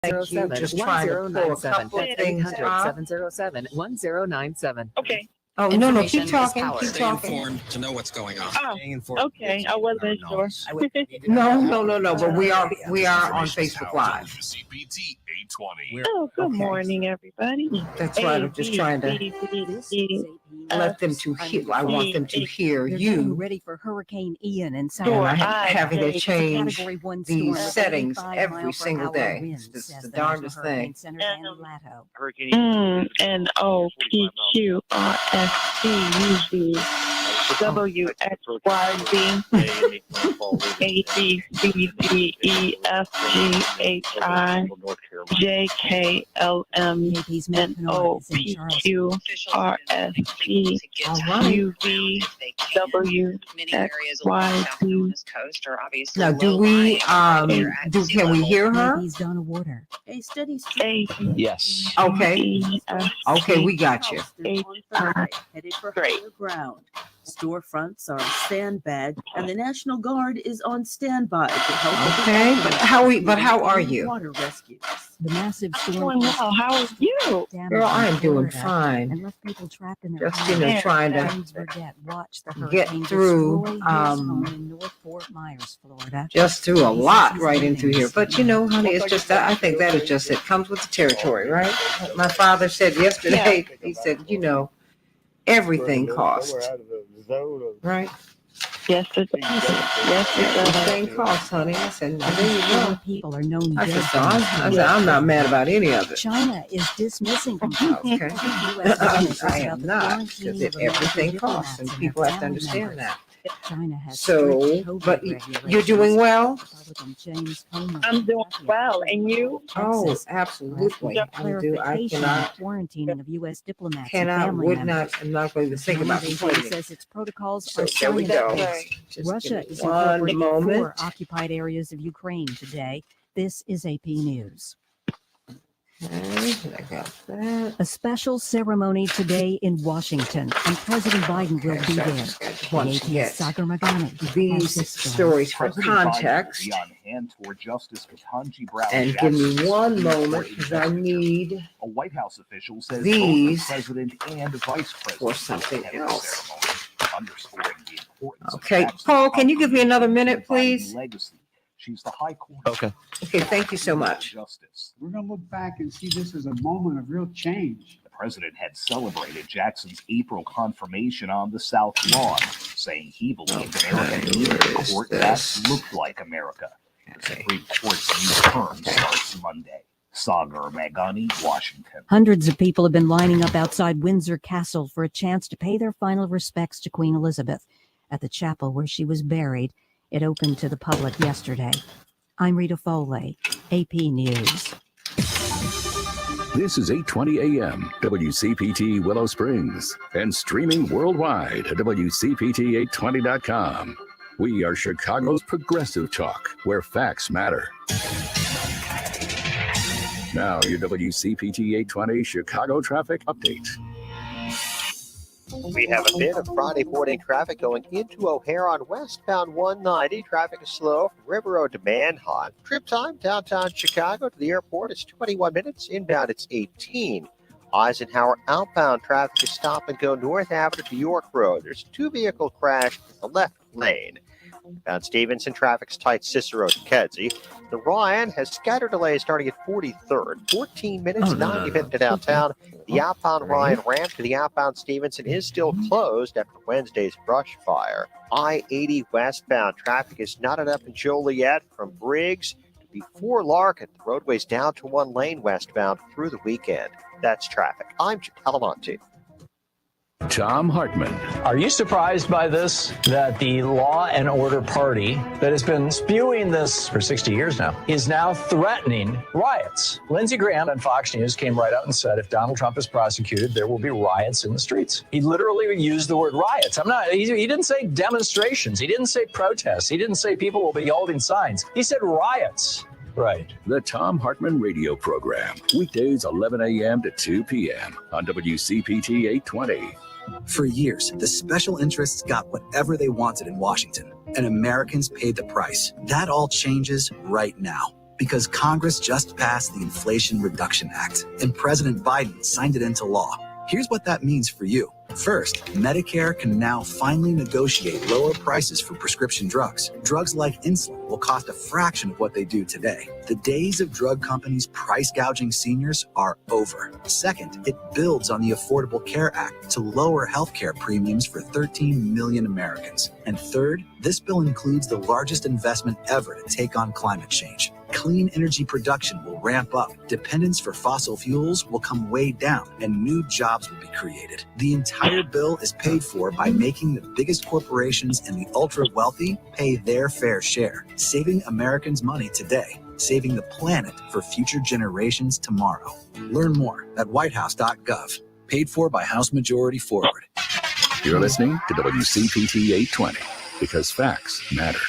Thank you. Just trying to pull a couple of things up. 707-1097. Okay. Oh, no, keep Information is talking, power. keep Stay talking. informed to know what's going on. Oh, Staying informed. okay. I wasn't sure. No, but we are on Facebook Live. CPT 820. Oh, good Okay. morning, everybody. That's right, I'm just trying to let them to hear, I want them to hear you. Ready for Hurricane Ian and And I having to It's a change Category 1 these storm, settings 85 every mile per single hour day. winds, It's says the the National darndest thing. Hurricane Center, Dan Latto. Now, do we, can we hear her? He's Donna Water. A steady stream. Yes. Okay, we got you. Headed for higher ground. Storefronts are sandbagged, and the National Guard is on standby to help. Okay, but how are you? Water rescues. The massive storm. Doing well. How are you? Girl, I am doing fine. And left people trapped in their Just, homes. trying to Watch the get hurricane through, destroy his home in North Fort Myers, Florida. just through a lot right into here. But honey, it's just that I think that is just, it comes with the territory, right? My father said yesterday, he said, everything costs, right? Yes, it does. Yes, it does. Everything costs, honey. I said, there you go. People are known I said, I'm not mad about any of it. China is dismissing Okay. I am not, because everything costs, and people have to understand that. China has So, but you're doing well? I'm doing well. And you? Oh, absolutely. I do. I cannot, quarantining of U.S. diplomats would not, I'm not going to think about complaining. Says its protocols So are there we go. Just Russia give is me one incorporating moment. 4 occupied areas of Ukraine today. This is AP News. Okay, I got that. A special ceremony today in Washington, and President Biden will be there. Once The again, AP's Sagar Magani has these this story. stories for context. And give me one moment, because I need A White House official says these both the president and vice president for something attended the else. ceremony, underscoring the importance of Okay, Jackson's Paul, can you give me another minute, Biden's please? legacy. She's the High Court. Okay. Okay, thank you so much. Justice. We're going to look back and see this as a moment of real change. The president had celebrated Jackson's April confirmation on the South Lawn, saying he believed America needed a court that looked like America. The Supreme Court's new term starts Monday. Sagar Magani, Washington. Hundreds of people have been lining up outside Windsor Castle for a chance to pay their final respects to Queen Elizabeth at the chapel where she was buried. It opened to the public yesterday. I'm Rita Foley, AP News. This is 8:20 a.m. WCPT Willow Springs and streaming worldwide at WCPT820.com. We are Chicago's progressive talk, where facts matter. Now, your WCPT 820 Chicago traffic update. We have a bit of Friday morning traffic going into O'Hare on westbound 190. Traffic is slow from River Road to Manhunt. Trip time downtown Chicago to the airport is 21 minutes. Inbound, it's 18. Eisenhower outbound traffic is stop and go North Avenue to York Road. There's a 2-vehicle crash in the left lane. Down Stevenson, traffic's tight Cicero to Kedzie. The Ryan has scattered delays starting at 43rd. 14 minutes, 90 minutes to downtown. The outbound Ryan ramp to the outbound Stevenson is still closed after Wednesday's brush fire. I-80 westbound traffic is knotted up in Joliet from Briggs to before Larkin. The roadway's down to 1 lane westbound through the weekend. That's traffic. I'm Chip Talamonte. Tom Hartman. Are you surprised by this? That the Law and Order Party that has been spewing this for 60 years now is now threatening riots. Lindsey Graham on Fox News came right out and said if Donald Trump is prosecuted, there will be riots in the streets. He literally used the word riots. He didn't say demonstrations. He didn't say protests. He didn't say people will be holding signs. He said riots. Right. The Tom Hartman radio program. Weekdays 11 a.m. to 2 p.m. on WCPT 820. For years, the special interests got whatever they wanted in Washington, and Americans paid the price. That all changes right now, Because Congress just passed the Inflation Reduction Act, and President Biden signed it into law. Here's what that means for you. First, Medicare can now finally negotiate lower prices for prescription drugs. Drugs like insulin will cost a fraction of what they do today. The days of drug companies price gouging seniors are over. Second, it builds on the Affordable Care Act to lower healthcare premiums for 13 million Americans. And third, this bill includes the largest investment ever to take on climate change. Clean energy production will ramp up, dependence for fossil fuels will come way down, and new jobs will be created. The entire bill is paid for by making the biggest corporations and the ultra-wealthy pay their fair share, saving Americans money today, saving the planet for future generations tomorrow. Learn more at whitehouse.gov. Paid for by House Majority Forward. You're listening to WCPT 820 because facts matter.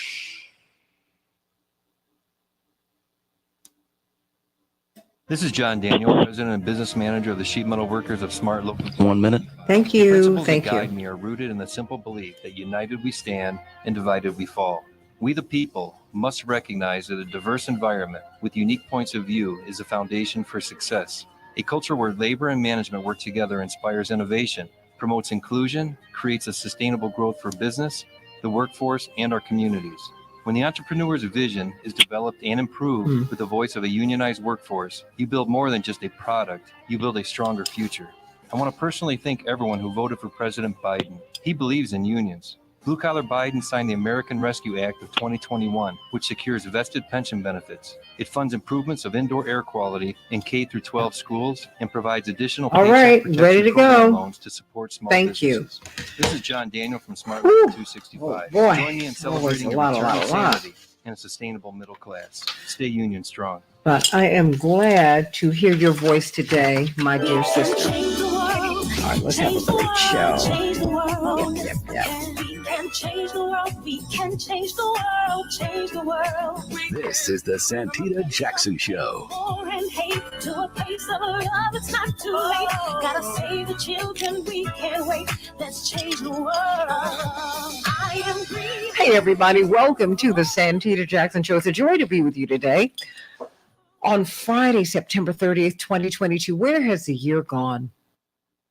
This is John Daniel, President and Business Manager of the Sheet Metal Workers of Smart Local. 1 minute. Thank The you. principles Thank that you. guide me are rooted in the simple belief that united we stand and divided we fall. We the people must recognize that a diverse environment with unique points of view is a foundation for success. A culture where labor and management work together inspires innovation, promotes inclusion, creates a sustainable growth for business, the workforce, and our communities. When the entrepreneur's vision is developed and improved with the voice of a unionized workforce, you build more than just a product, you build a stronger future. I want to personally thank everyone who voted for President Biden. He believes in unions. Blue Collar Biden signed the American Rescue Act of 2021, which secures vested pension benefits. It funds improvements of indoor air quality in K through 12 schools and provides additional All paycheck right, protection ready to program go. loans to support small Thank you. businesses. This is John Daniel from Smart Whew. 265. Oh, boy. Join me in Always celebrating a a lot, return a of lot. sanity and a sustainable middle class. Stay union strong. But I am glad to hear your voice today, my dear sister. All right, let's have a great show. Yep. Change the world. We can change the world. Change the world. This is the Santita Jackson Show. War and hate to a place of love. It's not too late. Gotta save the children. We can't wait. Let's change the world. I am green. Hey, everybody. Welcome to the Santita Jackson Show. It's a joy to be with you today on Friday, September 30th, 2022. Where has the year gone?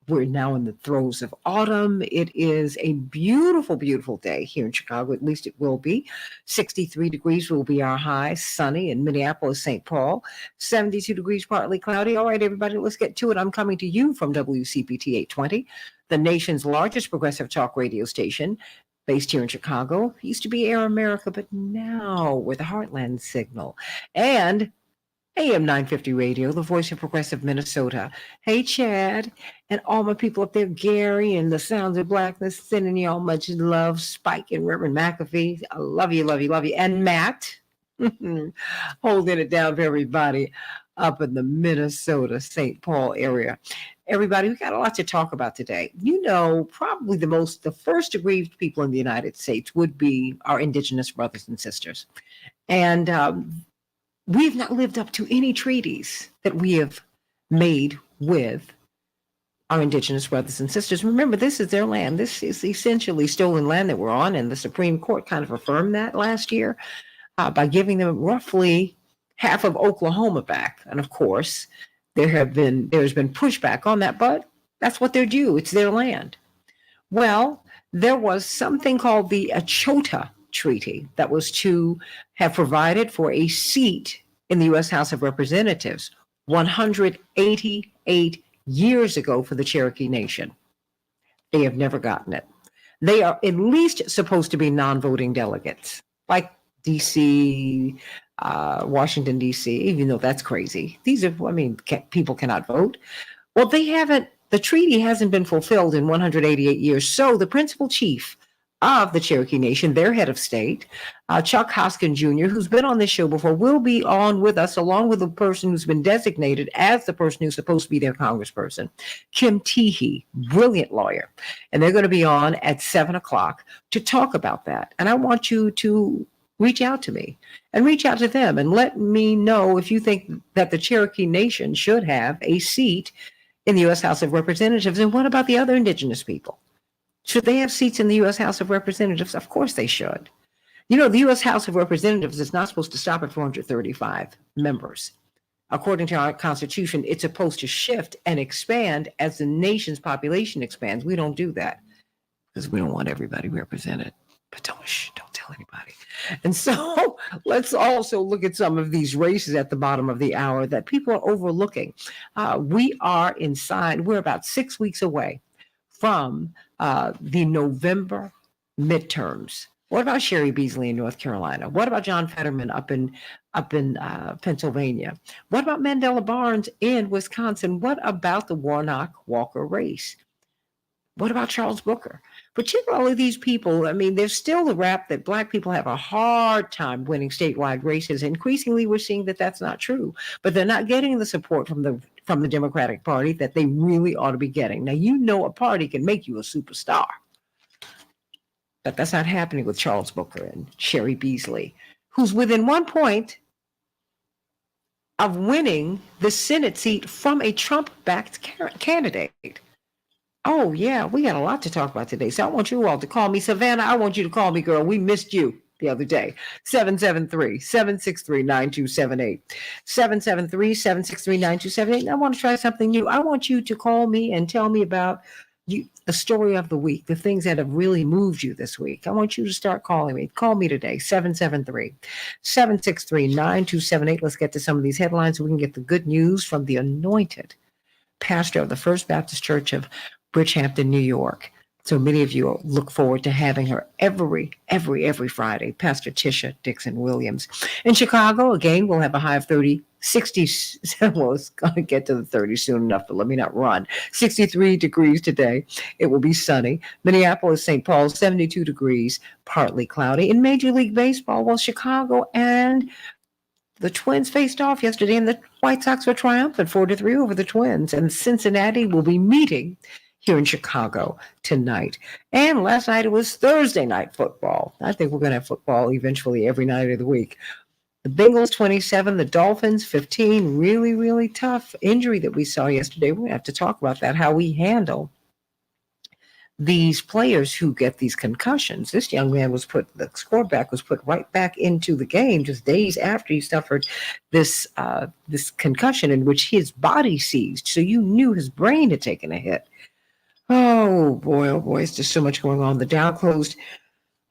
We're now in the throes of autumn. It is a beautiful, beautiful day here in Chicago. At least it will be. 63 degrees will be our high. Sunny in Minneapolis, St. Paul. 72 degrees, partly cloudy. All right, everybody, let's get to it. I'm coming to you from WCPT 820, the nation's largest progressive talk radio station, based here in Chicago. Used to be Air America, but now we're the Heartland Signal. And AM 950 Radio, the voice of progressive Minnesota. Hey, Chad, and all my people up there, Gary and the Sounds of Blackness, sending y'all much love. Spike and Reverend McAfee, I love you, love you, love you. And Matt, holding it down for everybody up in the Minnesota, St. Paul area. Everybody, we got a lot to talk about today. You know, probably the first aggrieved people in the United States would be our indigenous brothers and sisters. And we've not lived up to any treaties that we have made with our indigenous brothers and sisters. Remember, this is their land. This is essentially stolen land that we're on, and the Supreme Court kind of affirmed that last year by giving them roughly half of Oklahoma back. And of course, there's been pushback on that, but that's what they're due. It's their land. Well, there was something called the Achota Treaty that was to have provided for a seat in the U.S. House of Representatives 188 years ago for the Cherokee Nation. They have never gotten it. They are at least supposed to be non-voting delegates, like D.C., Washington, D.C., even though that's crazy. People cannot vote. Well, they haven't. The treaty hasn't been fulfilled in 188 years. So the principal chief of the Cherokee Nation, their head of state, Chuck Hoskin Jr., who's been on this show before, will be on with us, along with the person who's been designated as the person who's supposed to be their congressperson, Kim Teehee, brilliant lawyer. And they're going to be on at 7 o'clock to talk about that. And I want you to reach out to me and reach out to them and let me know if you think that the Cherokee Nation should have a seat in the U.S. House of Representatives. And what about the other indigenous people? Should they have seats in the U.S. House of Representatives? Of course they should. You know, the U.S. House of Representatives is not supposed to stop at 435 members. According to our Constitution, it's supposed to shift and expand as the nation's population expands. We don't do that because we don't want everybody represented. But don't tell anybody. And so let's also look at some of these races at the bottom of the hour that people are overlooking. We're about 6 weeks away from the November midterms. What about Sherry Beasley in North Carolina? What about John Fetterman up in Pennsylvania? What about Mandela Barnes in Wisconsin? What about the Warnock-Walker race? What about Charles Booker? Particularly these people, I mean, there's still the rap that Black people have a hard time winning statewide races. Increasingly, we're seeing that that's not true, but they're not getting the support from the Democratic Party that they really ought to be getting. Now, you know, a party can make you a superstar, but that's not happening with Charles Booker and Sherry Beasley, who's within 1 point of winning the Senate seat from a Trump-backed candidate. Oh, yeah, we got a lot to talk about today. So I want you all to call me. Savannah, I want you to call me, girl. We missed you the other day. 773-763-9278. 773-763-9278. I want to try something new. I want you to call me and tell me about the story of the week, the things that have really moved you this week. I want you to start calling me. Call me today, 773-763-9278. Let's get to some of these headlines so we can get the good news from the anointed pastor of the First Baptist Church of Bridgehampton, New York. So many of you look forward to having her every Friday, Pastor Tisha Dixon Williams. In Chicago, again, we'll have a high of 60, well, it's going to get to the 30 soon enough, but let me not run. 63 degrees today. It will be sunny. Minneapolis, St. Paul, 72 degrees, partly cloudy. In Major League Baseball, well, Chicago and the Twins faced off yesterday, and the White Sox were triumphant 4-3 over the Twins. And Cincinnati will be meeting here in Chicago tonight. And last night it was Thursday night football. I think we're going to have football eventually every night of the week. The Bengals 27, the Dolphins 15. Really, really tough injury that we saw yesterday. We're going to have to talk about that, how we handle these players who get these concussions. This young man the quarterback was put right back into the game just days after he suffered this concussion in which his body seized. So you knew his brain had taken a hit. Oh boy, it's just so much going on. The Dow closed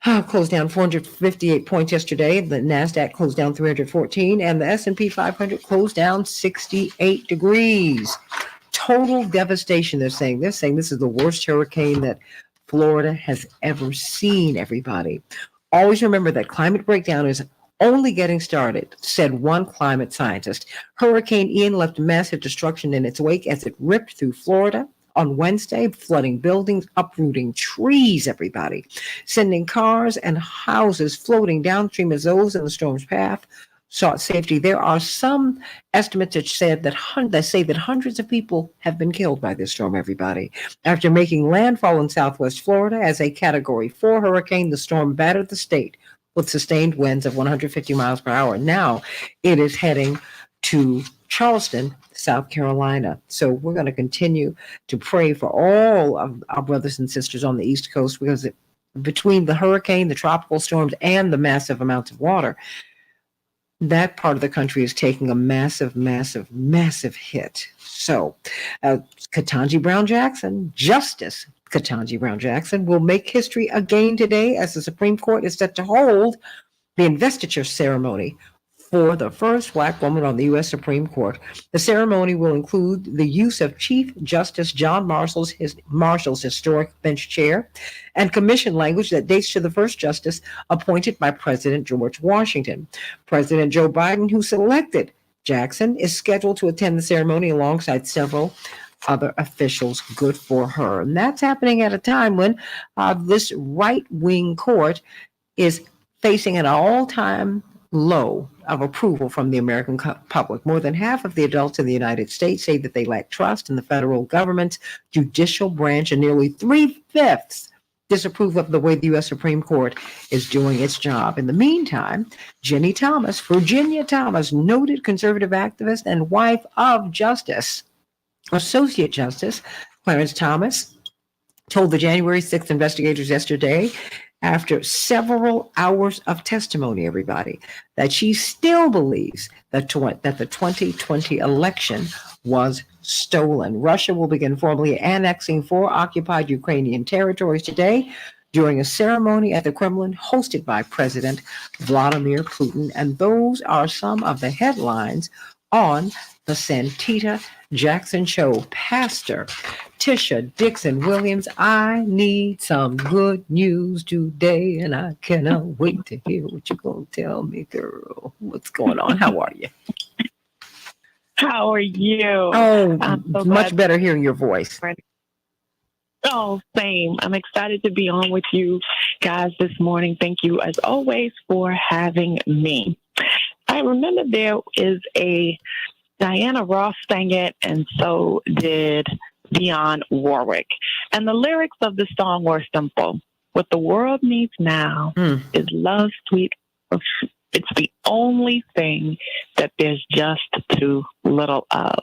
down 458 points yesterday. The NASDAQ closed down 314, and the S&P 500 closed down 68 degrees. Total devastation, they're saying. They're saying this is the worst hurricane that Florida has ever seen, everybody. Always remember that climate breakdown is only getting started, said one climate scientist. Hurricane Ian left massive destruction in its wake as it ripped through Florida on Wednesday, flooding buildings, uprooting trees, everybody, sending cars and houses floating downstream as those in the storm's path sought safety. There are some estimates that say that hundreds of people have been killed by this storm, everybody. After making landfall in southwest Florida as a Category 4 hurricane, the storm battered the state with sustained winds of 150 miles per hour. Now it is heading to Charleston, South Carolina. So we're going to continue to pray for all of our brothers and sisters on the East Coast, because between the hurricane, the tropical storms, and the massive amounts of water, that part of the country is taking a massive hit. So Ketanji Brown Jackson, Justice Ketanji Brown Jackson, will make history again today as the Supreme Court is set to hold the investiture ceremony for the first Black woman on the U.S. Supreme Court. The ceremony will include the use of Chief Justice John Marshall's historic bench chair and commission language that dates to the first justice appointed by President George Washington. President Joe Biden, who selected Jackson, is scheduled to attend the ceremony alongside several other officials. Good for her. And that's happening at a time when this right-wing court is facing an all-time low of approval from the American public. More than half of the adults in the United States say that they lack trust in the federal government's judicial branch, and nearly 3/5 disapprove of the way the U.S. Supreme Court is doing its job. In the meantime, Virginia Thomas, noted conservative activist and wife of Associate Justice Clarence Thomas, told the January 6th investigators yesterday after several hours of testimony, everybody, that she still believes that the 2020 election was stolen. Russia will begin formally annexing 4 occupied Ukrainian territories today during a ceremony at the Kremlin hosted by President Vladimir Putin. And those are some of the headlines on the Santita Jackson Show. Pastor Tisha Dixon Williams, I need some good news today, and I cannot wait to hear what you're going to tell me, girl. What's going on? How are you? How are you? Oh, So much better hearing your voice. Oh, same. I'm excited to be on with you guys this morning. Thank you, as always, for having me. I remember there is a Diana Ross sang it, and so did Dionne Warwick. And the lyrics of the song were simple. What the world needs now is love, sweet. It's the only thing that there's just too little of.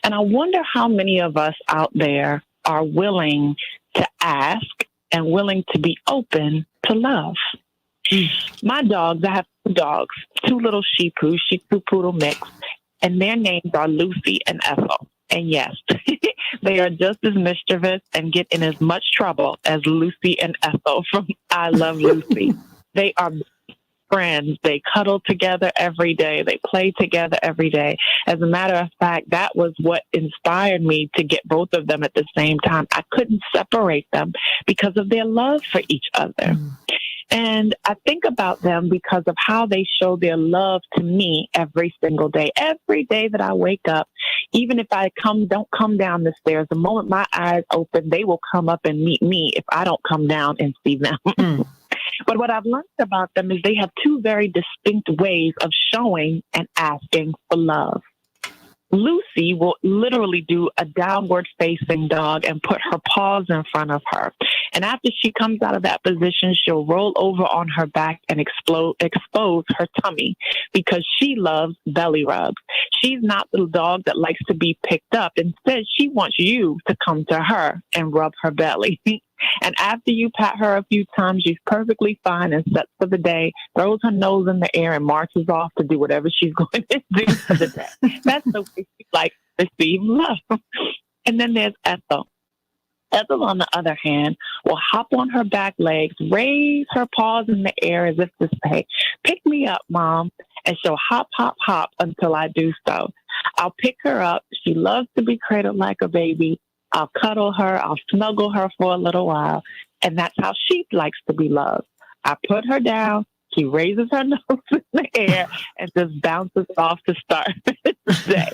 And I wonder how many of us out there are willing to ask and willing to be open to love. My dogs, I have 2 dogs, 2 little Shih Tzu poodle mix, and their names are Lucy and Ethel. And yes, they are just as mischievous and get in as much trouble as Lucy and Ethel from I Love Lucy. They are friends. They cuddle together every day. They play together every day. As a matter of fact, that was what inspired me to get both of them at the same time. I couldn't separate them because of their love for each other. And I think about them because of how they show their love to me every single day. Every day that I wake up, even if I don't come down the stairs, the moment my eyes open, they will come up and meet me if I don't come down and see them. But what I've learned about them is they have 2 very distinct ways of showing and asking for love. Lucy will literally do a downward facing dog and put her paws in front of her. And after she comes out of that position, she'll roll over on her back and expose her tummy because she loves belly rubs. She's not the dog that likes to be picked up. Instead, she wants you to come to her and rub her belly. And after you pat her a few times, she's perfectly fine and sets for the day, throws her nose in the air and marches off to do whatever she's going to do for the day. That's the way she likes to receive love. And then there's Ethel. Ethel, on the other hand, will hop on her back legs, raise her paws in the air as if to say, pick me up, Mom. And she'll hop, hop, hop until I do so. I'll pick her up. She loves to be cradled like a baby. I'll cuddle her. I'll snuggle her for a little while. And that's how she likes to be loved. I put her down. She raises her nose in the air and just bounces off to start the day.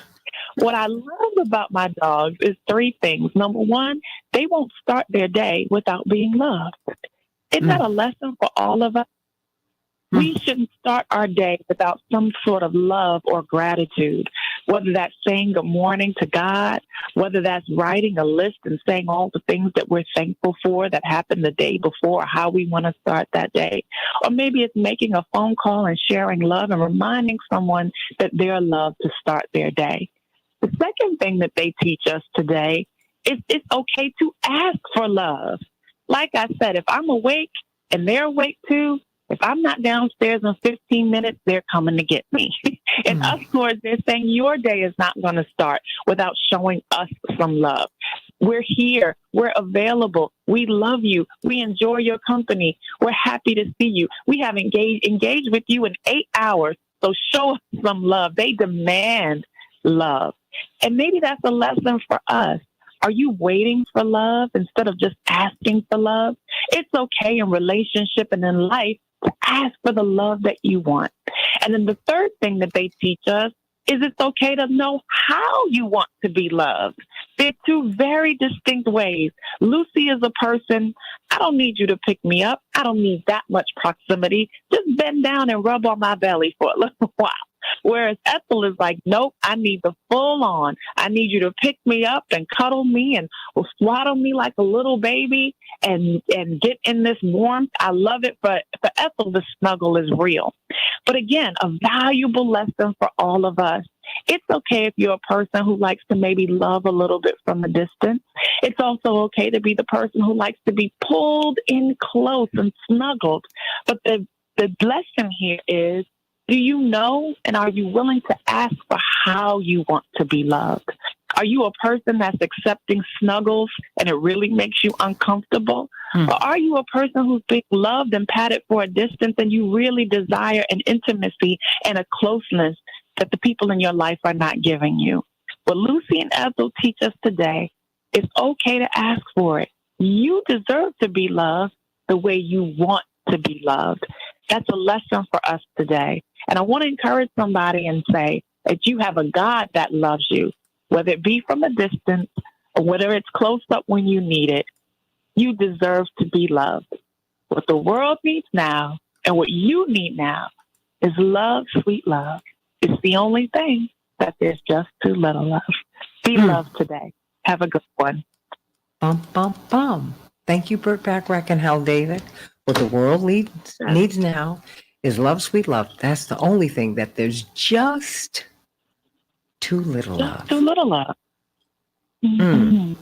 What I love about my dogs is 3 things. Number 1, they won't start their day without being loved. Isn't that a lesson for all of us? We shouldn't start our day without some sort of love or gratitude, whether that's saying good morning to God, whether that's writing a list and saying all the things that we're thankful for that happened the day before, or how we want to start that day. Or maybe it's making a phone call and sharing love and reminding someone that they're loved to start their day. The second thing that they teach us today is it's okay to ask for love. Like I said, if I'm awake and they're awake too, if I'm not downstairs in 15 minutes, they're coming to get me. In other words, they're saying your day is not going to start without showing us some love. We're here. We're available. We love you. We enjoy your company. We're happy to see you. We have engaged with you in 8 hours. So show us some love. They demand love. And maybe that's a lesson for us. Are you waiting for love instead of just asking for love? It's okay in relationship and in life to ask for the love that you want. And then the third thing that they teach us is it's okay to know how you want to be loved. They're 2 very distinct ways. Lucy is a person, I don't need you to pick me up. I don't need that much proximity. Just bend down and rub on my belly for a little while. Whereas Ethel is like, nope, I need the full on. I need you to pick me up and cuddle me and swaddle me like a little baby and get in this warmth. I love it. But for Ethel, the snuggle is real. But again, a valuable lesson for all of us It's okay if you're a person who likes to maybe love a little bit from a distance. It's also okay to be the person who likes to be pulled in close and snuggled. But the lesson here is, do you know and are you willing to ask for how you want to be loved? Are you a person that's accepting snuggles and it really makes you uncomfortable? Or are you a person who's being loved and patted for a distance and you really desire an intimacy and a closeness that the people in your life are not giving you? What Lucy and Ethel teach us today, it's okay to ask for it. You deserve to be loved the way you want to be loved. That's a lesson for us today. And I want to encourage somebody and say that you have a God that loves you, whether it be from a distance or whether it's close up when you need it. You deserve to be loved. What the world needs now and what you need now is love, sweet love. It's the only thing that there's just too little of. Be loved today. Have a good one. Bum, bum, bum. Thank you, Burt Bacharach and Hal David. What the world needs now is love, sweet love. That's the only thing that there's just too little of. Too little of. Mm-hmm.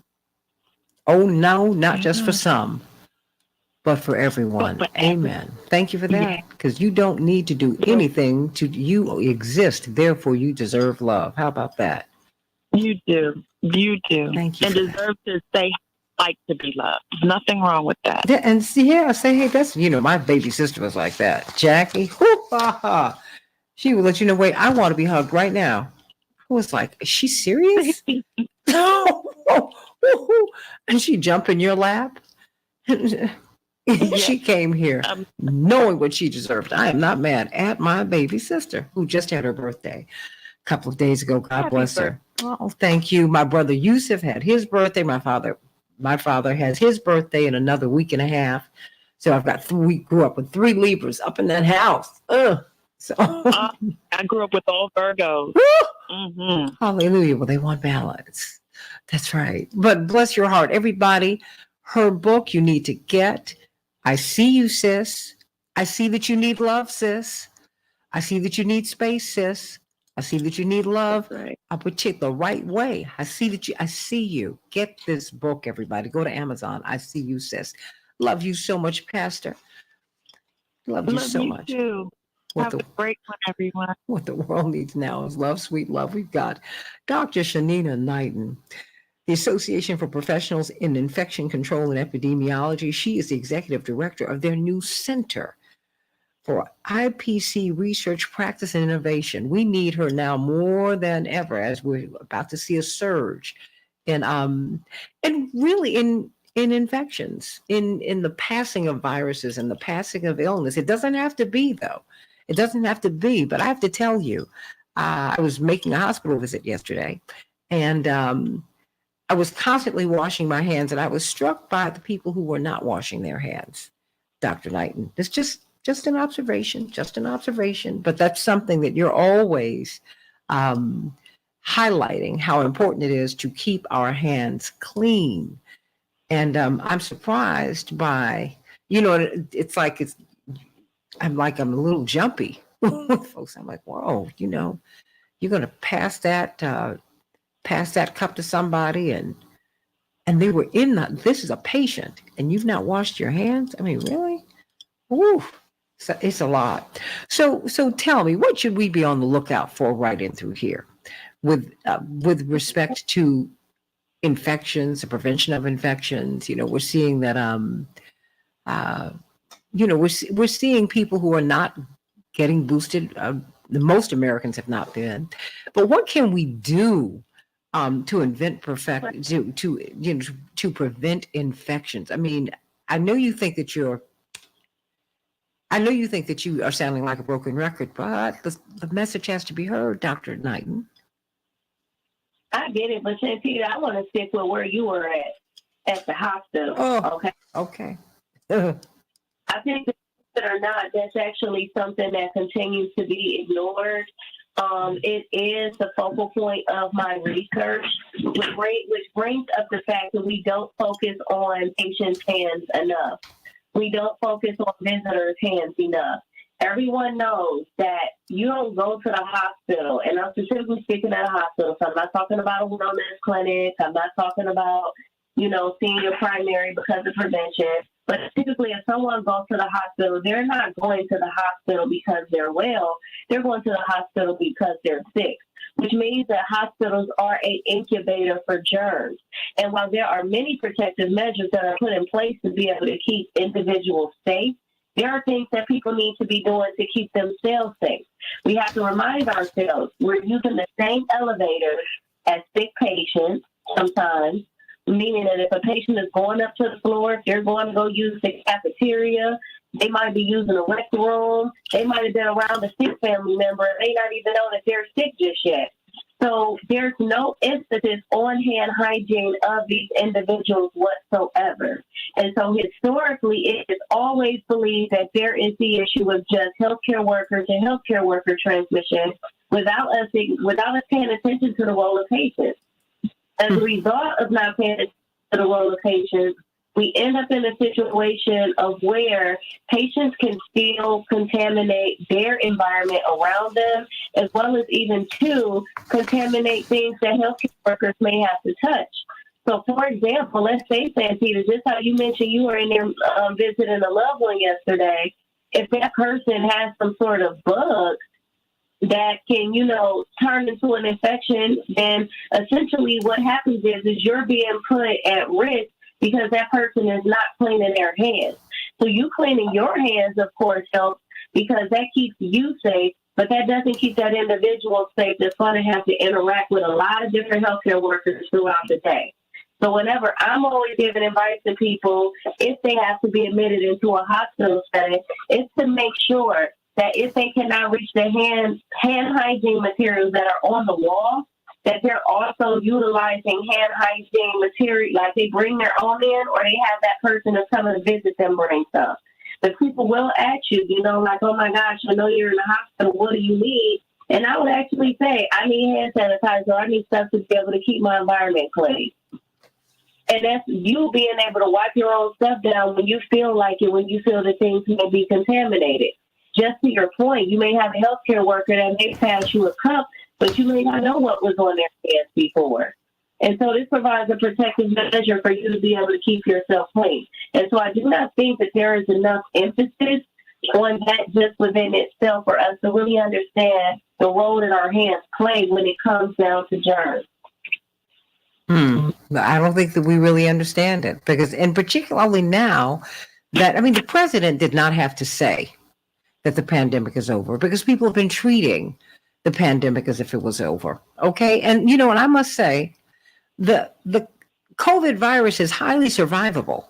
Oh, no, not just for some, but for everyone. Amen. Thank you for that, because you don't need to do anything to you exist. Therefore, you deserve love. How about that? You do. You do. Thank you. And deserve to say, like to be loved. There's nothing wrong with that. Yeah, and see, say, hey, that's, my baby sister was like that. Jackie, she would let you know, wait, I want to be hugged right now. I was like, is she serious? And she jumped in your lap. She came here knowing what she deserved. I am not mad at my baby sister who just had her birthday a couple of days ago. God bless her. Oh, thank you. My brother Yusuf had his birthday. My father has his birthday in another week and a half. So I've got grew up with 3 Libras up in that house. So I grew up with all Virgos. Mm-hmm. Hallelujah. Well, they want balance. That's right. But bless your heart, everybody. Her book you need to get. I see you, sis. I see that you need love, sis. I see that you need space, sis. I see that you need love. Right. I'll put you the right way. I see you. Get this book, everybody. Go to Amazon. I see you, sis. Love you so much, Pastor. Love you so much. Too. Have a great one, everyone. What the world needs now is love, sweet love. We've got Dr. Shanina Knighton, the Association for Professionals in Infection Control and Epidemiology. She is the executive director of their new Center for IPC Research, Practice, and Innovation. We need her now more than ever, as we're about to see a surge in really in infections, in the passing of viruses and the passing of illness. It doesn't have to be, though. It doesn't have to be, but I have to tell you, I was making a hospital visit yesterday, and I was constantly washing my hands, and I was struck by the people who were not washing their hands, Dr. Knighton. It's just an observation, but that's something that you're always highlighting, how important it is to keep our hands clean. And I'm surprised by, I'm a little jumpy with folks. I'm like, whoa, you're going to pass that cup to somebody and they were this is a patient and you've not washed your hands. I mean, really? Ooh, so it's a lot. So tell me, what should we be on the lookout for right in through here with respect to infections, the prevention of infections? We're seeing that, we're seeing people who are not getting boosted. Most Americans have not been. But what can we do to prevent infections? I mean, I know you think that you are sounding like a broken record, but the message has to be heard, Dr. Knighton. I get it, but Santita, I want to stick with where you were at the hospital. Oh, okay. I think, believe it or not, that's actually something that continues to be ignored. It is the focal point of my research, which brings up the fact that we don't focus on patients' hands enough. We don't focus on visitors' hands enough. everyone knows that you don't go to the hospital, and I'm specifically speaking at a hospital, so I'm not talking about a wellness clinic. I'm not talking about, seeing your primary because of prevention. But typically, if someone goes to the hospital, they're not going to the hospital because they're well. They're going to the hospital because they're sick, which means that hospitals are an incubator for germs. And while there are many protective measures that are put in place to be able to keep individuals safe, there are things that people need to be doing to keep themselves safe. We have to remind ourselves we're using the same elevators as sick patients sometimes, meaning that if a patient is going up to the floor, if they're going to go use the cafeteria, they might be using a rec room. They might have been around a sick family member. And they not even know that they're sick just yet. So there's no emphasis on hand hygiene of these individuals whatsoever. And so historically, it is always believed that there is the issue of just healthcare worker to healthcare worker transmission without us paying attention to the role of patients. As a result of not paying attention to the role of patients, we end up in a situation of where patients can still contaminate their environment around them, as well as even contaminate things that healthcare workers may have to touch. So, for example, let's say, Santita, just how you mentioned you were in there visiting a loved one yesterday, if that person has some sort of bug that can, turn into an infection, then essentially what happens is you're being put at risk because that person is not cleaning their hands. So you cleaning your hands, of course, helps because that keeps you safe, but that doesn't keep that individual safe that's going to have to interact with a lot of different healthcare workers throughout the day. So whenever I'm always giving advice to people, if they have to be admitted into a hospital setting, it's to make sure that if they cannot reach the hand hygiene materials that are on the wall, that they're also utilizing hand hygiene material, like they bring their own in or they have that person that's coming to visit them bring stuff. But people will ask you, like, oh my gosh, I know you're in the hospital, what do you need? And I would actually say, I need hand sanitizer, I need stuff to be able to keep my environment clean. And that's you being able to wipe your own stuff down when you feel like it, when you feel that things may be contaminated. Just to your point, you may have a healthcare worker that may pass you a cup, but you may not know what was on their hands before. And so this provides a protective measure for you to be able to keep yourself clean. And so I do not think that there is enough emphasis on that just within itself for us to really understand the role that our hands play when it comes down to germs. I don't think that we really understand it because, and particularly now that, the president did not have to say that the pandemic is over because people have been treating the pandemic as if it was over. Okay. And, and I must say the COVID virus is highly survivable,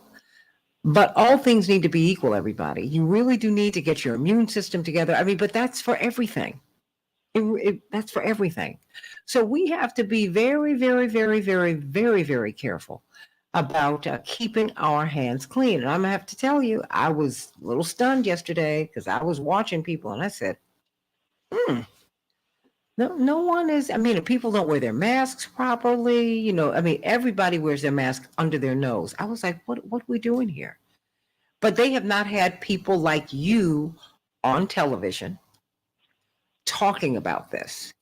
but all things need to be equal, everybody. You really do need to get your immune system together. But that's for everything. That's for everything. So we have to be very, very, very, very, very, very careful about keeping our hands clean. And I'm going to have to tell you, I was a little stunned yesterday because I was watching people and I said, no one is, people don't wear their masks properly. Everybody wears their mask under their nose. I was like, what are we doing here? But they have not had people like you on television talking about this,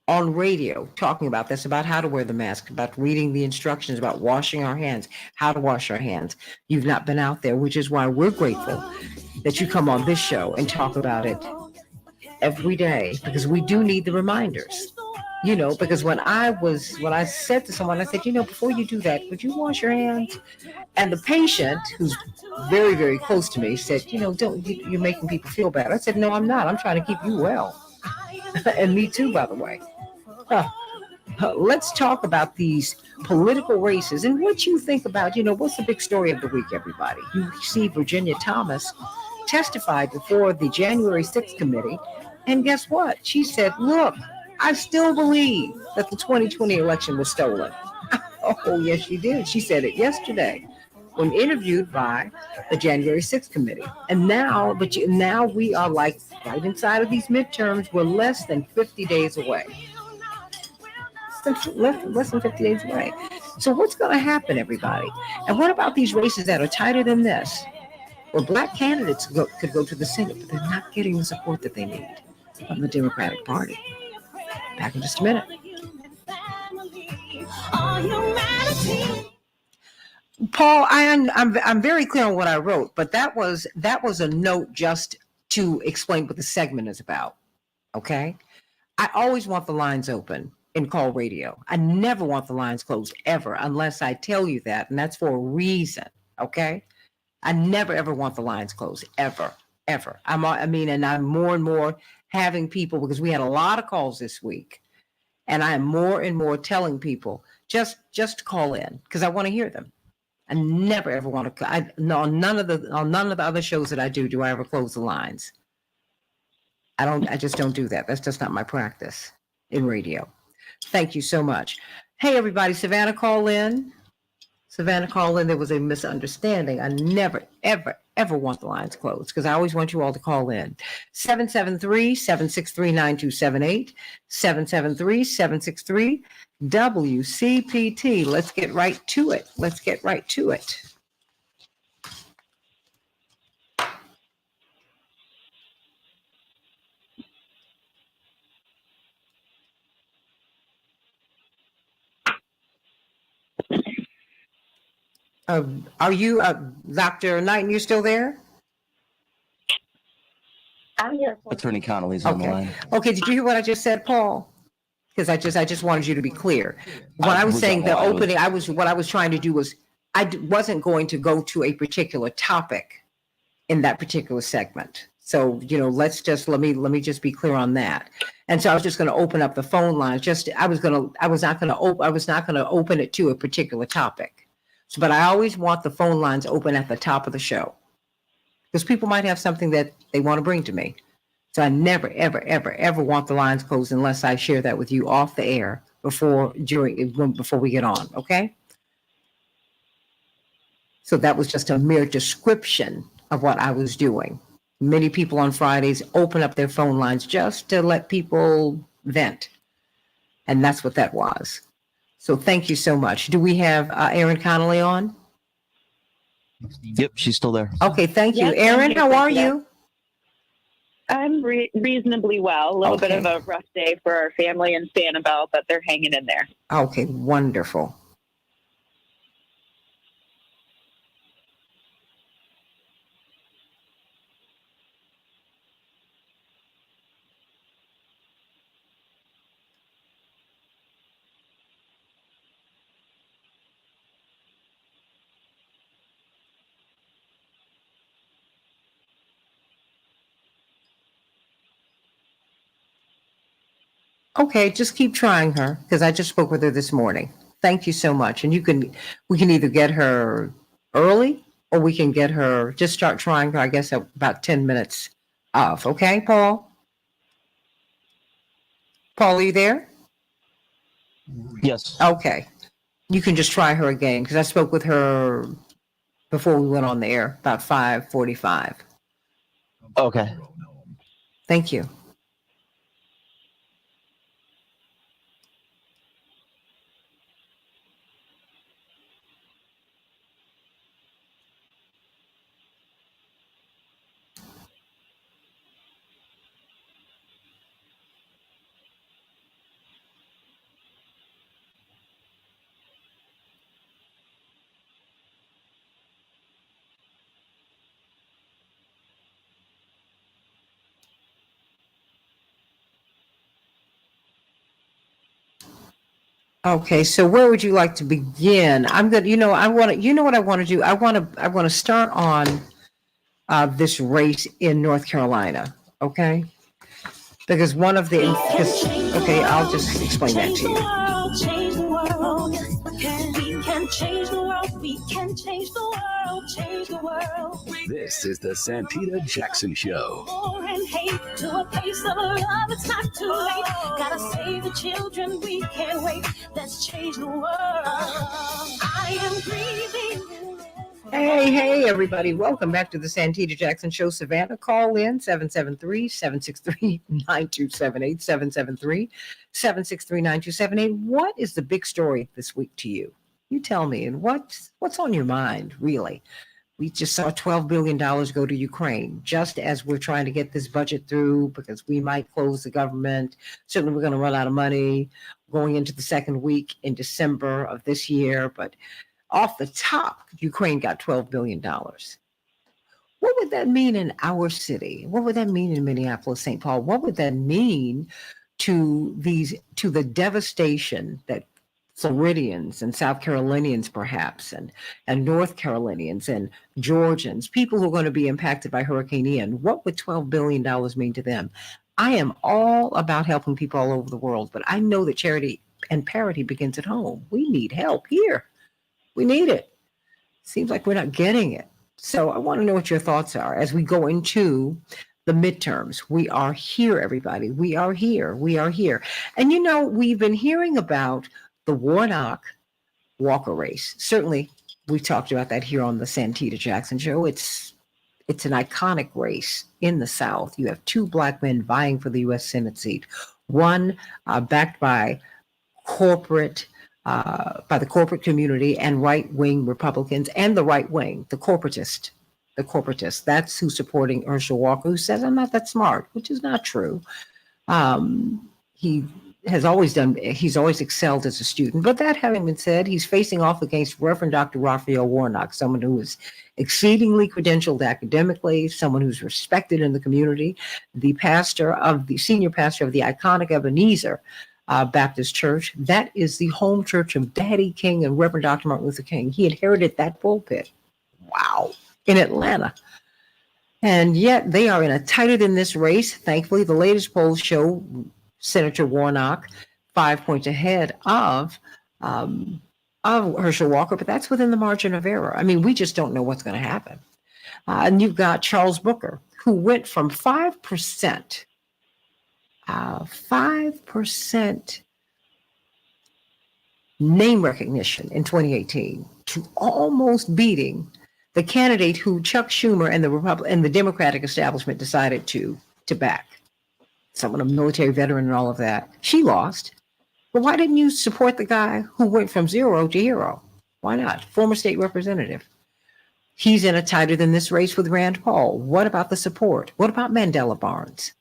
on radio talking about this, about how to wear the mask, about reading the instructions, about washing our hands, how to wash our hands. You've not been out there, which is why we're grateful that you come on this show and talk about it every day, because we do need the reminders. Because when I said to someone, I said, before you do that, would you wash your hands? And the patient, who's very, very close to me, said, you're making people feel bad. I said, no, I'm not. I'm trying to keep you well. And me too, by the way. Let's talk about these political races and what you think about, what's the big story of the week, everybody? You see Virginia Thomas testified before the January 6th committee. And guess what? She said, look, I still believe that the 2020 election was stolen. Oh, yes, she did. She said it yesterday when interviewed by the January 6th committee. And now we are like right inside of these midterms. We're less than 50 days away. Less than 50 days away. So what's going to happen, everybody? And what about these races that are tighter than this? or black candidates could go to the Senate, but they're not getting the support that they need from the Democratic Party. Back in just a minute. Paul, I'm very clear on what I wrote, but that was a note just to explain what the segment is about. Okay, I always want the lines open in call radio. I never want the lines closed ever, unless I tell you that, and that's for a reason. Okay, I never ever want the lines closed ever. And I'm more and more having people, because we had a lot of calls this week, and I am more and more telling people just call in because I want to hear them. I never ever want to. On none of the other shows that I do I ever close the lines. I just don't do that. That's just not my practice in radio. Thank you so much. Hey everybody, Savannah, call in. There was a misunderstanding. I never ever want the lines closed because I always want you all to call in. 773-763-9278. 773-763 WCPT. Let's get right to it. Are you, Dr. Knight, you still there? I'm here. Attorney Connolly's on the line. Okay, did you hear what I just said, Paul? Because I just wanted you to be clear. When I was saying the opening, what I was trying to do was wasn't going to go to a particular topic in that particular segment. So, let me just be clear on that. And so I was just going to open up the phone lines. I was not going to open it to a particular topic. So, but I always want the phone lines open at the top of the show because people might have something that they want to bring to me. So I never, ever, ever, ever want the lines closed unless I share that with you off the air before we get on. Okay. So that was just a mere description of what I was doing. Many people on Fridays open up their phone lines just to let people vent. And that's what that was. So thank you so much. Do we have Erin Connolly on? Yep, she's still there. Okay, thank you. Yes, Erin, how are you? I'm reasonably well. A little bit of a rough day for our family in Sanibel, but they're hanging in there. Okay, wonderful. Okay, just keep trying her because I just spoke with her this morning. Thank you so much. And we can either get her early or we can get her, just start trying her, I guess, at about 10 minutes off. Okay, Paul? Paul, are you there? Yes. Okay. You can just try her again because I spoke with her before we went on the air, about 5:45. Okay. Thank you. Okay, so where would you like to begin? I'm good. What I want to do? I want to start on this race in North Carolina. Okay, because I'll just explain that to you. Change the world. We can change the world. We can change the world. Change the world. This is the Santita Jackson Show. War and hate to a place of love. It's not too late. Gotta save the children. We can't wait. Let's change the world. I am grieving. Hey, everybody. Welcome back to the Santita Jackson Show. Savannah, call in 773-763-9278, 773-763-9278. What is the big story this week to you? You tell me, and what's on your mind, really? We just saw $12 billion go to Ukraine, just as we're trying to get this budget through because we might close the government. Certainly, we're going to run out of money going into the second week in December of this year. But off the top, Ukraine got $12 billion. What would that mean in our city? What would that mean in Minneapolis, St. Paul? What would that mean to the devastation that Floridians and South Carolinians perhaps and North Carolinians and Georgians, people who are going to be impacted by Hurricane Ian, what would $12 billion mean to them? I am all about helping people all over the world, but I know that charity and parity begins at home. We need help here. We need it. Seems like we're not getting it. So I want to know what your thoughts are as we go into the midterms. We are here, everybody. We are here. We are here. And, you know, we've been hearing about the Warnock Walker race. Certainly, we talked about that here on the Santita Jackson Show. It's an iconic race in the South. You have two Black men vying for the U.S. Senate seat. One backed by the corporate community and right-wing Republicans and the right wing, the corporatists. That's who's supporting Herschel Walker, who says, I'm not that smart, which is not true. He's always excelled as a student. But that having been said, he's facing off against Reverend Dr. Raphael Warnock, someone who is exceedingly credentialed academically, someone who's respected in the community, the senior pastor of the iconic Ebenezer Baptist Church. That is the home church of Daddy King and Reverend Dr. Martin Luther King. He inherited that pulpit. Wow. In Atlanta. And yet they are in a tighter than this race. Thankfully, the latest polls show Senator Warnock 5 points ahead of Herschel Walker, but that's within the margin of error. I mean, we just don't know what's going to happen. And you've got Charles Booker, who went from 5% name recognition in 2018 to almost beating the candidate who Chuck Schumer and the Democratic establishment decided to back. Someone, a military veteran and all of that. She lost. But why didn't you support the guy who went from 0 to hero? Why not? Former state representative. He's in a tighter than this race with Rand Paul. What about the support? What about Mandela Barnes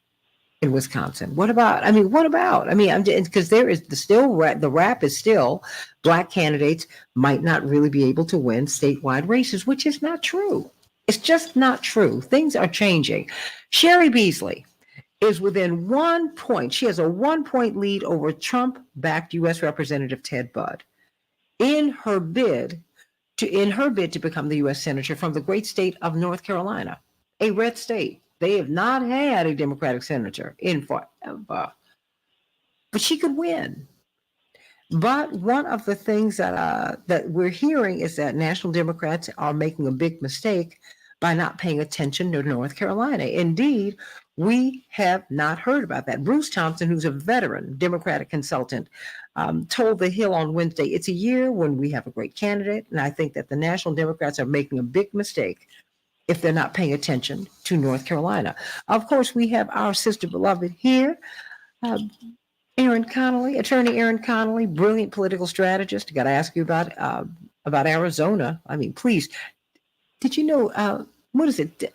in Wisconsin? What about, because there is the rap is still Black candidates might not really be able to win statewide races, which is not true. It's just not true. Things are changing. Sherry Beasley is within 1 point. She has a 1 point lead over Trump-backed U.S. Representative Ted Budd in her bid to become the U.S. Senator from the great state of North Carolina, a red state. They have not had a Democratic senator in forever, but she could win. But one of the things that we're hearing is that national Democrats are making a big mistake by not paying attention to North Carolina. Indeed, we have not heard about that. Bruce Thompson, who's a veteran Democratic consultant, told The Hill on Wednesday, it's a year when we have a great candidate, and I think that the national Democrats are making a big mistake if they're not paying attention to North Carolina. Of course, we have our sister beloved here, Attorney Aaron Connolly, brilliant political strategist. Got to ask you about Arizona. I mean, please, did you know, what is it?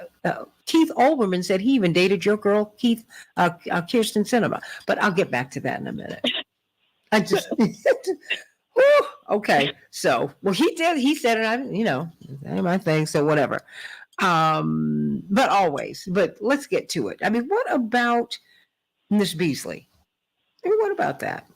Keith Olbermann said he even dated your girl, Kirsten Sinema. But I'll get back to that in a minute. I just, okay. So, well, he did. He said it. That ain't my thing. So whatever. But let's get to it. I mean, what about Miss Beasley? I mean, what about that?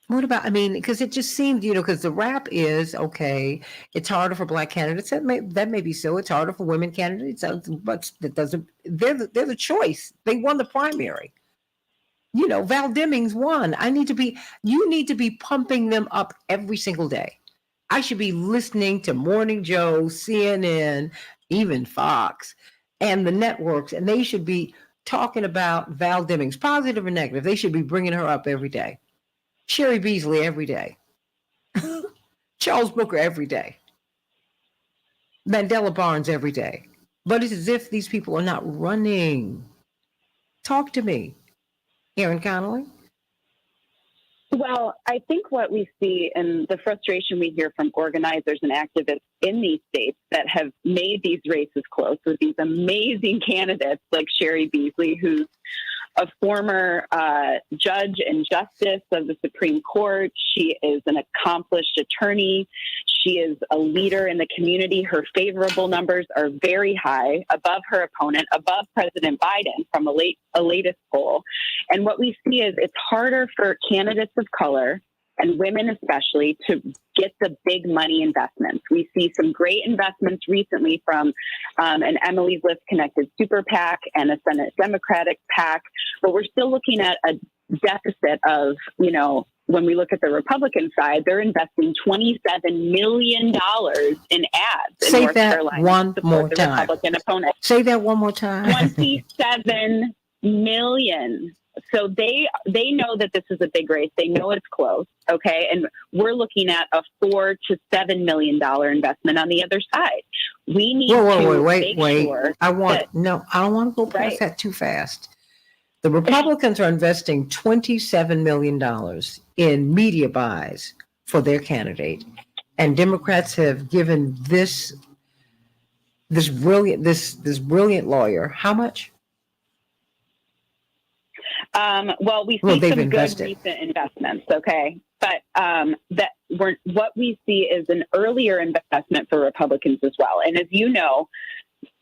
Because it just seemed, because the rap is, okay, it's harder for Black candidates. That may be so. It's harder for women candidates, but that doesn't, they're the choice. They won the primary. Val Demings won. You need to be pumping them up every single day. I should be listening to Morning Joe, CNN, even Fox, and the networks, and they should be talking about Val Demings, positive or negative. They should be bringing her up every day. Sherry Beasley every day. Charles Booker every day. Mandela Barnes every day. But it's as if these people are not running. Talk to me, Aaron Connolly. Well, I think what we see and the frustration we hear from organizers and activists in these states that have made these races close with these amazing candidates like Sherry Beasley, who's a former judge and justice of the Supreme Court. She is an accomplished attorney. She is a leader in the community. Her favorable numbers are very high, above her opponent, above President Biden from a latest poll. And what we see is it's harder for candidates of color and women especially to get the big money investments. We see some great investments recently from an Emily's List connected super PAC and a Senate Democratic PAC, but we're still looking at a deficit of, when we look at the Republican side, they're investing $27 million in ads in North Carolina one to more support the time. Republican opponent. Say that one more time. 27 million. So they know that this is a big race. They know it's close. Okay. And we're looking at a $4 to $7 million investment on the other side. We need to make sure I don't want to go past that too fast. The Republicans are investing $27 million in media buys for their candidate. And Democrats have given this brilliant lawyer how much? We see some good recent investments, okay, but what we see is an earlier investment for Republicans as well. And as you know,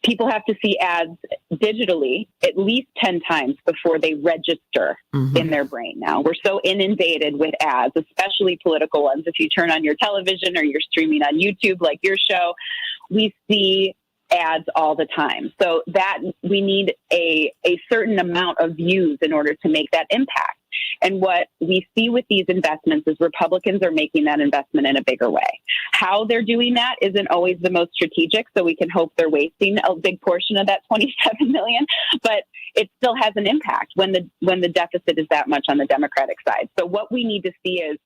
people have to see ads digitally at least 10 times before they register in their brain now. We're so inundated with ads, especially political ones. If you turn on your television or you're streaming on YouTube like your show, we see ads all the time. So that we need a certain amount of views in order to make that impact. And what we see with these investments is Republicans are making that investment in a bigger way. How they're doing that isn't always the most strategic, so we can hope they're wasting a big portion of that $27 million, but it still has an impact when the deficit is that much on the Democratic side. So what we need to see is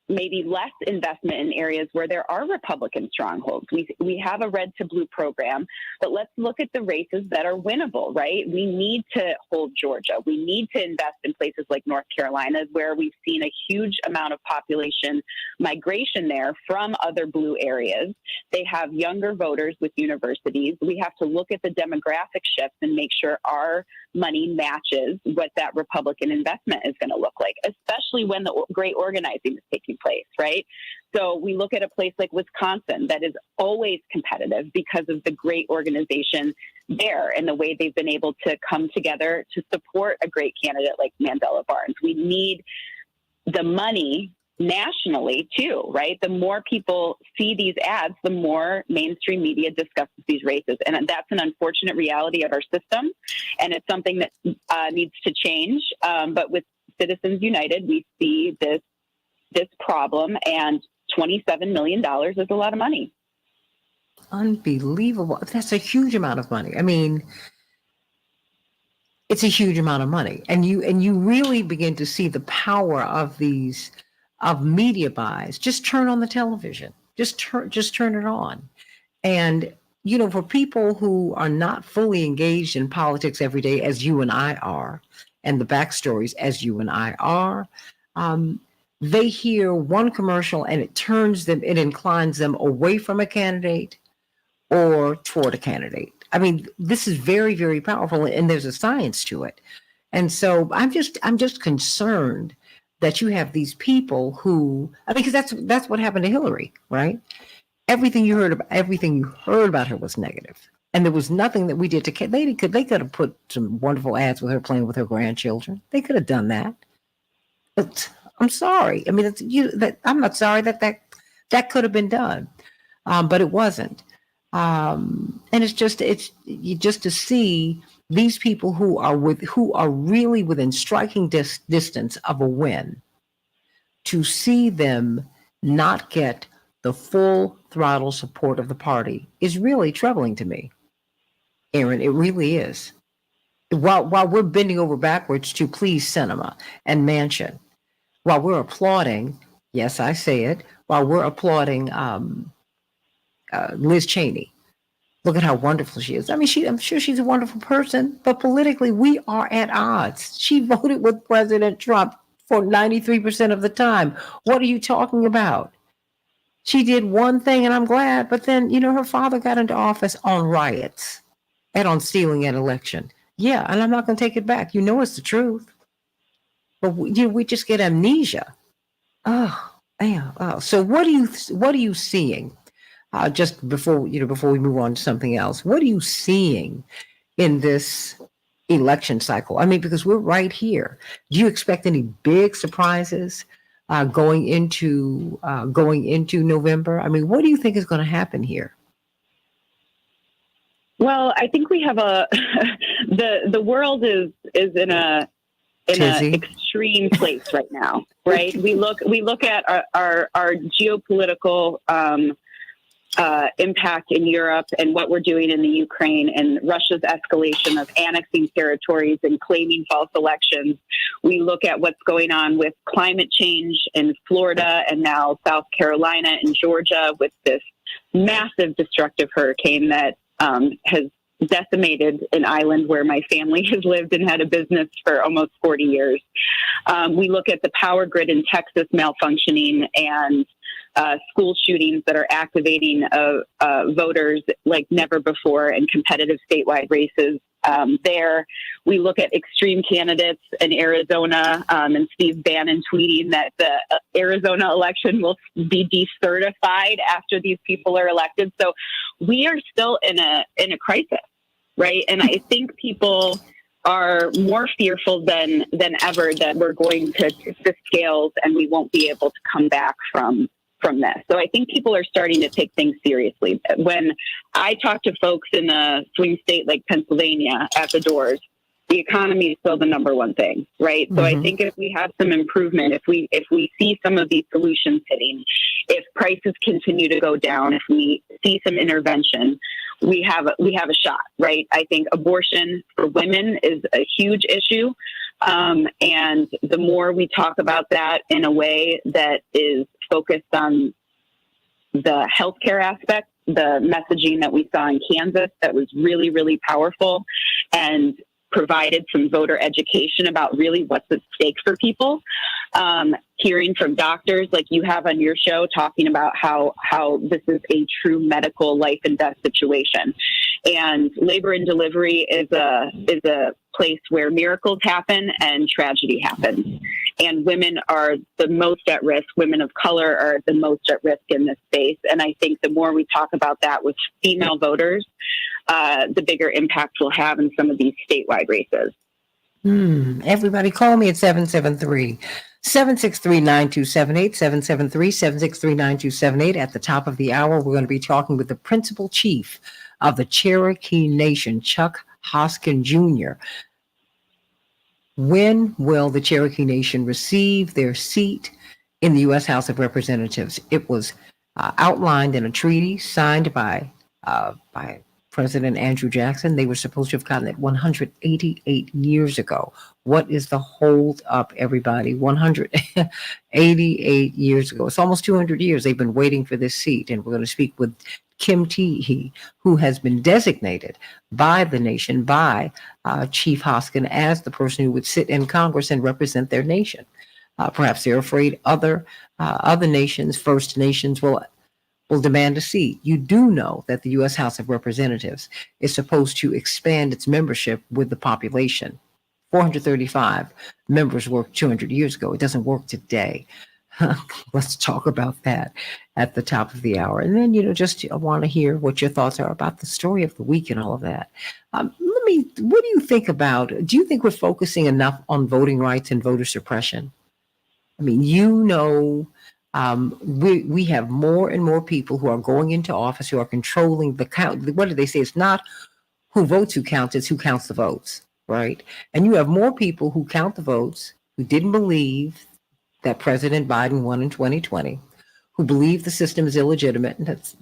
maybe less investment in areas where there are Republican strongholds. We have a red to blue program, but let's look at the races that are winnable, right? We need to hold Georgia. We need to invest in places like North Carolina, where we've seen a huge amount of population migration there from other blue areas. They have younger voters with universities. We have to look at the demographic shifts and make sure our money matches what that Republican investment is going to look like, especially when the great organizing is taking place, right? So we look at a place like Wisconsin that is always competitive because of the great organization there and the way they've been able to come together to support a great candidate like Mandela Barnes. We need the money nationally too, right? The more people see these ads, the more mainstream media discusses these races. And that's an unfortunate reality of our system. And it's something that needs to change. But with Citizens United, we see this problem, and $27 million is a lot of money. Unbelievable. That's a huge amount of money. I mean, it's a huge amount of money. And you really begin to see the power of media buys. Just turn on the television. Just turn it on. And, for people who are not fully engaged in politics every day, as you and I are, and the backstories as you and I are, they hear one commercial and it inclines them away from a candidate or toward a candidate. I mean, this is very, very powerful, and there's a science to it. And so I'm just concerned that you have these people who, because that's what happened to Hillary, right? Everything you heard about her was negative. And there was nothing that we did they could have put some wonderful ads with her playing with her grandchildren. They could have done that. But I'm sorry. I mean, I'm not sorry that could have been done, but it wasn't. And it's just to see these people who are really within striking distance of a win, to see them not get the full throttle support of the party is really troubling to me. Aaron, it really is. While we're bending over backwards to please Sinema and Manchin, while we're applauding, yes, I say it, while we're applauding Liz Cheney. Look at how wonderful she is. I mean, I'm sure she's a wonderful person, but politically we are at odds. She voted with President Trump for 93% of the time. What are you talking about? She did one thing, and I'm glad, but then, her father got into office on riots and on stealing an election. Yeah, and I'm not going to take it back. It's the truth. But we just get amnesia. Oh, yeah. Oh. So what are you seeing? Just before we move on to something else, what are you seeing in this election cycle? I mean, because we're right here. Do you expect any big surprises going into November? I mean, what do you think is going to happen here? Well, I think we have the world is in an extreme place right now, right? We look at our geopolitical impact in Europe and what we're doing in the Ukraine and Russia's escalation of annexing territories and claiming false elections. We look at what's going on with climate change in Florida and now South Carolina and Georgia with this massive destructive hurricane that has decimated an island where my family has lived and had a business for almost 40 years. We look at the power grid in Texas malfunctioning and school shootings that are activating voters like never before in competitive statewide races there. We look at extreme candidates in Arizona and Steve Bannon tweeting that the Arizona election will be decertified after these people are elected. So we are still in a crisis, right? And I think people are more fearful than ever that we're going to tip the scales and we won't be able to come back from this. So I think people are starting to take things seriously. When I talk to folks in a swing state like Pennsylvania at the doors, the economy is still the number one thing, right? So I think if we have some improvement, if we see some of these solutions hitting, if prices continue to go down, if we see some intervention, we have a shot, right? I think abortion for women is a huge issue. And the more we talk about that in a way that is focused on the healthcare aspect, the messaging that we saw in Kansas that was really, really powerful and provided some voter education about really what's at stake for people. Hearing from doctors like you have on your show talking about how this is a true medical life and death situation. And labor and delivery is a place where miracles happen and tragedy happens. And women are the most at risk. Women of color are the most at risk in this space. And I think the more we talk about that with female voters, the bigger impact we'll have in some of these statewide races. Everybody call me at 773-763-9278, 773-763-9278. At the top of the hour, we're going to be talking with the principal chief of the Cherokee Nation, Chuck Hoskin Jr. When will the Cherokee Nation receive their seat in the U.S. House of Representatives? It was outlined in a treaty signed by President Andrew Jackson. They were supposed to have gotten it 188 years ago. What is the hold up, everybody? 188 years ago. It's almost 200 years they've been waiting for this seat. And we're going to speak with Kim Teehee, who has been designated by the nation, by Chief Hoskin, as the person who would sit in Congress and represent their nation. Perhaps they're afraid other nations, First Nations, will demand a seat. You do know that the U.S. House of Representatives is supposed to expand its membership with the population. 435 members worked 200 years ago. It doesn't work today. Let's talk about that at the top of the hour. And then, I want to hear what your thoughts are about the story of the week and all of that. What do you think do you think we're focusing enough on voting rights and voter suppression? I mean, we have more and more people who are going into office who are controlling the count. What do they say? It's not who votes who counts, it's who counts the votes, right? And you have more people who count the votes who didn't believe that President Biden won in 2020, who believe the system is illegitimate. And that's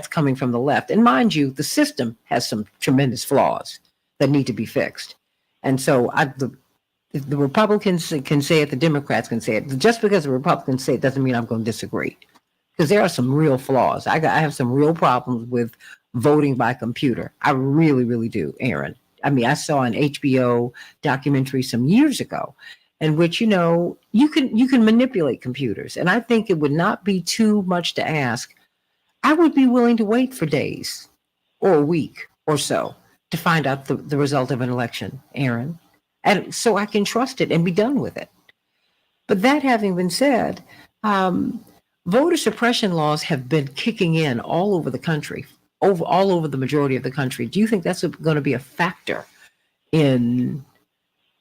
coming from the left. And mind you, the system has some tremendous flaws that need to be fixed. And so the Republicans can say it, the Democrats can say it. Just because the Republicans say it doesn't mean I'm going to disagree. Because there are some real flaws. I have some real problems with voting by computer. I really, really do, Aaron. I mean, I saw an HBO documentary some years ago, in which, you can manipulate computers. And I think it would not be too much to ask. I would be willing to wait for days or a week or so to find out the result of an election, Aaron, and so I can trust it and be done with it. But that having been said, voter suppression laws have been kicking in all over the country, all over the majority of the country. Do you think that's going to be a factor in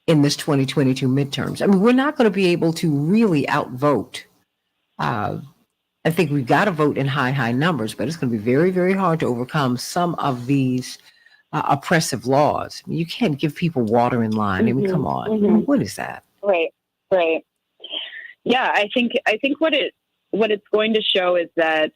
this 2022 midterms? I mean, we're not going to be able to really outvote. I think we've got to vote in high numbers, but it's going to be very, very hard to overcome some of these oppressive laws. I mean, you can't give people water in line. I mean, come on. Mm-hmm. What is that? Right. Yeah, I think what it's going to show is that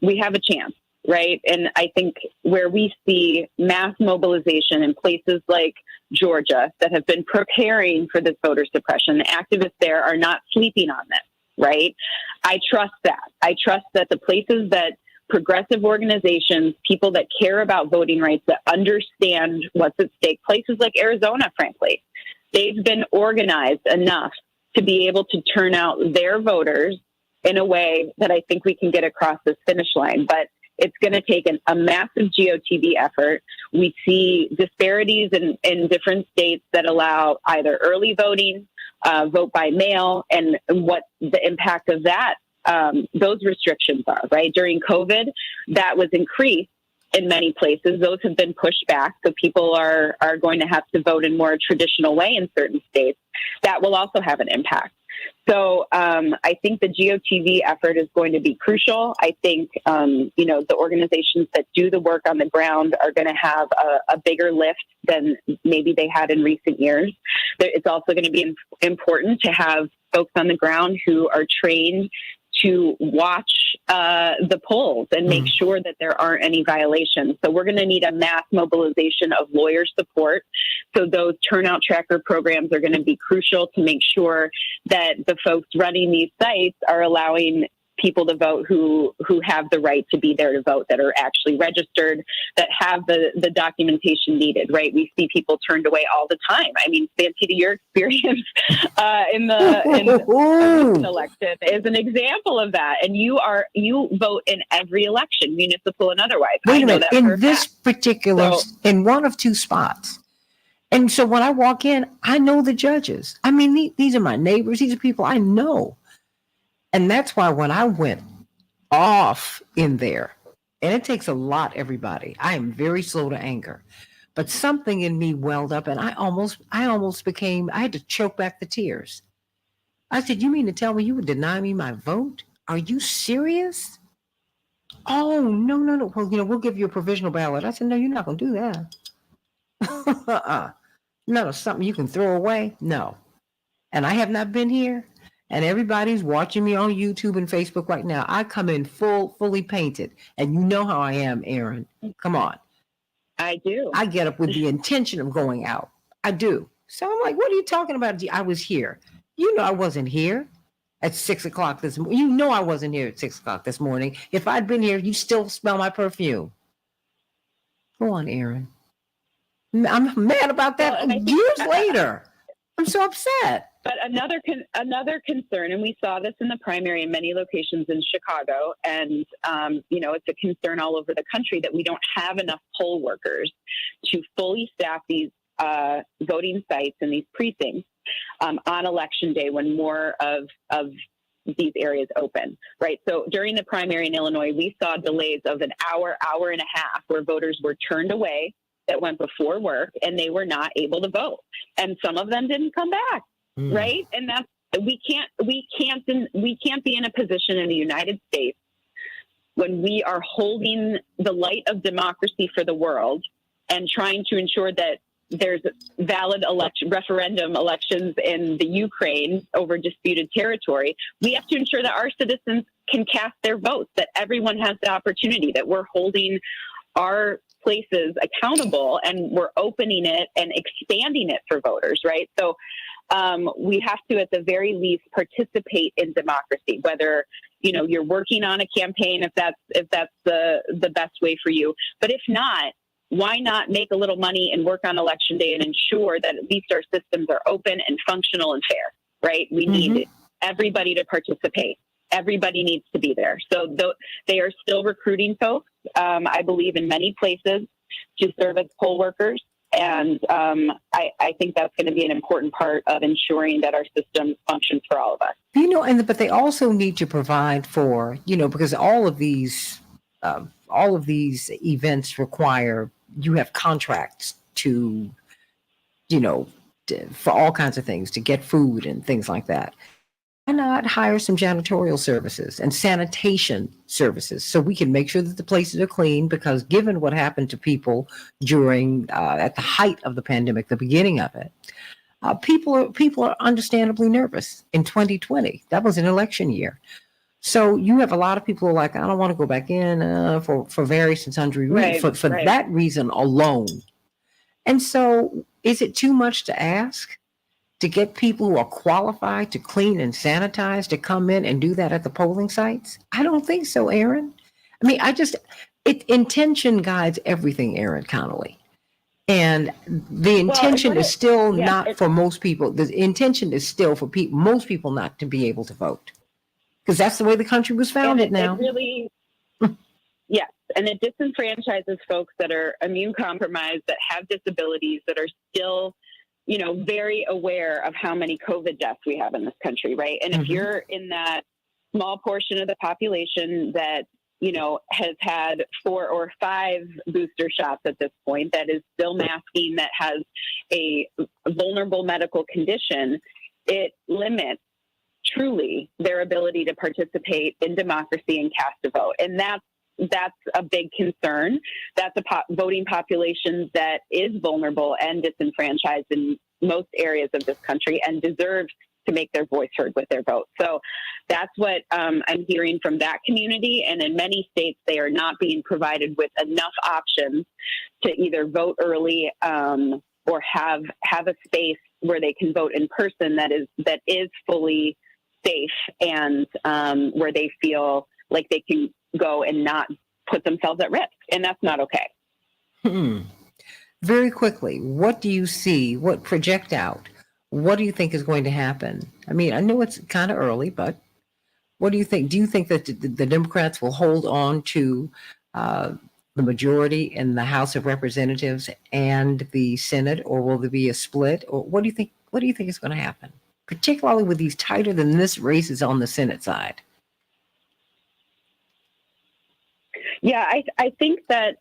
we have a chance, right? And I think where we see mass mobilization in places like Georgia that have been preparing for this voter suppression, the activists there are not sleeping on this, right? I trust that. I trust that the places that progressive organizations, people that care about voting rights, that understand what's at stake, places like Arizona, frankly, they've been organized enough to be able to turn out their voters in a way that I think we can get across this finish line. But it's going to take a massive GOTV effort. We see disparities in different states that allow either early voting, vote by mail, and what the impact of that, those restrictions are, right? During COVID, that was increased in many places. Those have been pushed back. So people are going to have to vote in more traditional way in certain states. That will also have an impact. So I think the GOTV effort is going to be crucial. I think, the organizations that do the work on the ground are going to have a bigger lift than maybe they had in recent years. It's also going to be important to have folks on the ground who are trained to watch the polls and make sure that there aren't any violations. So we're going to need a mass mobilization of lawyer support. So those turnout tracker programs are going to be crucial to make sure that the folks running these sites are allowing people to vote who have the right to be there to vote, that are actually registered, that have the documentation needed, right? We see people turned away all the time. I mean, Santita, your experience in the election is an example of that. And you vote in every election, municipal and otherwise. Wait a minute, in this particular, in one of two spots. And so when I walk in, I know the judges. I mean, these are my neighbors. These are people I know. And that's why when I went off in there, and it takes a lot, everybody, I am very slow to anger, but something in me welled up and I almost became, I had to choke back the tears. I said, you mean to tell me you would deny me my vote? Are you serious? Oh, no. Well, we'll give you a provisional ballot. I said, no, you're not going to do that. No, something you can throw away. No. And I have not been here. And everybody's watching me on YouTube and Facebook right now. I come in fully painted. And you know how I am, Aaron. Come on. I do. I get up with the intention of going out. I do. So I'm like, what are you talking about? I was here. You know I wasn't here at 6 o'clock this morning. You know I wasn't here at 6 o'clock this morning. If I'd been here, you still smell my perfume. Go on, Aaron. I'm mad about that years later. I'm so upset. But another concern, and we saw this in the primary in many locations in Chicago, and it's a concern all over the country that we don't have enough poll workers to fully staff these voting sites and these precincts on election day when more of these areas open, right? So during the primary in Illinois, we saw delays of an hour and a half where voters were turned away that went before work and they were not able to vote. And some of them didn't come back. Right. And that's, we can't be in a position in the United States when we are holding the light of democracy for the world and trying to ensure that there's valid referendum elections in the Ukraine over disputed territory. We have to ensure that our citizens can cast their votes, that everyone has the opportunity, that we're holding our places accountable and we're opening it and expanding it for voters. Right. So we have to, at the very least, participate in democracy, whether, you're working on a campaign, if that's the best way for you. But if not, why not make a little money and work on election day and ensure that at least our systems are open and functional and fair, right? We need everybody to participate. Everybody needs to be there. So they are still recruiting folks, I believe, in many places to serve as poll workers. And I think that's going to be an important part of ensuring that our system functions for all of us. But they also need to provide for, because all of these events require you have contracts to, for all kinds of things, to get food and things like that. Why not hire some janitorial services and sanitation services so we can make sure that the places are clean? Because given what happened to people during at the height of the pandemic, the beginning of it, people are understandably nervous in 2020. That was an election year. So you have a lot of people who are like, I don't want to go back in for various and sundry reasons, for that reason alone. And so is it too much to ask to get people who are qualified to clean and sanitize to come in and do that at the polling sites? I don't think so, Aaron. I mean, intention guides everything, Aaron Connolly. And the intention is still not for most people. The intention is still for most people not to be able to vote. Because that's the way the country was founded now. Yes. And it disenfranchises folks that are immune compromised, that have disabilities, that are still very aware of how many COVID deaths we have in this country, right? And if you're in that small portion of the population that, has had 4 or 5 booster shots at this point, that is still masking, that has a vulnerable medical condition, it limits truly their ability to participate in democracy and cast a vote. And that's a big concern. That's a voting population that is vulnerable and disenfranchised in most areas of this country and deserves to make their voice heard with their vote. So that's what I'm hearing from that community. And in many states, they are not being provided with enough options to either vote early or have a space where they can vote in person that is fully safe and where they feel like they can go and not put themselves at risk. And that's not okay. Very quickly, what do you see? What project out? What do you think is going to happen? I mean, I know it's kind of early, but what do you think? Do you think that the Democrats will hold on to the majority in the House of Representatives and the Senate, or will there be a split? Or what do you think? What do you think is going to happen, particularly with these tighter than this races on the Senate side? Yeah, I think that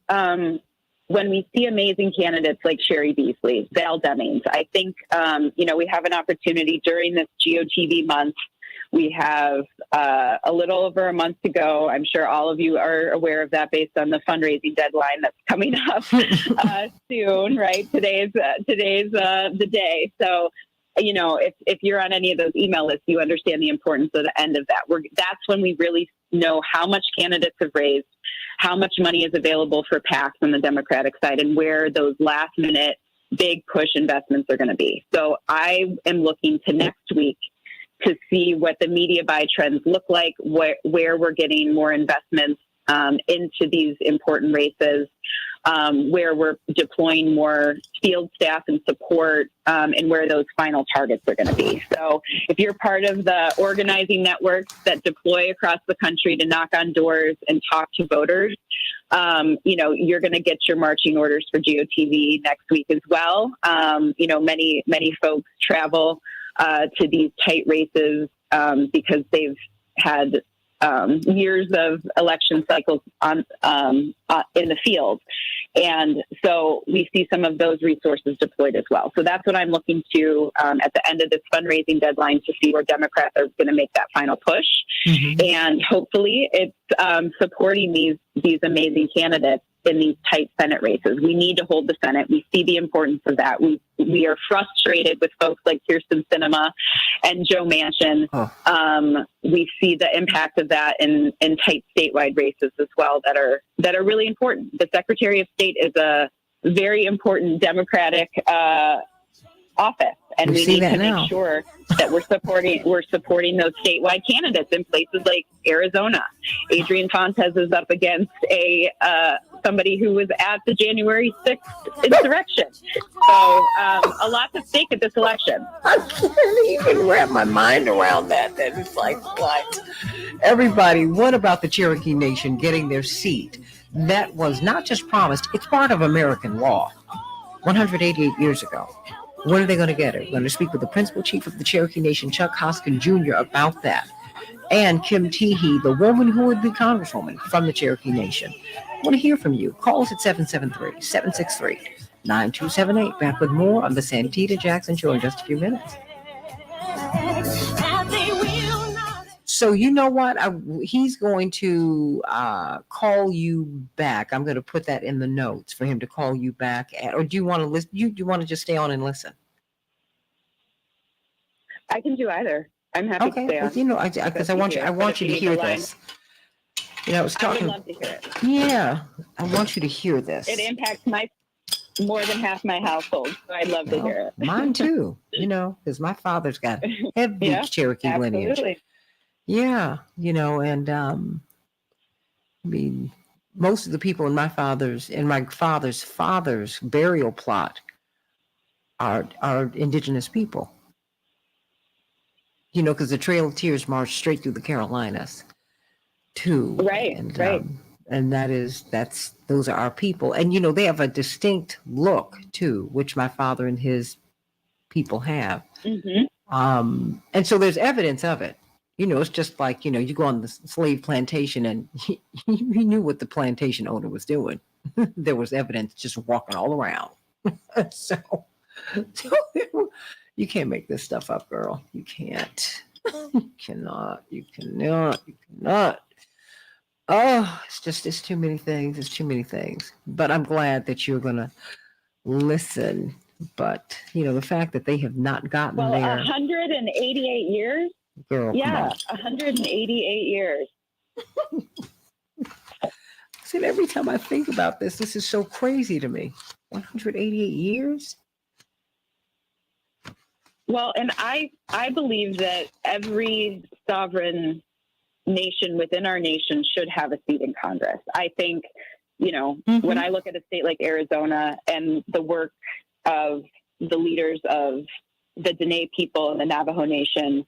when we see amazing candidates like Sherry Beasley, Val Demings, I think, we have an opportunity during this GOTV month. We have a little over a month to go. I'm sure all of you are aware of that based on the fundraising deadline that's coming up soon, right? Today's the day. So, if you're on any of those email lists, you understand the importance of the end of that. That's when we really know how much candidates have raised, how much money is available for PACs on the Democratic side, and where those last minute big push investments are going to be. So I am looking to next week to see what the media buy trends look like, where we're getting more investments into these important races, where we're deploying more field staff and support, and where those final targets are going to be. So if you're part of the organizing networks that deploy across the country to knock on doors and talk to voters, you're going to get your marching orders for GOTV next week as well. Many folks travel to these tight races because they've had years of election cycles in the field. And so we see some of those resources deployed as well. So that's what I'm looking to at the end of this fundraising deadline, to see where Democrats are going to make that final push. And hopefully it's supporting these amazing candidates in these tight Senate races. We need to hold the Senate. We see the importance of that. We are frustrated with folks like Kirsten Sinema and Joe Manchin. We see the impact of that in tight statewide races as well that are really important. The Secretary of State is a very important Democratic office, and we need to make sure that we're supporting those statewide candidates in places like Arizona. Adrian Fontes is up against a somebody who was at the January 6th insurrection. So a lot to stake at this election. I can't even wrap my mind around that. That it's like, what? Everybody, what about the Cherokee Nation getting their seat? That was not just promised, it's part of American law 188 years ago. When are they going to get it? We're going to speak with the principal chief of the Cherokee Nation, Chuck Hoskin Jr., about that. And Kim Teehee, the woman who would be congresswoman from the Cherokee Nation. I want to hear from you. Call us at 773-763-9278. Back with more on the Santita Jackson Show in just a few minutes. So you know what? He's going to call you back. I'm going to put that in the notes for him to call you back. Or do you want to listen? You want to just stay on and listen? I can do either. I'm happy to stay on. You know, because I want you to hear this. You know, I was talking. I would love to hear it. Yeah, I want you to hear this. It impacts more than half my household, so I'd love to hear it. Mine too. You know, because my father's got heavy Cherokee lineage. Yeah, you know, and I mean, most of the people in my father's father's burial plot are indigenous people. You know, because the Trail of Tears marched straight through the Carolinas, too. Right, and, right. And those are our people, and you know they have a distinct look too, which my father and his people have. Mm-hmm. And so there's evidence of it. You know, it's just like, you know, you go on the slave plantation and he knew what the plantation owner was doing. There was evidence just walking all around. So you can't make this stuff up, girl. You can't. You cannot. Oh, it's too many things. It's too many things. But I'm glad that you're going to listen. But, you know, the fact that they have not gotten there. 188 years? Girl, yeah, 188 years. See, every time I think about this is so crazy to me. 188 years? Well, and I believe that every sovereign nation within our nation should have a seat in Congress. I think, you know, when I look at a state like Arizona and the work of the leaders of the Dene people and the Navajo Nation,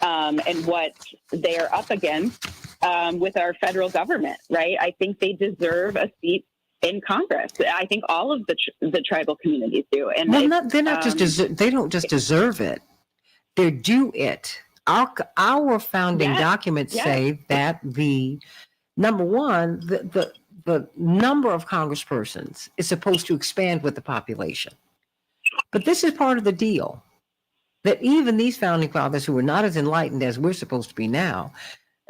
and what they are up against with our federal government, right? I think they deserve a seat in Congress. I think all of the tribal communities do. And they don't just deserve it; they're due it. Our founding documents say that the number one, the number of congresspersons is supposed to expand with the population, but this is part of the deal. That even these founding fathers who were not as enlightened as we're supposed to be now,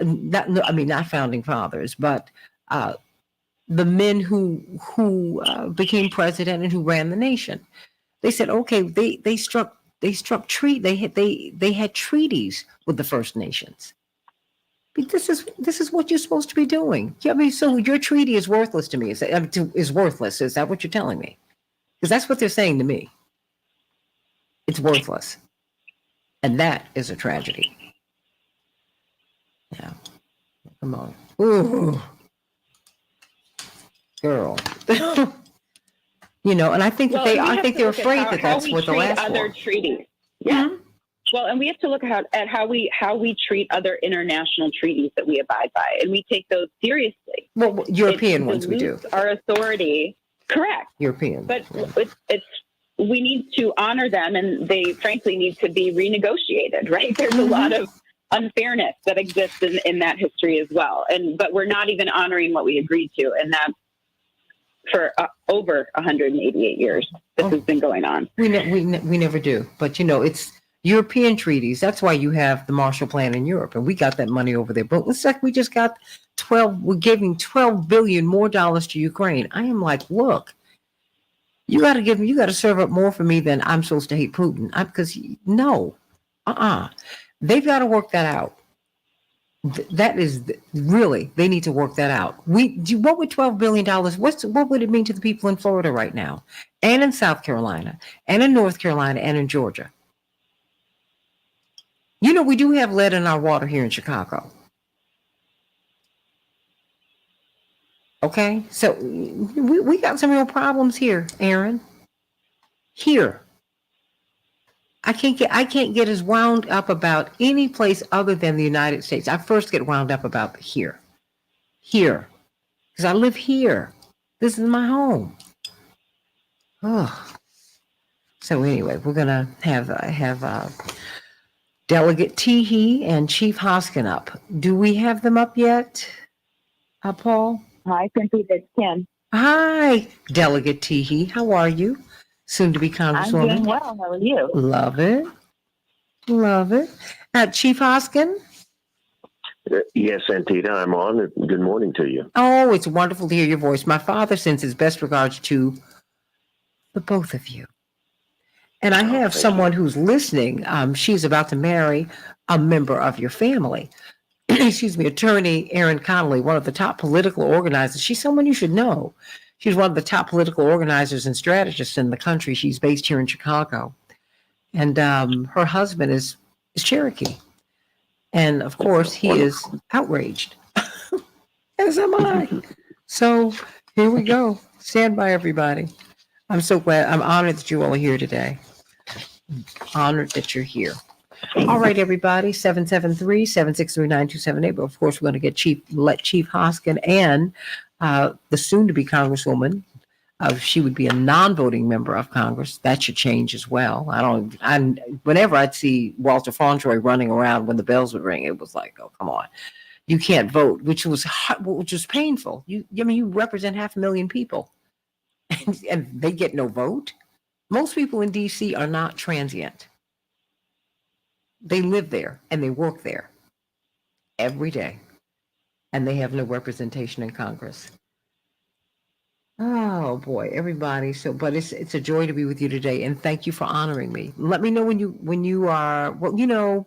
not founding fathers, but the men who became president and who ran the nation, they said, okay, they had treaties with the First Nations. I mean, this is what you're supposed to be doing. I mean, so your treaty is worthless to me. Is worthless. Is that what you're telling me? Because that's what they're saying to me. It's worthless. And that is a tragedy. Yeah. Come on. Ooh. Girl. You know, and I think they're afraid that that's what the last other for. Treaties. Yeah. Mm-hmm. Well, and we have to look at how we treat other international treaties that we abide by, and we take those seriously. Well, European ones we do. Our authority, correct. European. But we need to honor them, and they frankly need to be renegotiated, right? There's a lot of unfairness that exists in that history as well. But we're not even honoring what we agreed to. And that for over 188 years, this has been going on. We never do. But, you know, it's European treaties. That's why you have the Marshall Plan in Europe. And we got that money over there. But it's like we just got we're giving $12 billion more dollars to Ukraine. I am like, look. You got to serve up more for me than I'm supposed to hate Putin. Because they've got to work that out. That is really, they need to work that out. What would $12 billion, what would it mean to the people in Florida right now? And in South Carolina, and in North Carolina, and in Georgia? You know, we do have lead in our water here in Chicago. Okay, so we got some real problems here, Aaron. Here, I can't get as wound up about any place other than the United States. I first get wound up about here, because I live here. This is my home. Oh, so anyway, we're gonna have Delegate Teehee and Chief Hoskin up. Do we have them up yet, Paul? Hi, Santita. It's Kim. Hi, Delegate Teehee. How are you? Soon to be I'm doing Congresswoman. well. How are you? Love it. Love it. Chief Hoskin? Yes, Santita, I'm on. Good morning to you. Oh, it's wonderful to hear your voice. My father sends his best regards to the both of you. And I have someone who's listening. She's about to marry a member of your family. Excuse me, Attorney Erin Connolly, one of the top political organizers. She's someone you should know. She's one of the top political organizers and strategists in the country. She's based here in Chicago. And her husband is Cherokee. And of course, he is outraged, as am I. So here we go. Stand by, everybody. I'm so glad. I'm honored that you all are here today. Honored that you're here. All right, everybody. 773-763-9278. But of course, we're going to let Chief Hoskin and the soon-to-be Congresswoman. She would be a non-voting member of Congress. That should change as well. Whenever I'd see Walter Fauntroy running around when the bells would ring, it was like, oh, come on. You can't vote, which was painful. You represent 500,000 people and they get no vote. Most people in DC are not transient. They live there and they work there every day and they have no representation in Congress. Oh boy, everybody. But it's a joy to be with you today, and thank you for honoring me. Let me know when you are. Well,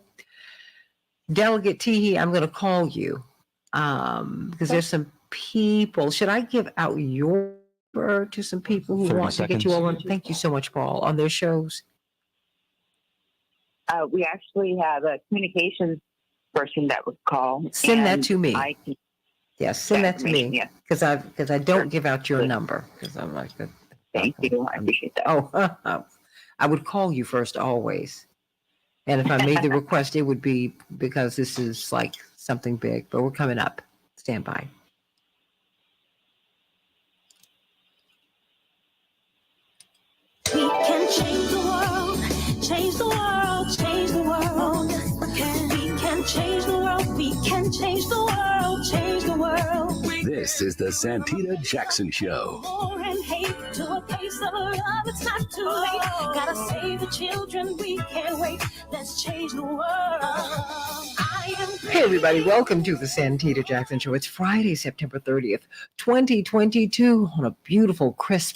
Delegate Teehee, I'm going to call you because there's some people. Should I give out your number to some people who 30 want to get you all on? Thank you so much, Paul, on their shows. We actually have a communications person that would call. Send that to me. Yes, send that to me Yes. because I don't give out your number because I'm like, Thank you. I appreciate that. oh, I would call you first always. And if I made the request, it would be because this is like something big, but we're coming up. Stand by. We can change the world, change the world, change the world. We can change the world, we can change the world, change the world. This is the Santita Jackson Show. War and hate to a place of love, it's not too late. Gotta save the children, we can't wait. Let's change the world. Hey, everybody, welcome to the Santita Jackson Show. It's Friday, September 30th, 2022, on a beautiful, crisp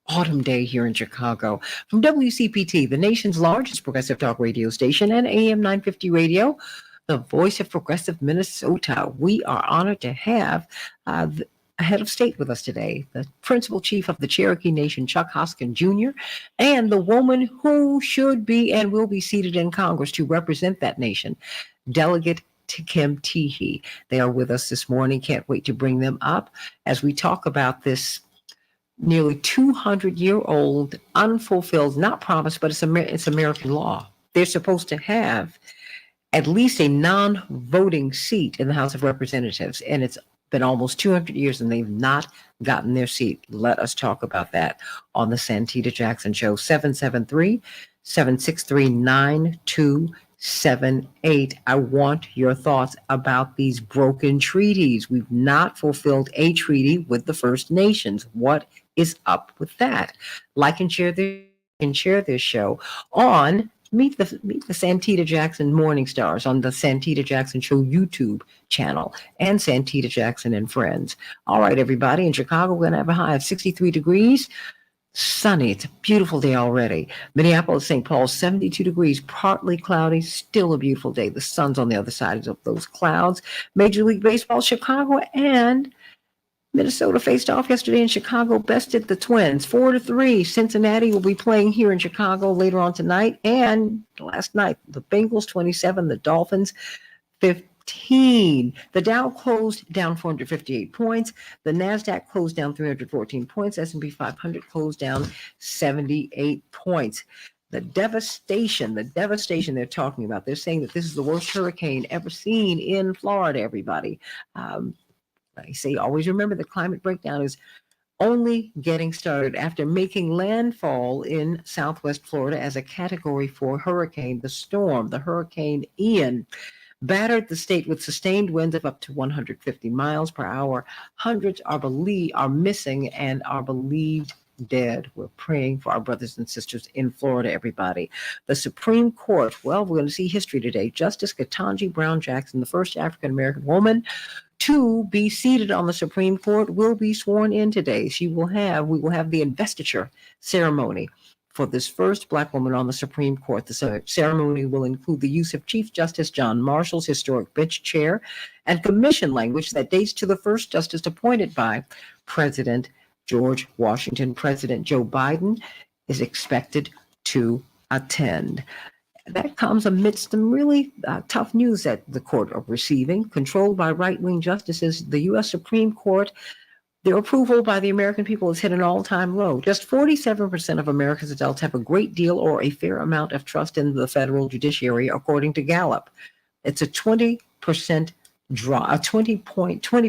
autumn day here in Chicago. From WCPT, the nation's largest progressive talk radio station, and AM 950 radio, the voice of progressive Minnesota. We are honored to have a head of state with us today, the principal chief of the Cherokee Nation, Chuck Hoskin Jr., and the woman who should be and will be seated in Congress to represent that nation, Delegate Kim Teehee. They are with us this morning. Can't wait to bring them up as we talk about this nearly 200-year-old, unfulfilled, not promised, but it's American law. They're supposed to have at least a non-voting seat in the House of Representatives, and it's been almost 200 years and they've not gotten their seat. Let us talk about that on the Santita Jackson Show. 773-763-9278. I want your thoughts about these broken treaties. We've not fulfilled a treaty with the First Nations. What is up with that? Like and share this show on Meet the Santita Jackson Morning Stars on the Santita Jackson Show YouTube channel and Santita Jackson and Friends. All right, everybody. In Chicago, we're going to have a high of 63 degrees. Sunny. It's a beautiful day already. Minneapolis, St. Paul, 72 degrees, partly cloudy, still a beautiful day. The sun's on the other side of those clouds. Major League Baseball, Chicago and Minnesota faced off yesterday in Chicago, bested the Twins 4-3. Cincinnati will be playing here in Chicago later on tonight. And last night, the Bengals 27, the Dolphins The Dow closed down 458 points. The NASDAQ closed down 314 points. S&P 500 closed down 78 points. The devastation they're talking about. They're saying that this is the worst hurricane ever seen in Florida, everybody. I say always remember the climate breakdown is only getting started after making landfall in Southwest Florida as a Category 4 hurricane. The Hurricane Ian, battered the state with sustained winds of up to 150 miles per hour. Hundreds are missing and are believed dead. We're praying for our brothers and sisters in Florida, everybody. The Supreme Court, well, we're going to see history today. Justice Ketanji Brown Jackson, the first African-American woman to be seated on the Supreme Court, will be sworn in today. We will have the investiture ceremony for this first Black woman on the Supreme Court. The ceremony will include the use of Chief Justice John Marshall's historic bench chair and commission language that dates to the first justice appointed by President George Washington. President Joe Biden is expected to attend. That comes amidst some really tough news that the court are receiving. Controlled by right-wing justices, the U.S. Supreme Court, their approval by the American people has hit an all-time low. Just 47% of America's adults have a great deal or a fair amount of trust in the federal judiciary, according to Gallup. It's a 20% drop, a 20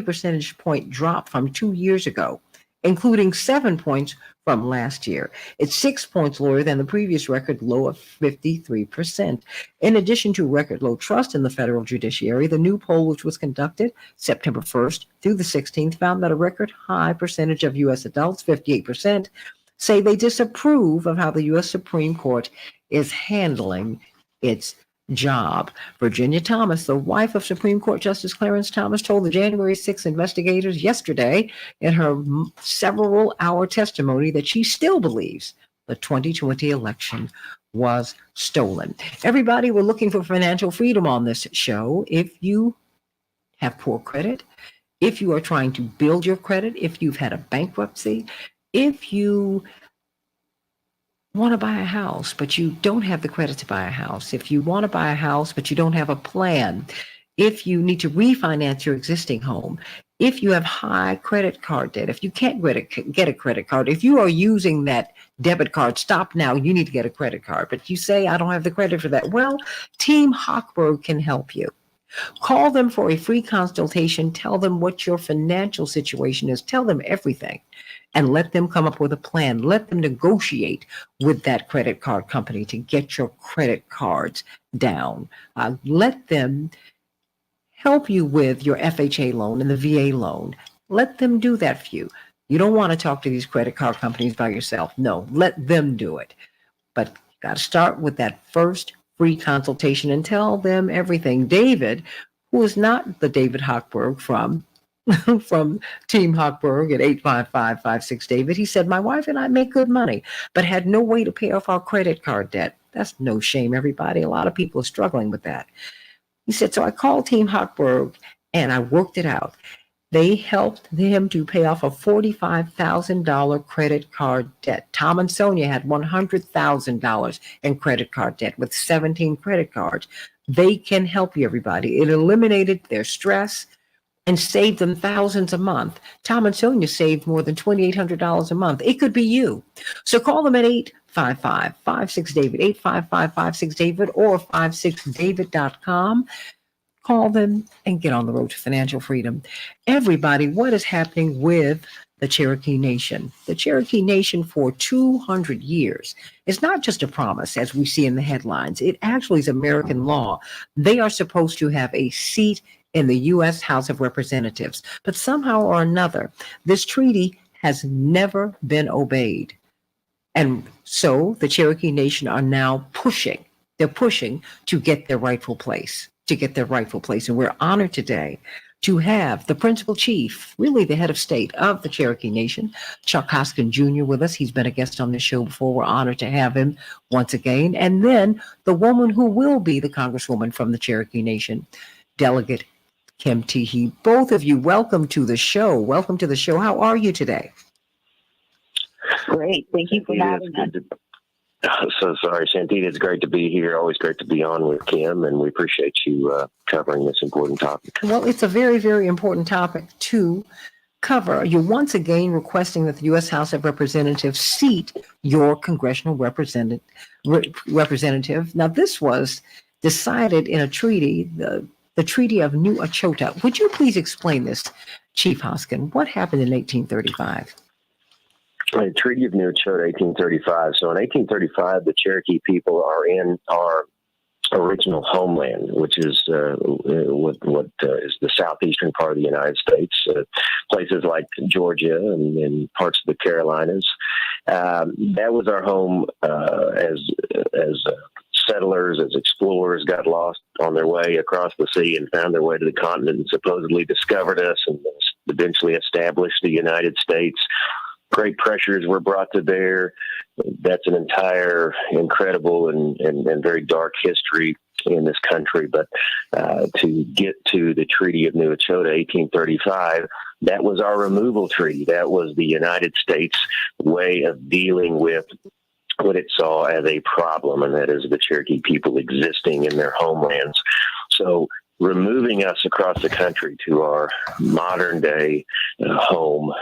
percentage point drop from 2 years ago, including 7 points from last year. It's 6 points lower than the previous record low of 53%. In addition to record low trust in the federal judiciary, the new poll, which was conducted September 1st through the 16th, found that a record high percentage of U.S. adults, 58%, say they disapprove of how the U.S. Supreme Court is handling its job. Virginia Thomas, the wife of Supreme Court Justice Clarence Thomas, told the January 6 investigators yesterday in her several-hour testimony that she still believes the 2020 election was stolen. Everybody, we're looking for financial freedom on this show. If you have poor credit, if you are trying to build your credit, if you've had a bankruptcy, if you want to buy a house, but you don't have the credit to buy a house, if you want to buy a house, but you don't have a plan, if you need to refinance your existing home, if you have high credit card debt, if you can't get a credit card, if you are using that debit card, stop now, you need to get a credit card, but you say, I don't have the credit for that. Well, Team Hochberg can help you. Call them for a free consultation. Tell them what your financial situation is. Tell them everything. And let them come up with a plan. Let them negotiate with that credit card company to get your credit cards down. Let them help you with your FHA loan and the VA loan. Let them do that for you. You don't want to talk to these credit card companies by yourself. No, let them do it. But you got to start with that first free consultation and tell them everything. David, who is not the David Hochberg from Team Hochberg at 855-56-DAVID. He said, my wife and I make good money, but had no way to pay off our credit card debt. That's no shame, everybody. A lot of people are struggling with that. He said, so I called Team Hochberg and I worked it out. They helped him to pay off a $45,000 credit card debt. Tom and Sonia had $100,000 in credit card debt with 17 credit cards. They can help you, everybody. It eliminated their stress and saved them thousands a month. Tom and Sonia saved more than $2,800 a month. It could be you. So call them at 855-56-DAVID, 855-56-DAVID, or 56david.com. Call them and get on the road to financial freedom. Everybody, what is happening with the Cherokee Nation? The Cherokee Nation for 200 years is not just a promise, as we see in the headlines. It actually is American law. They are supposed to have a seat in the U.S. House of Representatives. But somehow or another, this treaty has never been obeyed. And so the Cherokee Nation are now pushing. They're pushing to get their rightful place, And we're honored today to have the principal chief, really the head of state of the Cherokee Nation, Chuck Hoskin Jr. with us. He's been a guest on the show before. We're honored to have him once again. And then the woman who will be the Congresswoman from the Cherokee Nation, Delegate Kim Teehee. Both of you, welcome to the show. Welcome to the show. How are you today? Great. Thank you for having us. So sorry, Santita. It's great to be here. Always great to be on with Kim, and we appreciate you covering this important topic. Well, it's a very, very important topic to cover. You're once again requesting that the U.S. House of Representatives seat your congressional representative. Now, this was decided in a treaty, the Treaty of New Echota. Would you please explain this, Chief Hoskin? What happened in 1835? The Treaty of New Echota, 1835. So in 1835, the Cherokee people are in our original homeland, which is what is the southeastern part of the United States, places like Georgia and parts of the Carolinas. That was our home as settlers, as explorers got lost on their way across the sea and found their way to the continent and supposedly discovered us and eventually established the United States. Great pressures were brought to bear. That's an entire incredible and very dark history in this country. But to get to the Treaty of New Echota, 1835, that was our removal treaty. That was the United States way of dealing with what it saw as a problem, and that is the Cherokee people existing in their homelands. So removing us across the country to our modern day home,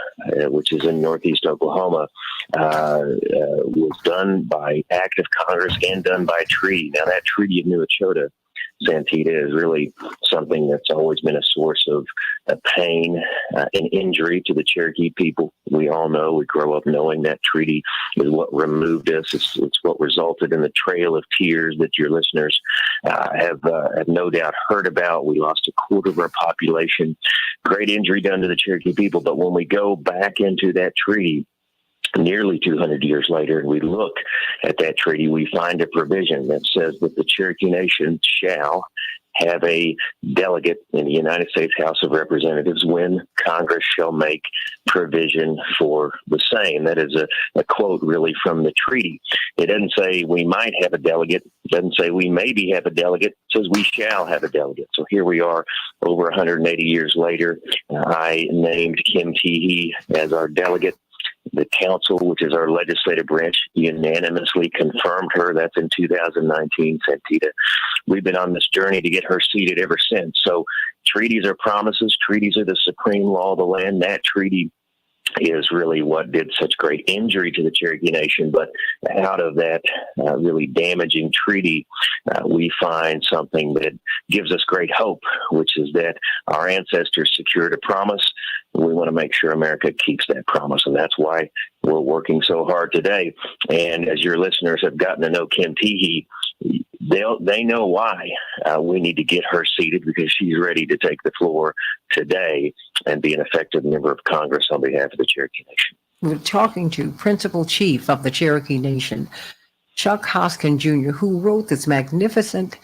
which is in northeast Oklahoma, was done by act of Congress and done by treaty. Now, that Treaty of New Echota, Santita, is really something that's always been a source of pain and injury to the Cherokee people. We all know, we grow up knowing that treaty is what removed us. It's what resulted in the trail of tears that your listeners have no doubt heard about. We lost a quarter of our population. Great injury done to the Cherokee people. But when we go back into that treaty, nearly 200 years later, and we look at that treaty, we find a provision that says that the Cherokee Nation shall have a delegate in the United States House of Representatives when Congress shall make provision for the same. That is a quote really from the treaty. It doesn't say we might have a delegate. It doesn't say we maybe have a delegate. It says we shall have a delegate. So here we are over 180 years later. I named Kim Teehee as our delegate. The council, which is our legislative branch, unanimously confirmed her. That's in 2019, Santita. We've been on this journey to get her seated ever since. So treaties are promises. Treaties are the supreme law of the land. That treaty is really what did such great injury to the Cherokee Nation. But out of that really damaging treaty, we find something that gives us great hope, which is that our ancestors secured a promise. We want to make sure America keeps that promise, and that's why we're working so hard today. And as your listeners have gotten to know Kim Teehee, they know why we need to get her seated, because she's ready to take the floor today and be an effective member of Congress on behalf of the Cherokee Nation. We're talking to Principal Chief of the Cherokee Nation, Chuck Hoskin Jr., who wrote this magnificent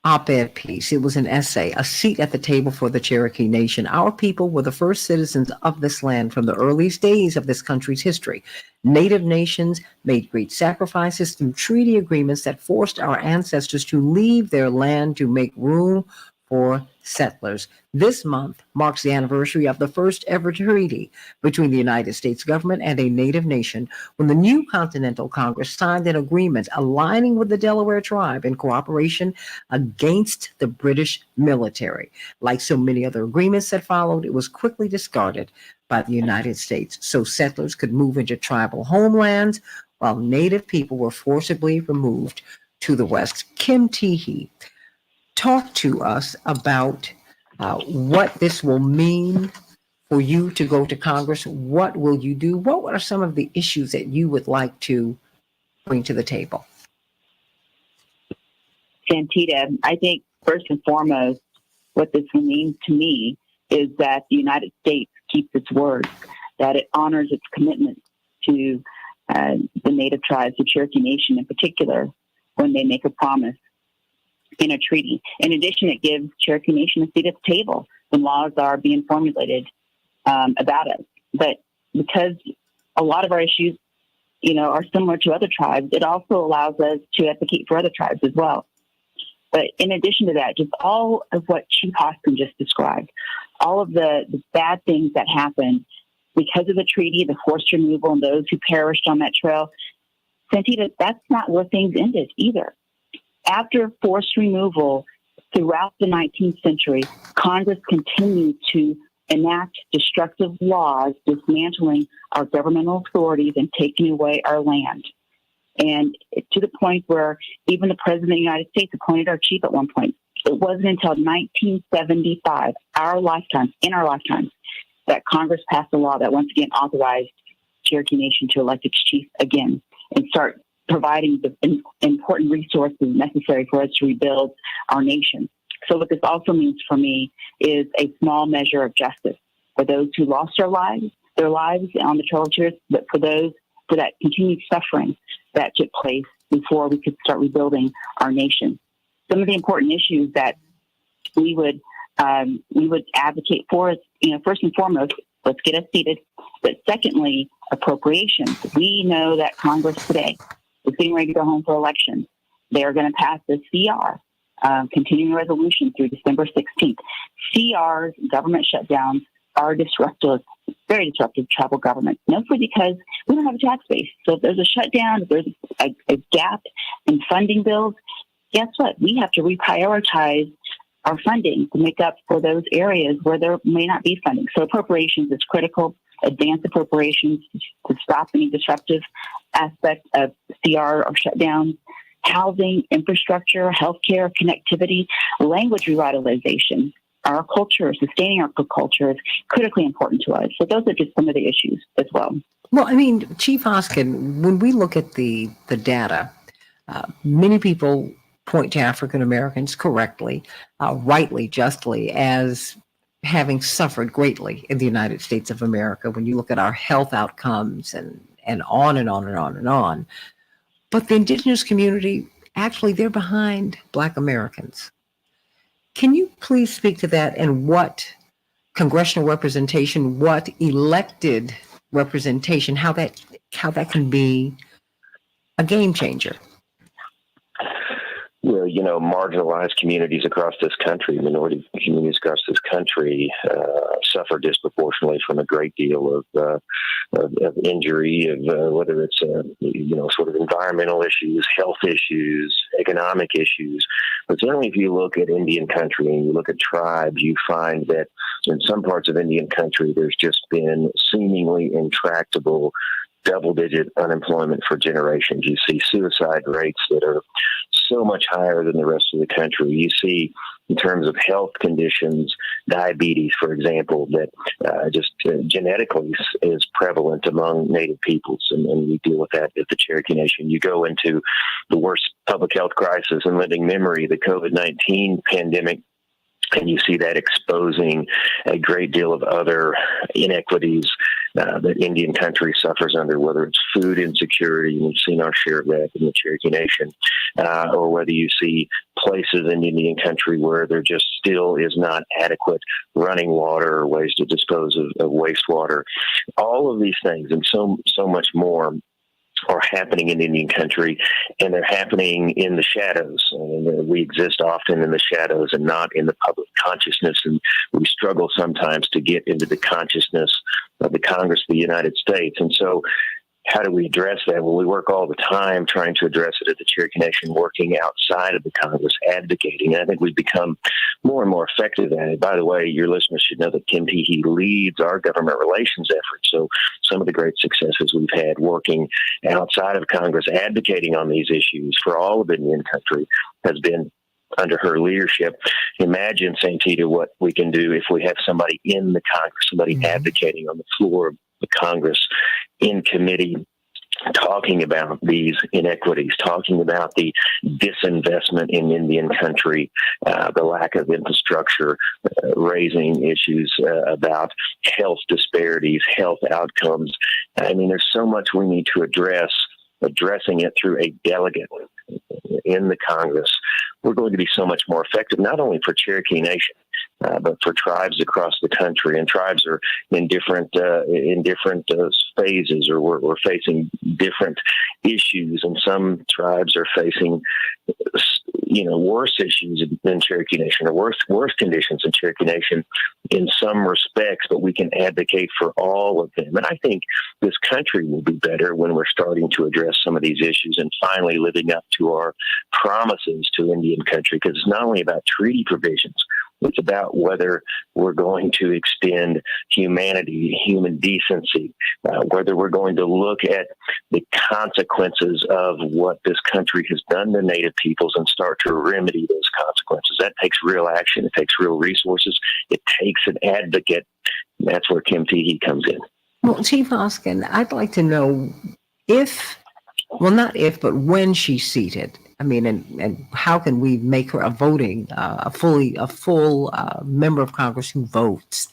op-ed piece. It was an essay, A Seat at the Table for the Cherokee Nation. Our people were the first citizens of this land from the earliest days of this country's history. Native nations made great sacrifices through treaty agreements that forced our ancestors to leave their land to make room for settlers. This month marks the anniversary of the first ever treaty between the United States government and a Native nation, when the new Continental Congress signed an agreement aligning with the Delaware tribe in cooperation against the British military. Like so many other agreements that followed, it was quickly discarded by the United States so settlers could move into tribal homelands while Native people were forcibly removed to the West. Kim Teehee, talk to us about what this will mean for you to go to Congress. What will you do? What are some of the issues that you would like to bring to the table? Santita, I think first and foremost, what this will mean to me is that the United States keeps its word, that it honors its commitment to the Native tribes, the Cherokee Nation in particular, when they make a promise in a treaty. In addition, it gives Cherokee Nation a seat at the table when laws are being formulated about us. But because a lot of our issues, are similar to other tribes, it also allows us to advocate for other tribes as well. But in addition to that, just all of what Chief Hoskin just described, all of the bad things that happened because of the treaty, the forced removal, and those who perished on that trail, Santita, that's not where things ended either. After forced removal throughout the 19th century, Congress continued to enact destructive laws, dismantling our governmental authorities and taking away our land. And to the point where even the President of the United States appointed our chief at one point. It wasn't until 1975, in our lifetimes, that Congress passed a law that once again authorized Cherokee Nation to elect its chief again and start providing the important resources necessary for us to rebuild our nation. So what this also means for me is a small measure of justice for those who lost their lives on the Trail of Tears, but for that continued suffering that took place before we could start rebuilding our nation. Some of the important issues that we would advocate for is, first and foremost, let's get us seated. But secondly, appropriations. We know that Congress today is getting ready to go home for elections. They are going to pass the CR, continuing resolution through December 16th. CRs, government shutdowns, are disruptive, very disruptive to tribal government, mostly because we don't have a tax base. So if there's a shutdown, if there's a gap in funding bills, guess what? We have to reprioritize our funding to make up for those areas where there may not be funding. So appropriations is critical. Advance appropriations to stop any disruptive aspect of CR or shutdowns. Housing, infrastructure, healthcare, connectivity, language revitalization. Our culture, sustaining our culture is critically important to us. So those are just some of the issues as well. Well, I mean, Chief Hoskin, when we look at the data, many people point to African Americans correctly, rightly, justly, as having suffered greatly in the United States of America when you look at our health outcomes and on and on and on and on. But the indigenous community, actually, they're behind Black Americans. Can you please speak to that and what congressional representation, what elected representation, how that can be a game changer? Well, marginalized communities across this country, minority communities across this country, suffer disproportionately from a great deal of injury, whether it's sort of environmental issues, health issues, economic issues. But certainly, if you look at Indian country and you look at tribes, you find that in some parts of Indian country, there's just been seemingly intractable double-digit unemployment for generations. You see suicide rates that are so much higher than the rest of the country. You see, in terms of health conditions, diabetes, for example, that just genetically is prevalent among Native peoples, and we deal with that at the Cherokee Nation. You go into the worst public health crisis in living memory, the COVID-19 pandemic, and you see that exposing a great deal of other inequities that Indian country suffers under, whether it's food insecurity, and we've seen our share of that in the Cherokee Nation, or whether you see places in Indian country where there just still is not adequate running water or ways to dispose of wastewater. All of these things and so much more are happening in Indian country, and they're happening in the shadows. And we exist often in the shadows and not in the public consciousness, and we struggle sometimes to get into the consciousness of the Congress of the United States. And so how do we address that? Well, we work all the time trying to address it at the Cherokee Nation, working outside of the Congress, advocating. And I think we've become more and more effective at it. By the way, your listeners should know that Kim Teehee leads our government relations efforts. So some of the great successes we've had working outside of Congress, advocating on these issues for all of Indian country has been under her leadership. Imagine, Santita, what we can do if we have somebody in the Congress, somebody advocating on the floor of the Congress in committee, talking about these inequities, talking about the disinvestment in Indian country, the lack of infrastructure, raising issues about health disparities, health outcomes. I mean, there's so much we need to address. Addressing it through a delegate in the Congress, we're going to be so much more effective, not only for Cherokee Nation, but for tribes across the country. And tribes are in different phases, or we're facing different issues. And some tribes are facing worse issues than Cherokee Nation, or worse conditions in Cherokee Nation in some respects, but we can advocate for all of them. And I think this country will be better when we're starting to address some of these issues and finally living up to our promises to Indian country, because it's not only about treaty provisions. It's about whether we're going to extend humanity, human decency, whether we're going to look at the consequences of what this country has done to Native peoples and start to remedy those consequences. That takes real action. It takes real resources. It takes an advocate. That's where Kim Teehee comes in. Well, Chief Hoskin, I'd like to know not if, but when she's seated. I mean, and how can we make her a full member of Congress who votes?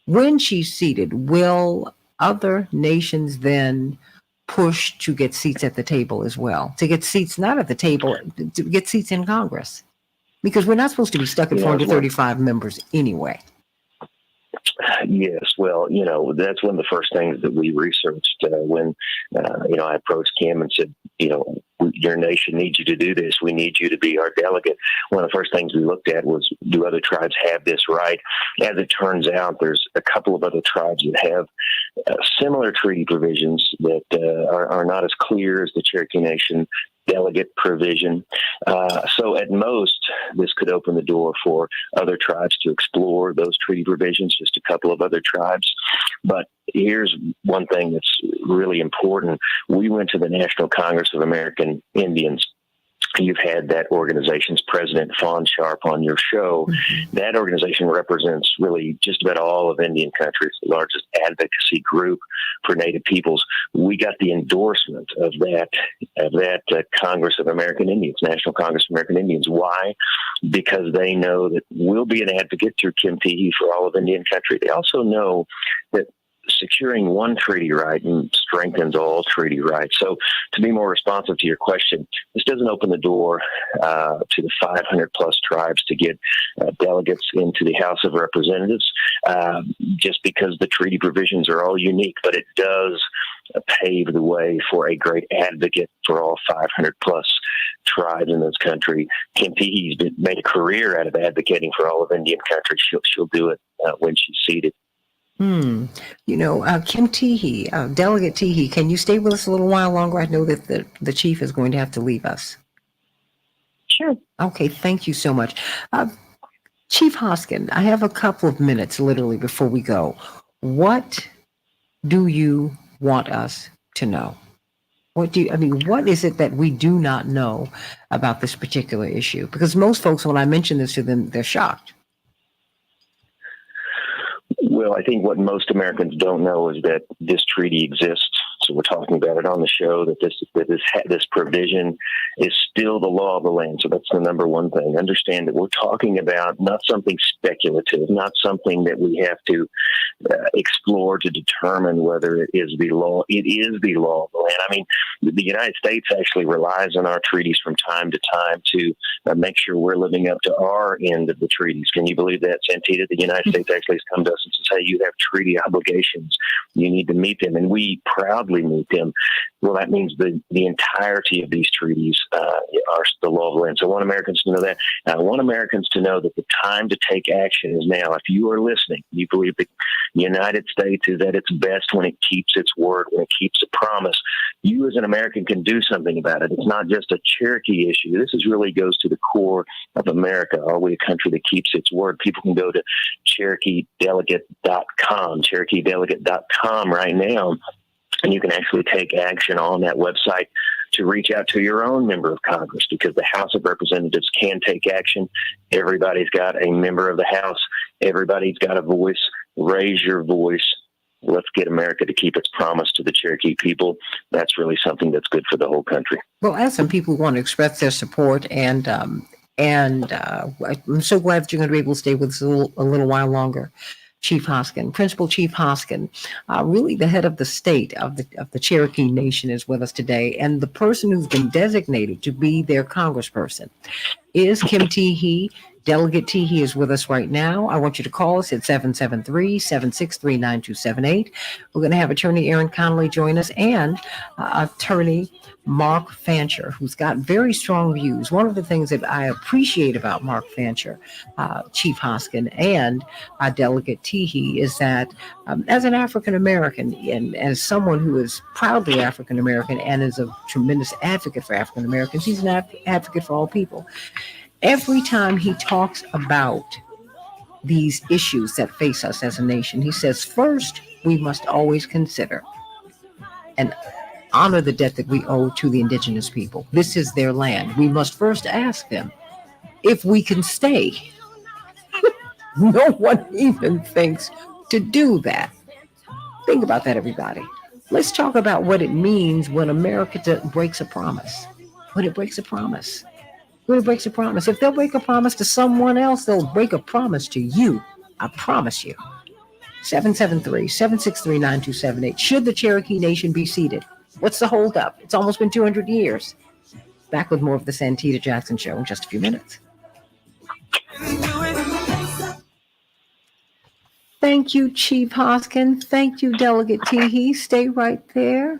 When she's seated, will other nations then push to get seats at the table as well? To get seats not at the table, to get seats in Congress? Because we're not supposed to be stuck at 435 members anyway. Yes, well, that's one of the first things that we researched when, I approached Kim and said, your nation needs you to do this. We need you to be our delegate. One of the first things we looked at was, do other tribes have this right? As it turns out, there's a couple of other tribes that have similar treaty provisions that are not as clear as the Cherokee Nation delegate provision. So at most, this could open the door for other tribes to explore those treaty provisions, just a couple of other tribes. But here's one thing that's really important. We went to the National Congress of American Indians. You've had that organization's president, Fawn Sharp, on your show. Mm-hmm. That organization represents really just about all of Indian country. It's the largest advocacy group for Native peoples. We got the endorsement of that Congress of American Indians, National Congress of American Indians. Why? Because they know that we'll be an advocate through Kim Teehee for all of Indian country. They also know that securing one treaty right strengthens all treaty rights. So to be more responsive to your question, this doesn't open the door to the 500 plus tribes to get delegates into the House of Representatives just because the treaty provisions are all unique, but it does pave the way for a great advocate for all 500 plus tribes in this country. Kim Teehee's made a career out of advocating for all of Indian country. She'll do it when she's seated. Kim Teehee, Delegate Teehee, can you stay with us a little while longer? I know that the chief is going to have to leave us. Sure. Okay, thank you so much. Chief Hoskin, I have a couple of minutes literally before we go. What do you want us to know? What is it that we do not know about this particular issue? Because most folks, when I mention this to them, they're shocked. Well, I think what most Americans don't know is that this treaty exists. So we're talking about it on the show, that this provision is still the law of the land. So that's the number one thing. Understand that we're talking about not something speculative, not something that we have to explore to determine whether it is the law. It is the law of the land. I mean, the United States actually relies on our treaties from time to time to make sure we're living up to our end of the treaties. Can you believe that, Santita? The United States actually has come to us and says, hey, you have treaty obligations. You need to meet them. And we proudly meet them. Well, that means the entirety of these treaties are the law of the land. So I want Americans to know that. I want Americans to know that the time to take action is now. If you are listening, you believe that the United States is at its best when it keeps its word, when it keeps a promise. You as an American can do something about it. It's not just a Cherokee issue. This really goes to the core of America. Are we a country that keeps its word? People can go to CherokeeDelegate.com, CherokeeDelegate.com right now, and you can actually take action on that website to reach out to your own member of Congress, because the House of Representatives can take action. Everybody's got a member of the House. Everybody's got a voice. Raise your voice. Let's get America to keep its promise to the Cherokee people. That's really something that's good for the whole country. Well, as some people want to express their support, and I'm so glad that you're going to be able to stay with us a little while longer. Chief Hoskin, Principal Chief Hoskin, really the head of the state of the Cherokee Nation is with us today, and the person who's been designated to be their congressperson is Kim Teehee. Delegate Teehee is with us right now. I want you to call us at 773-763-9278. We're going to have Attorney Aaron Connolly join us and Attorney Mark Fancher, who's got very strong views. One of the things that I appreciate about Mark Fancher, Chief Hoskin, and Delegate Teehee is that as an African American and as someone who is proudly African American and is a tremendous advocate for African Americans, he's an advocate for all people. Every time he talks about these issues that face us as a nation, he says, first, we must always consider and honor the debt that we owe to the indigenous people. This is their land. We must first ask them if we can stay. No one even thinks to do that. Think about that, everybody. Let's talk about what it means when America breaks a promise. When it breaks a promise. When it breaks a promise. If they'll break a promise to someone else, they'll break a promise to you. I promise you. 773-763-9278. Should the Cherokee Nation be ceded? What's the holdup? It's almost been 200 years. Back with more of the Santita Jackson Show in just a few minutes. Thank you, Chief Hoskin. Thank you, Delegate Teehee. Stay right there.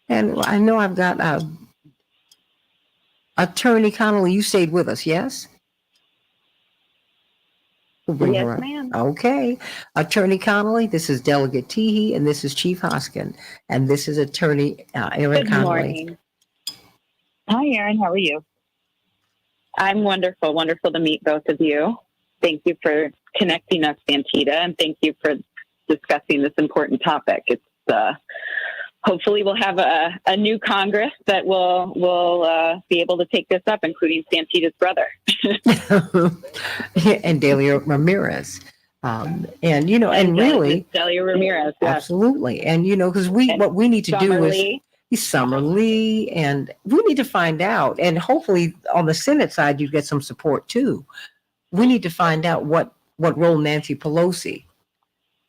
And I know I've got Attorney Connolly, you stayed with us, yes? Yes, ma'am. Okay. Attorney Connolly, this is Delegate Teehee, and this is Chief Hoskin, and this is Attorney Aaron Good Connolly. morning. Hi, Aaron. How are you? I'm wonderful. Wonderful to meet both of you. Thank you for connecting us, Santita, and thank you for discussing this important topic. It's hopefully we'll have a new Congress that will be able to take this up, including Santita's brother. And Delia Ramirez. And really, Delia Ramirez. Yes. Absolutely. And, because what we need to do is Summer Lee, and we need to find out, and hopefully on the Senate side, you get some support too. We need to find out what role Nancy Pelosi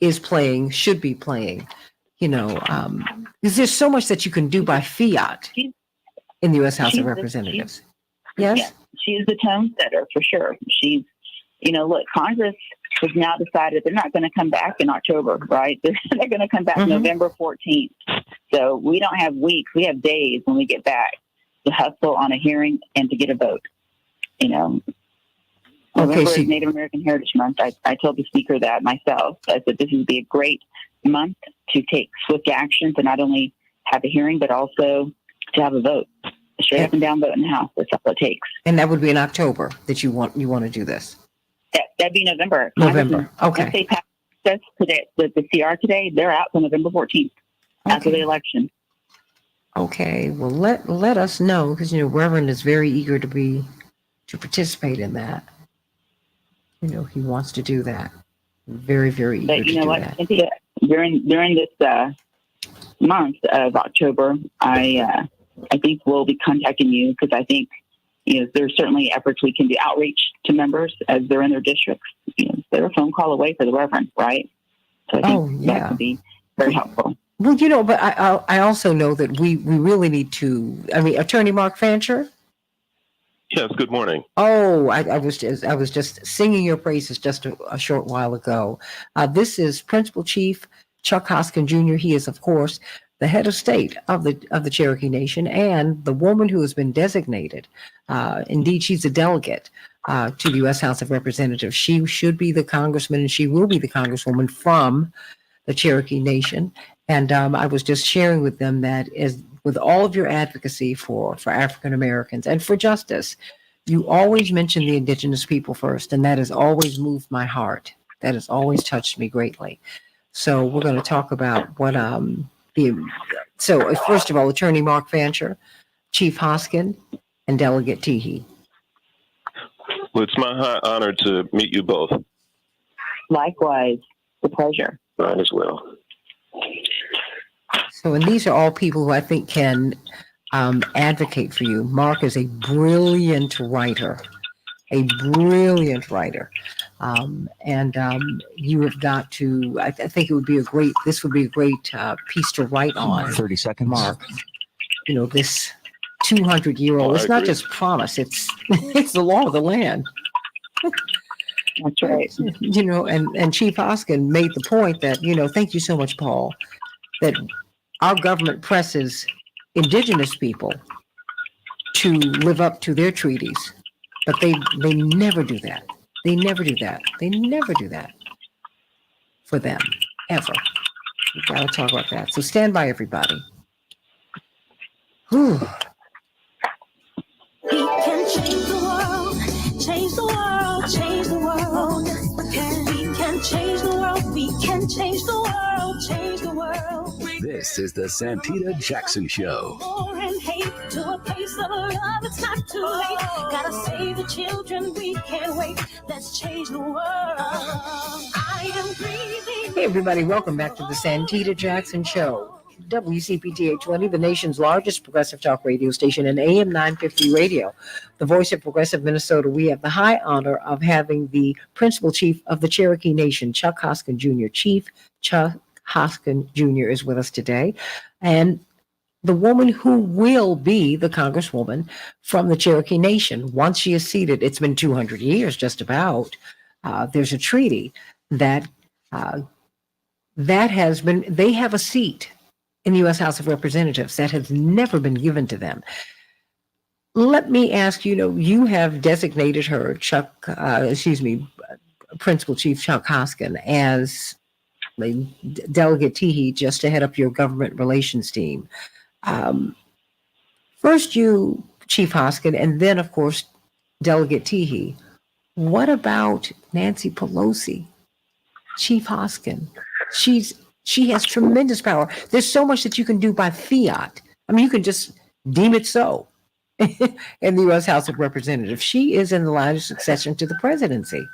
is playing, should be playing. Because there's so much that you can do by fiat in the U.S. House of Representatives. Yes? Yeah, she's the tone setter for sure. She's, look, Congress has now decided they're not going to come back in October, right? They're going to come back November 14th. So we don't have weeks. We have days when we get back to hustle on a hearing and to get a vote. November is Native American Heritage Month. I told the speaker that myself. I said this would be a great month to take swift action to not only have a hearing, but also to have a vote, a straight up and down vote in the House. That's all it takes. And that would be in October that you want to do this. That'd be November. November. Okay. If they pass this today, the CR today, they're out till November 14th after the election. Okay. Well, let us know, because Reverend is very eager to participate in that. He wants to do that. Very, very eager to do that. Cynthia, during this month of October, I think we'll be contacting you, because I think there's certainly efforts we can do outreach to members as they're in their districts. They're a phone call away for the Reverend, right? So I think that could be very helpful. Well, but I also know that we really need to. Attorney Mark Fancher. Yes, good morning. Oh, I was just singing your praises just a short while ago. This is Principal Chief Chuck Hoskin Jr. He is, of course, the head of state of the Cherokee Nation, and the woman who has been designated. Indeed, she's a delegate to the U.S. House of Representatives. She should be the congressman, and she will be the congresswoman from the Cherokee Nation. And I was just sharing with them that with all of your advocacy for African Americans and for justice, you always mention the indigenous people first, and that has always moved my heart. That has always touched me greatly. So we're going to talk about what So first of all, Attorney Mark Fancher, Chief Hoskin, and Delegate Teehee. Well, it's my high honor to meet you both. Likewise, the pleasure. Mine as well. So, and these are all people who I think can advocate for you. Mark is a brilliant writer, and you have got to. I think it would be this would be a great piece to write on. 30 seconds, Mark. This 200-year-old. It's not just promise. It's the law of the land. That's right. You know, and Chief Hoskin made the point that, you know, thank you so much, Paul, that our government presses indigenous people to live up to their treaties, but they never do that. They never do that. They never do that for them, ever. We've got to talk about that. So stand by, everybody. Whew. We can change the world, change the world, change the world. We can change the world, we can change the world, change the world. This is the Santita Jackson Show. War and hate to a place of love, it's not too late. Gotta save the children, we can't wait. Let's change the world. I am breathing. Hey, everybody, welcome back to the Santita Jackson Show. WCPT 820, the nation's largest progressive talk radio station, and AM 950 radio. The voice of progressive Minnesota. We have the high honor of having the principal chief of the Cherokee Nation, Chuck Hoskin Jr. Chief Chuck Hoskin Jr. is with us today. And the woman who will be the congresswoman from the Cherokee Nation, once she is seated, it's been 200 years just about, there's a treaty that has been, they have a seat in the U.S. House of Representatives that has never been given to them. Let me ask you, you have designated her, Principal Chief Chuck Hoskin, as Delegate Teehee, just to head up your government relations team. First you, Chief Hoskin, and then, of course, Delegate Teehee. What about Nancy Pelosi? Chief Hoskin, she has tremendous power. There's so much that you can do by fiat. I mean, you can just deem it so in the U.S. House of Representatives. She is in the line of succession to the presidency.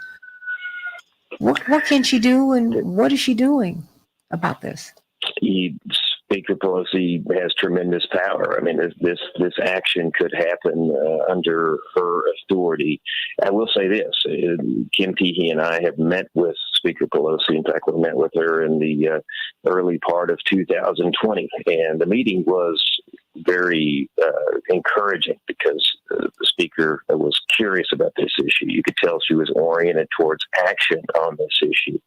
What can she do, and what is she doing about this? Speaker Pelosi has tremendous power. I mean, this action could happen under her authority. I will say this: Kim Teehee and I have met with Speaker Pelosi. In fact, we met with her in the early part of 2020, and the meeting was very encouraging because the speaker was curious about this issue. You could tell she was oriented towards action on this issue.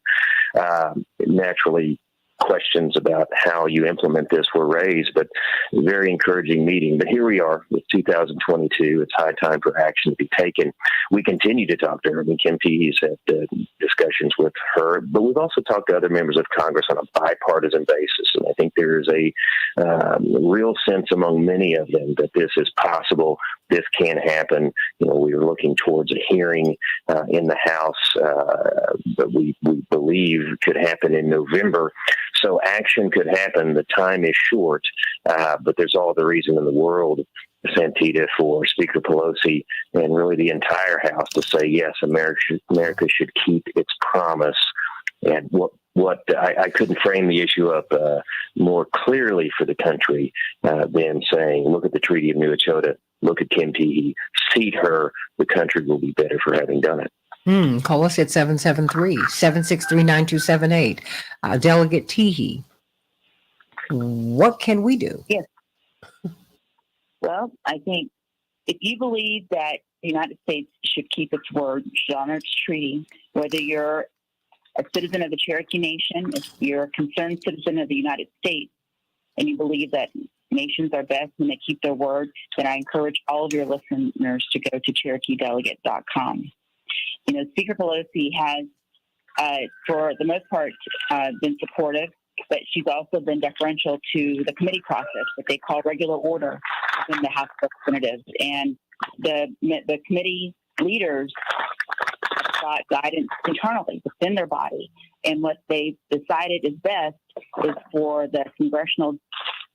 Naturally, questions about how you implement this were raised, but a very encouraging meeting. But here we are with 2022. It's high time for action to be taken. We continue to talk to her. I mean, Kim Teehee's had discussions with her, but we've also talked to other members of Congress on a bipartisan basis. And I think there is a real sense among many of them that this is possible. This can happen. We are looking towards a hearing in the House that we believe could happen in November. So action could happen. The time is short, but there's all the reason in the world, Santita, for Speaker Pelosi and really the entire House to say, yes, America should keep its promise. And what I couldn't frame the issue up more clearly for the country than saying, look at the Treaty of New Echota, look at Kim Teehee, seat her, the country will be better for having done it. Call us at 773-763-9278. Delegate Teehee, what can we do? Yes. Well, I think if you believe that the United States should keep its word, should honor its treaty, whether you're a citizen of the Cherokee Nation, if you're a concerned citizen of the United States, and you believe that nations are best when they keep their word, then I encourage all of your listeners to go to CherokeeDelegate.com. Speaker Pelosi has, for the most part, been supportive, but she's also been deferential to the committee process that they call regular order within the House of Representatives. And the committee leaders got guidance internally within their body. And what they decided is best is for the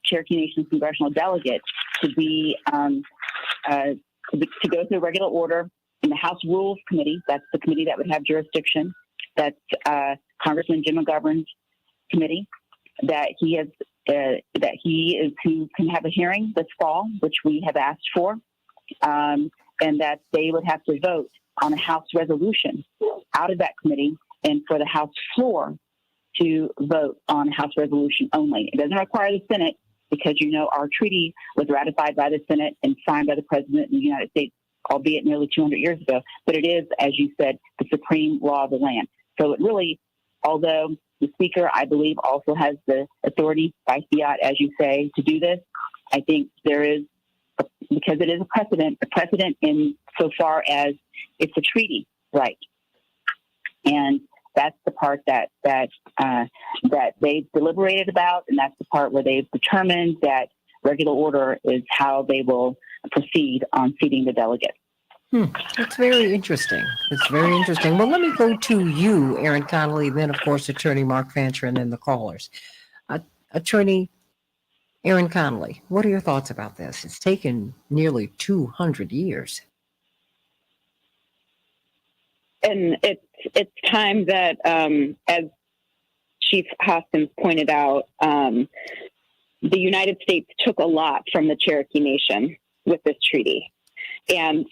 Cherokee Nation congressional delegates to be to go through regular order in the House Rules Committee. That's the committee that would have jurisdiction. That's Congressman Jim McGovern's committee. That he is who can have a hearing this fall, which we have asked for, and that they would have to vote on a House resolution out of that committee, and for the House floor to vote on a House resolution only. It doesn't require the Senate because our treaty was ratified by the Senate and signed by the President of the United States albeit nearly 200 years ago. But it is, as you said, the supreme law of the land. So it really, although the Speaker, I believe, also has the authority by fiat, as you say, to do this, I think there is, because it is a precedent in so far as it's a treaty right. And that's the part that they've deliberated about, and that's the part where they've determined that regular order is how they will proceed on seating the delegates. That's very interesting. It's very interesting. Well, let me go to you, Aaron Connolly, then, of course, Attorney Mark Fancher, and then the callers. Attorney Aaron Connolly, what are your thoughts about this? It's taken nearly 200 years. And it's time that, as Chief Hoskins pointed out, the United States took a lot from the Cherokee Nation with this treaty. And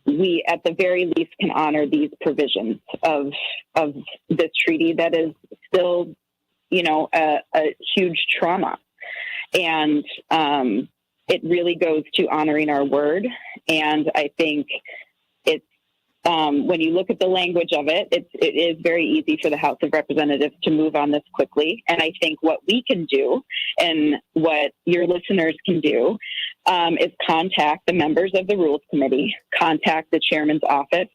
we, at the very least, can honor these provisions of this treaty that is still, a huge trauma. And it really goes to honoring our word. And I think it's, when you look at the language of it, it is very easy for the House of Representatives to move on this quickly. And I think what we can do and what your listeners can do is contact the members of the Rules Committee, contact the chairman's office,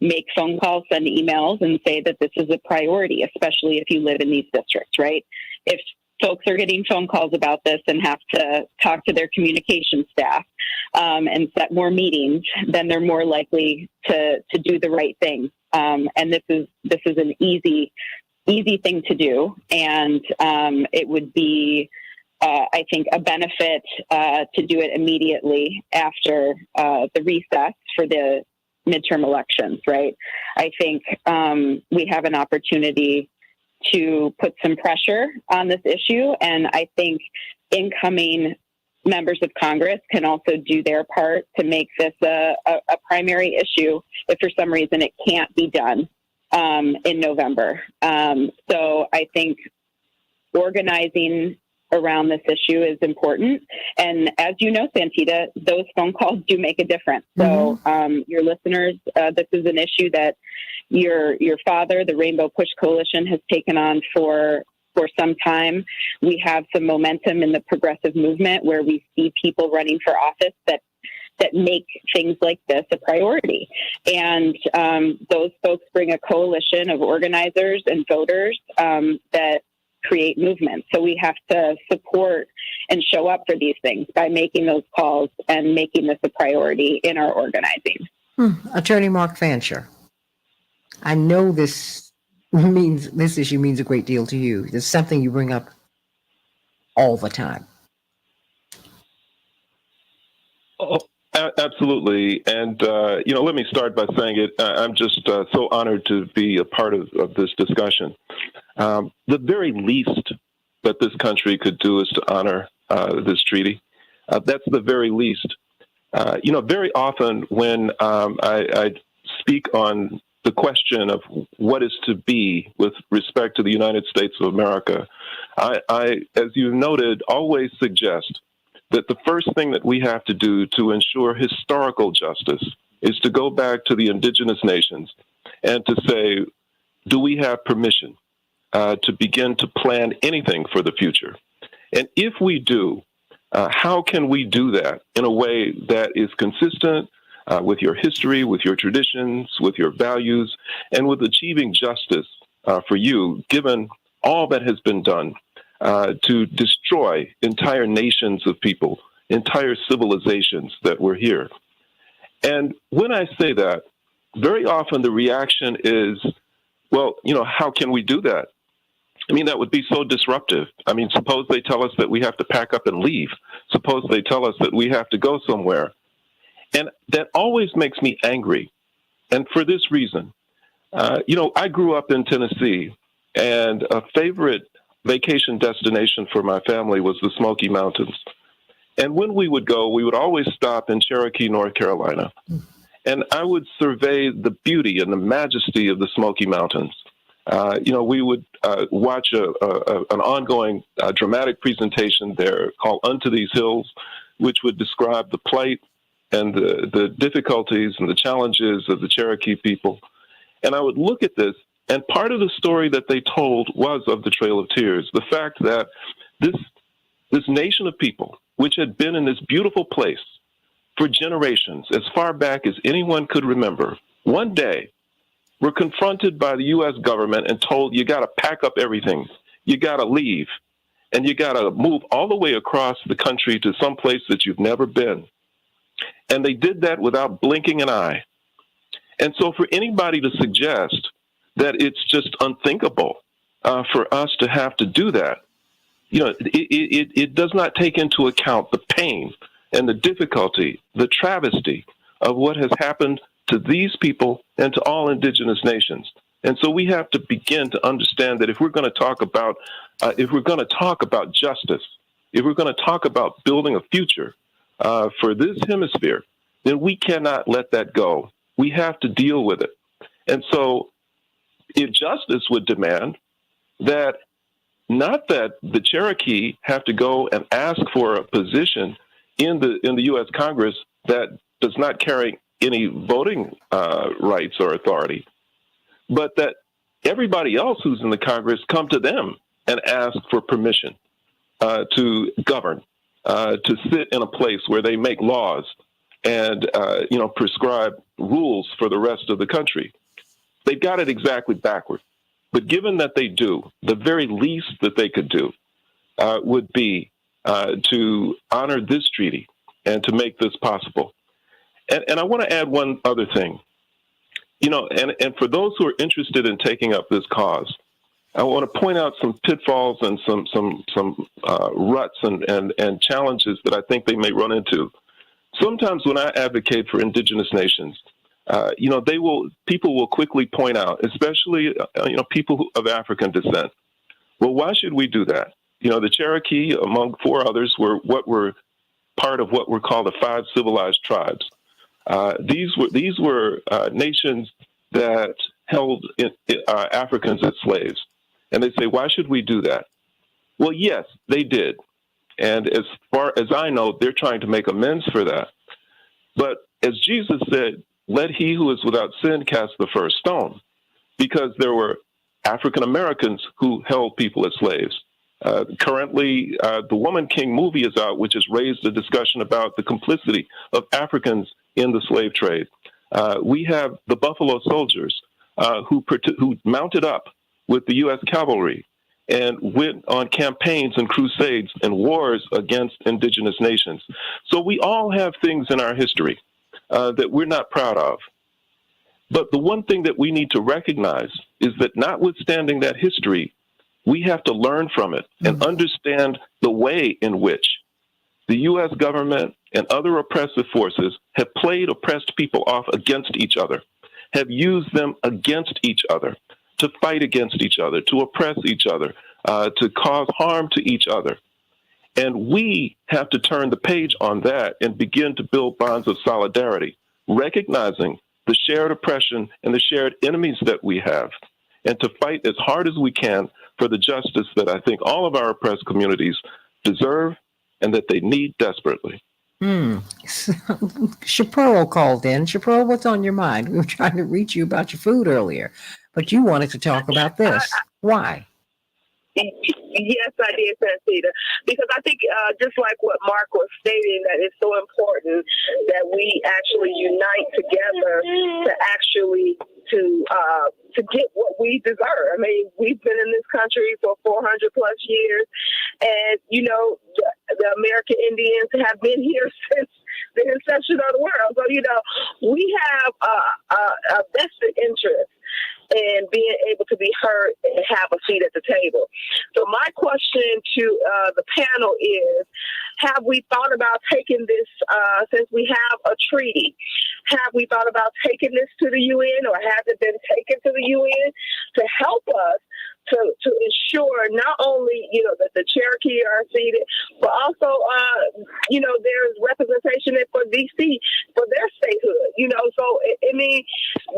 make phone calls, send emails, and say that this is a priority, especially if you live in these districts, right? If folks are getting phone calls about this and have to talk to their communication staff and set more meetings, then they're more likely to do the right thing. And this is an easy thing to do, and it would be, I think, a benefit to do it immediately after the recess for the midterm elections. Right? I think we have an opportunity to put some pressure on this issue. And I think incoming members of Congress can also do their part to make this a primary issue if for some reason it can't be done in November. So I think organizing around this issue is important. And as you know, Santita, those phone calls do make a difference. So your listeners, this is an issue that your father, the Rainbow Push Coalition, has taken on for some time. We have some momentum in the progressive movement where we see people running for office that make things like this a priority. And those folks bring a coalition of organizers and voters that create movement. So we have to support and show up for these things by making those calls and making this a priority in our organizing. Attorney Mark Fancher, I know this issue means a great deal to you. It's something you bring up all the time. Oh, absolutely. And, let me start by saying it. I'm just so honored to be a part of this discussion. The very least that this country could do is to honor this treaty. That's the very least. Very often when I speak on the question of what is to be with respect to the United States of America, I, as you noted, always suggest that the first thing that we have to do to ensure historical justice is to go back to the indigenous nations and to say, do we have permission to begin to plan anything for the future? And if we do, how can we do that in a way that is consistent with your history, with your traditions, with your values, and with achieving justice for you, given all that has been done to destroy entire nations of people, entire civilizations that were here? And when I say that, very often the reaction is, well, how can we do that? I mean, that would be so disruptive. I mean, suppose they tell us that we have to pack up and leave. Suppose they tell us that we have to go somewhere. And that always makes me angry. And for this reason, I grew up in Tennessee, and a favorite vacation destination for my family was the Smoky Mountains. And when we would go, we would always stop in Cherokee, North Carolina. And I would survey the beauty and the majesty of the Smoky Mountains. We would watch an ongoing dramatic presentation there called Unto These Hills, which would describe the plight and the difficulties and the challenges of the Cherokee people. And I would look at this, and part of the story that they told was of the Trail of Tears, the fact that this nation of people, which had been in this beautiful place for generations, as far back as anyone could remember, one day were confronted by the U.S. government and told, you got to pack up everything, you got to leave, and you got to move all the way across the country to some place that you've never been. And they did that without blinking an eye. And so for anybody to suggest that it's just unthinkable for us to have to do that, you know, it does not take into account the pain and the difficulty, the travesty of what has happened to these people and to all indigenous nations. And so we have to begin to understand that if we're going to talk about justice, if we're going to talk about building a future for this hemisphere, then we cannot let that go. We have to deal with it. And so if justice would demand that not that the Cherokee have to go and ask for a position in the U.S. Congress that does not carry any voting rights or authority, but that everybody else who's in the Congress come to them and ask for permission to govern, to sit in a place where they make laws and prescribe rules for the rest of the country. They got it exactly backward. But given that they do, the very least that they could do would be to honor this treaty and to make this possible. And I want to add one other thing. You know, and for those who are interested in taking up this cause, I want to point out some pitfalls and some ruts and challenges that I think they may run into. Sometimes when I advocate for indigenous nations, people will quickly point out, especially people of African descent. Well, why should we do that? You know, the Cherokee, among four others, were part of what were called the 5 civilized tribes. These were nations that held Africans as slaves. And they say, why should we do that? Well, yes, they did. And as far as I know, they're trying to make amends for that. But as Jesus said, let he who is without sin cast the first stone, because there were African Americans who held people as slaves. Currently, the Woman King movie is out, which has raised a discussion about the complicity of Africans in the slave trade. We have the Buffalo Soldiers who mounted up with the U.S. cavalry and went on campaigns and crusades and wars against indigenous nations. So we all have things in our history that we're not proud of. But the one thing that we need to recognize is that notwithstanding that history, we have to learn from it and understand the way in which the U.S. government and other oppressive forces have played oppressed people off against each other, have used them against each other, to fight against each other, to oppress each other, to cause harm to each other. And we have to turn the page on that and begin to build bonds of solidarity, recognizing the shared oppression and the shared enemies that we have, and to fight as hard as we can for the justice that I think all of our oppressed communities deserve and that they need desperately. Chaparral called in. Chaparral, what's on your mind? We were trying to reach you about your food earlier, but you wanted to talk about this. Why? Yes, I did, Santita, because I think just like what Mark was stating, that it's so important that we actually unite together to get what we deserve. I mean, we've been in this country for 400 plus years, and the American Indians have been here since the inception of the world. So we have a vested interest and being able to be heard and have a seat at the table. So my question to the panel is, have we thought about taking this, since we have a treaty, have we thought about taking this to the UN, or has it been taken to the UN to help us to ensure not only, that the Cherokee are seated, but also, there's representation for DC for their statehood, So, I mean,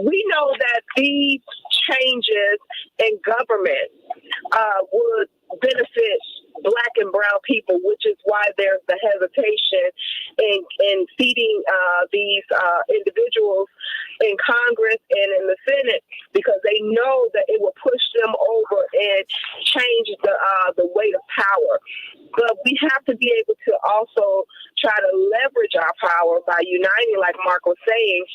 we know that these changes in government would benefit Black and brown people, which is why there's the hesitation in seating these individuals in Congress and in the Senate, because they know that it will push them over and change the weight of power. But we have to be able to also try to leverage our power by uniting, like Mark was saying,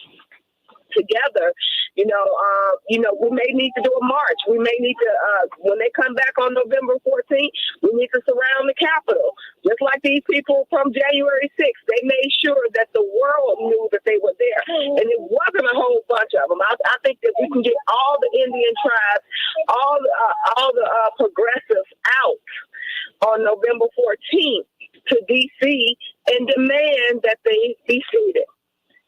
together. We may need to do a march. We may need to, when they come back on November 14th, we need to surround the Capitol. Just like these people from January 6th, they made sure that the world knew that they were there. And it wasn't a whole bunch of them. I think that we can get all the Indian tribes, all the progressives out on November 14th to D.C. and demand that they be seated.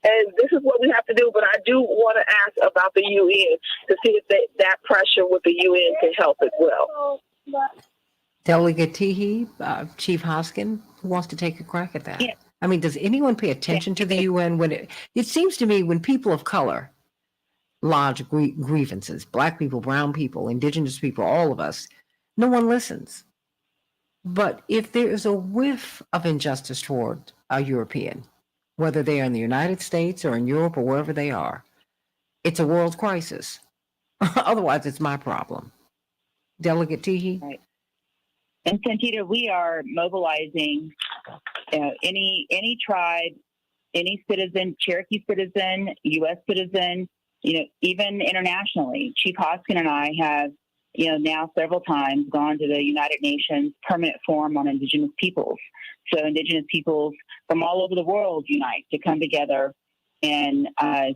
And this is what we have to do. But I do want to ask about the UN to see if that pressure with the UN can help as well. Delegate Teehee, Chief Hoskin, who wants to take a crack at that? Yeah. I mean, does anyone pay attention to the UN when it seems to me when people of color lodge grievances, Black people, brown people, indigenous people, all of us, no one listens. But if there is a whiff of injustice toward a European, whether they are in the United States or in Europe or wherever they are, it's a world crisis. Otherwise, it's my problem. Delegate Teehee? Right. And Santita, we are mobilizing any tribe, any citizen, Cherokee citizen, U.S. citizen, even internationally. Chief Hoskin and I have, now several times gone to the United Nations Permanent Forum on Indigenous Peoples. So Indigenous peoples from all over the world unite to come together and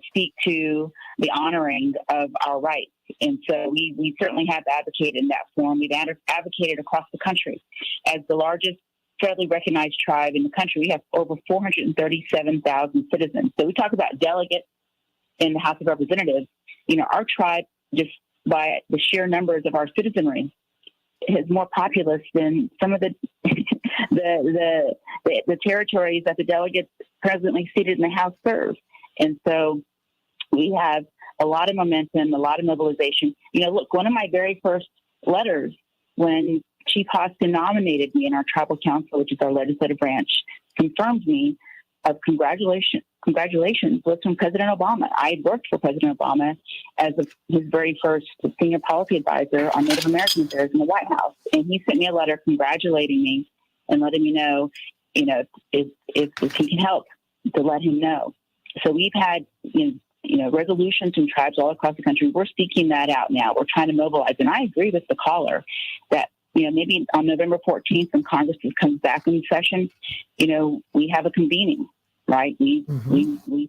speak to the honoring of our rights. And so we certainly have advocated in that forum. We've advocated across the country. As the largest federally recognized tribe in the country, we have over 437,000 citizens. So we talk about delegates in the House of Representatives. Our tribe, just by the sheer numbers of our citizenry, is more populous than some of the the territories that the delegates presently seated in the House serve. And so we have a lot of momentum, a lot of mobilization. Look, one of my very first letters when Chief Hoskin nominated me in our tribal council, which is our legislative branch, confirmed me of congratulations was from President Obama. I had worked for President Obama as his very first senior policy advisor on Native American affairs in the White House. And he sent me a letter congratulating me and letting me know, if he can help, to let him know. So we've had, resolutions from tribes all across the country. We're seeking that out now. We're trying to mobilize. And I agree with the caller that, maybe on November 14th when Congress comes back in session, we have a convening, right? We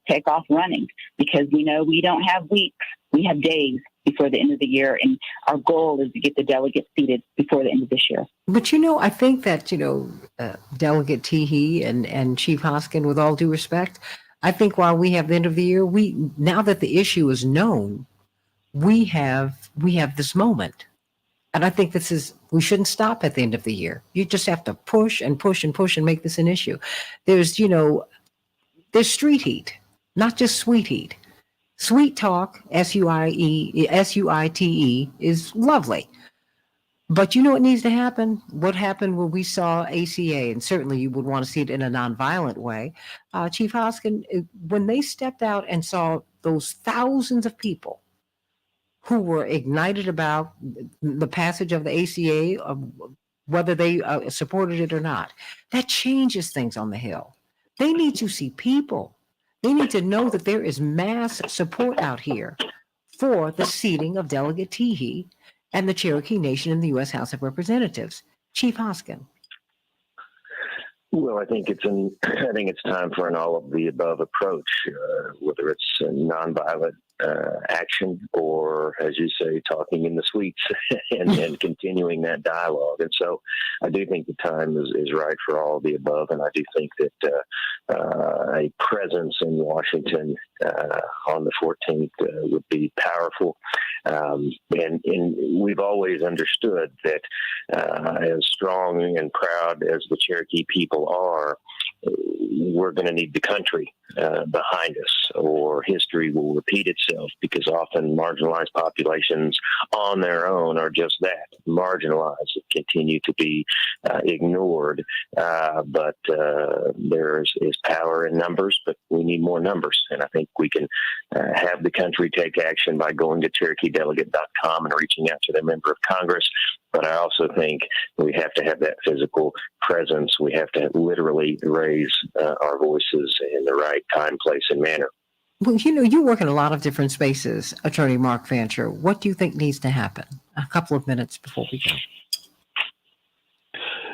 take off running because we know we don't have weeks. We have days before the end of the year. And our goal is to get the delegates seated before the end of this year. But, I think that, Delegate Teehee and Chief Hoskin, with all due respect, I think while we have the end of the year, now that the issue is known, we have this moment. And I think we shouldn't stop at the end of the year. You just have to push and push and push and make this an issue. There's street heat, not just sweet heat. Sweet talk, S-U-I-T-E, is lovely. But what needs to happen? What happened when we saw ACA, and certainly you would want to see it in a nonviolent way. Chief Hoskin, when they stepped out and saw those thousands of people who were ignited about the passage of the ACA, whether they supported it or not, that changes things on the Hill. They need to see people. They need to know that there is mass support out here for the seating of Delegate Teehee and the Cherokee Nation in the U.S. House of Representatives. Chief Hoskin. Well, I think it's time for an all-of-the-above approach, whether it's a nonviolent action or, as you say, talking in the suites and continuing that dialogue. And so I do think the time is right for all of the above, and I do think that a presence in Washington on the 14th would be powerful. And we've always understood that as strong and proud as the Cherokee people are, we're going to need the country behind us, or history will repeat itself, because often marginalized populations on their own are just that, marginalized, continue to be ignored. But there is power in numbers, but we need more numbers. And I think we can have the country take action by going to CherokeeDelegate.com and reaching out to their member of Congress. But I also think we have to have that physical presence. We have to literally raise our voices in the right time, place, and manner. Well, you work in a lot of different spaces, Attorney Mark Fancher. What do you think needs to happen? A couple of minutes before we go.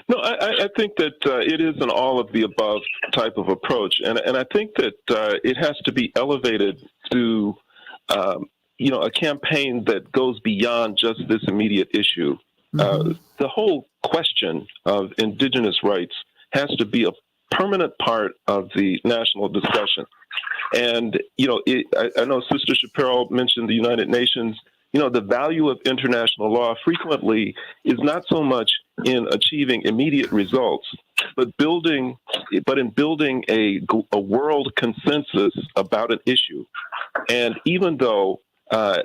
No, I think that it is an all of the above type of approach. And I think that it has to be elevated to, a campaign that goes beyond just this immediate issue. The whole question of indigenous rights has to be a permanent part of the national discussion. And, I know Sister Shapiro mentioned the United Nations. The value of international law frequently is not so much in achieving immediate results, but in building a world consensus about an issue. And even though, a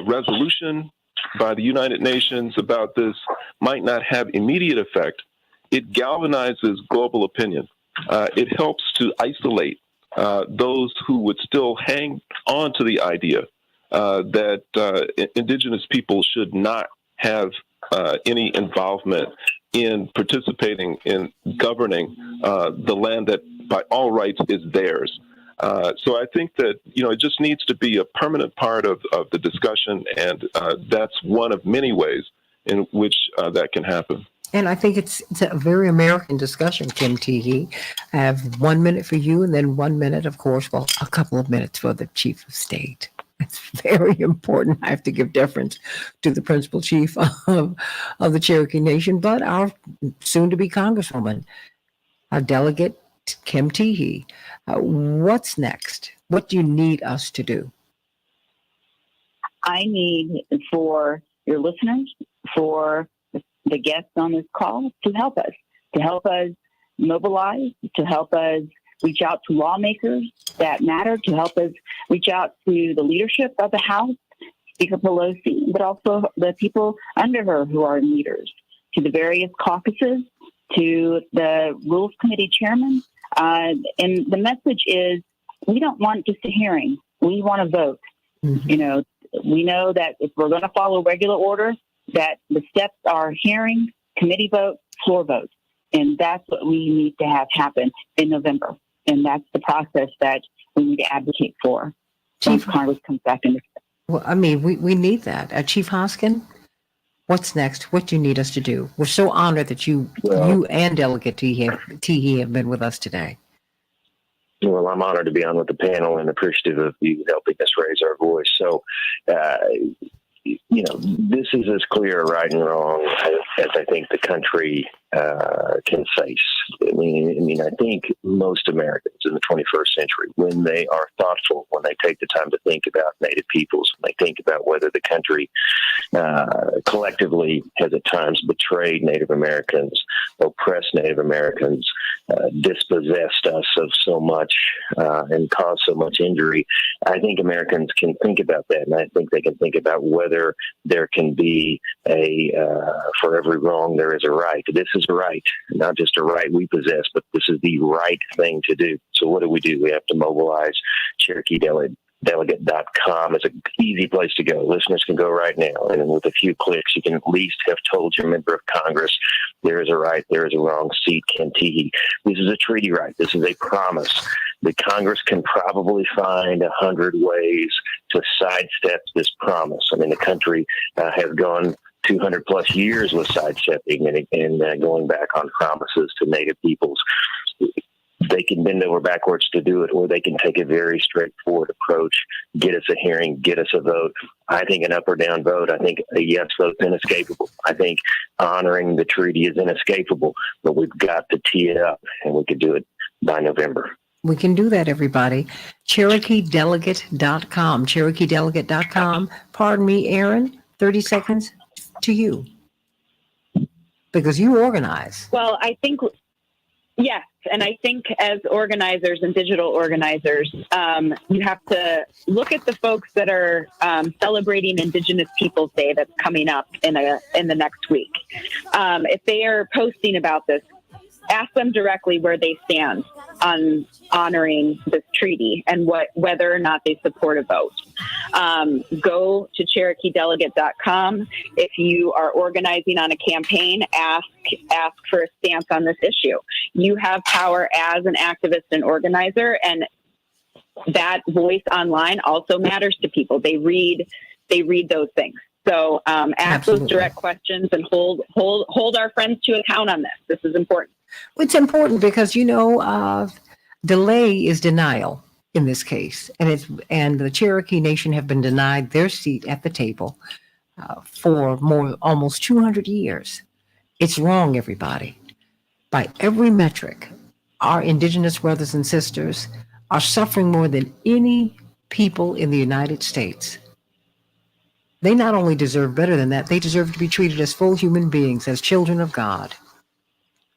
resolution by the United Nations about this might not have immediate effect, it galvanizes global opinion. It helps to isolate those who would still hang on to the idea that indigenous people should not have any involvement in participating in governing the land that by all rights is theirs. So I think that, it just needs to be a permanent part of the discussion, and that's one of many ways in which that can happen. And I think it's a very American discussion, Kim Teehee. I have 1 minute for you, and then 1 minute, of course, well, a couple of minutes for the chief of state. It's very important. I have to give deference to the principal chief of the Cherokee Nation, but our soon-to-be Congresswoman, our delegate, Kim Teehee. What's next? What do you need us to do? I need for your listeners, for the guests on this call, to help us mobilize, to help us reach out to lawmakers that matter, to help us reach out to the leadership of the House, Speaker Pelosi, but also the people under her who are leaders, to the various caucuses, to the Rules Committee chairman. And the message is, we don't want just a hearing. We want to vote. Mm-hmm. We know that if we're going to follow regular order, that the steps are hearing, committee vote, floor vote. And that's what we need to have happen in November. And that's the process that we need to advocate for once Congress comes back in. Well, I mean, we need that. Chief Hoskin, what's next? What do you need us to do? We're so honored that you and Delegate Teehee have been with us today. Well, I'm honored to be on with the panel and appreciative of you helping us raise our voice. So, this is as clear right and wrong as I think the country can face. I mean, I think most Americans in the 21st century, when they are thoughtful, when they take the time to think about Native peoples, when they think about whether the country collectively has at times betrayed Native Americans, oppressed Native Americans, dispossessed us of so much and caused so much injury, I think Americans can think about that. And I think they can think about whether there can be for every wrong, there is a right. This is a right, not just a right we possess, but this is the right thing to do. So what do? We have to mobilize. CherokeeDelegate.com is an easy place to go. Listeners can go right now, and with a few clicks, you can at least have told your member of Congress, there is a right, there is a wrong. Seat Kim Teehee. This is a treaty right. This is a promise. The Congress can probably find 100 ways to sidestep this promise. I mean, the country has gone 200 plus years with sidestepping and going back on promises to Native peoples. They can bend over backwards to do it, or they can take a very straightforward approach, get us a hearing, get us a vote. I think an up or down vote, I think a yes vote is inescapable. I think honoring the treaty is inescapable, but we've got to tee it up, and we could do it by November. We can do that, everybody. CherokeeDelegate.com. CherokeeDelegate.com. Pardon me, Aaron, 30 seconds to you. Because you organize. Well, I think Yes, and I think as organizers and digital organizers, you have to look at the folks that are celebrating Indigenous Peoples Day that's coming up in the next week. If they are posting about this, ask them directly where they stand on honoring this treaty and whether or not they support a vote. Go to CherokeeDelegate.com. If you are organizing on a campaign, ask for a stance on this issue. You have power as an activist and organizer, and that voice online also matters to people. They read those things. So ask those direct questions and hold our friends to account on this. This is important. It's important because, delay is denial in this case. And the Cherokee Nation have been denied their seat at the table for almost 200 years. It's wrong, everybody. By every metric, our Indigenous brothers and sisters are suffering more than any people in the United States. They not only deserve better than that, they deserve to be treated as full human beings, as children of God,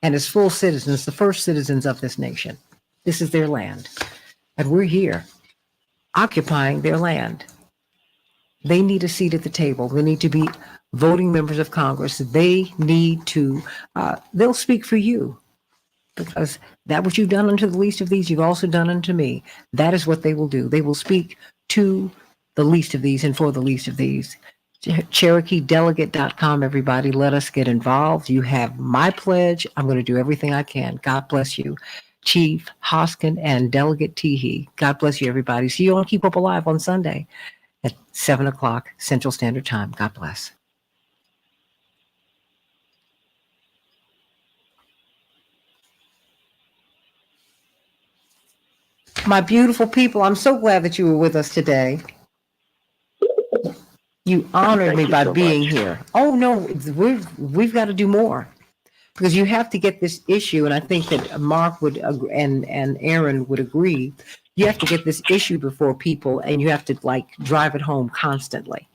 and as full citizens, the first citizens of this nation. This is their land. And we're here occupying their land. They need a seat at the table. They need to be voting members of Congress. They need to, they'll speak for you, because that what you've done unto the least of these, you've also done unto me. That is what they will do. They will speak to the least of these and for the least of these. CherokeeDelegate.com, everybody. Let us get involved. You have my pledge. I'm going to do everything I can. God bless you. Chief Hoskin and Delegate Teehee. God bless you, everybody. See you on Keep Up Alive on Sunday at 7 o'clock Central Standard Time. God bless. My beautiful people, I'm so glad that you were with us today. You honored me by being here. Oh no, we've got to do more, because you have to get this issue, and I think that Mark would and Aaron would agree. You have to get this issue before people, and you have to drive it home constantly.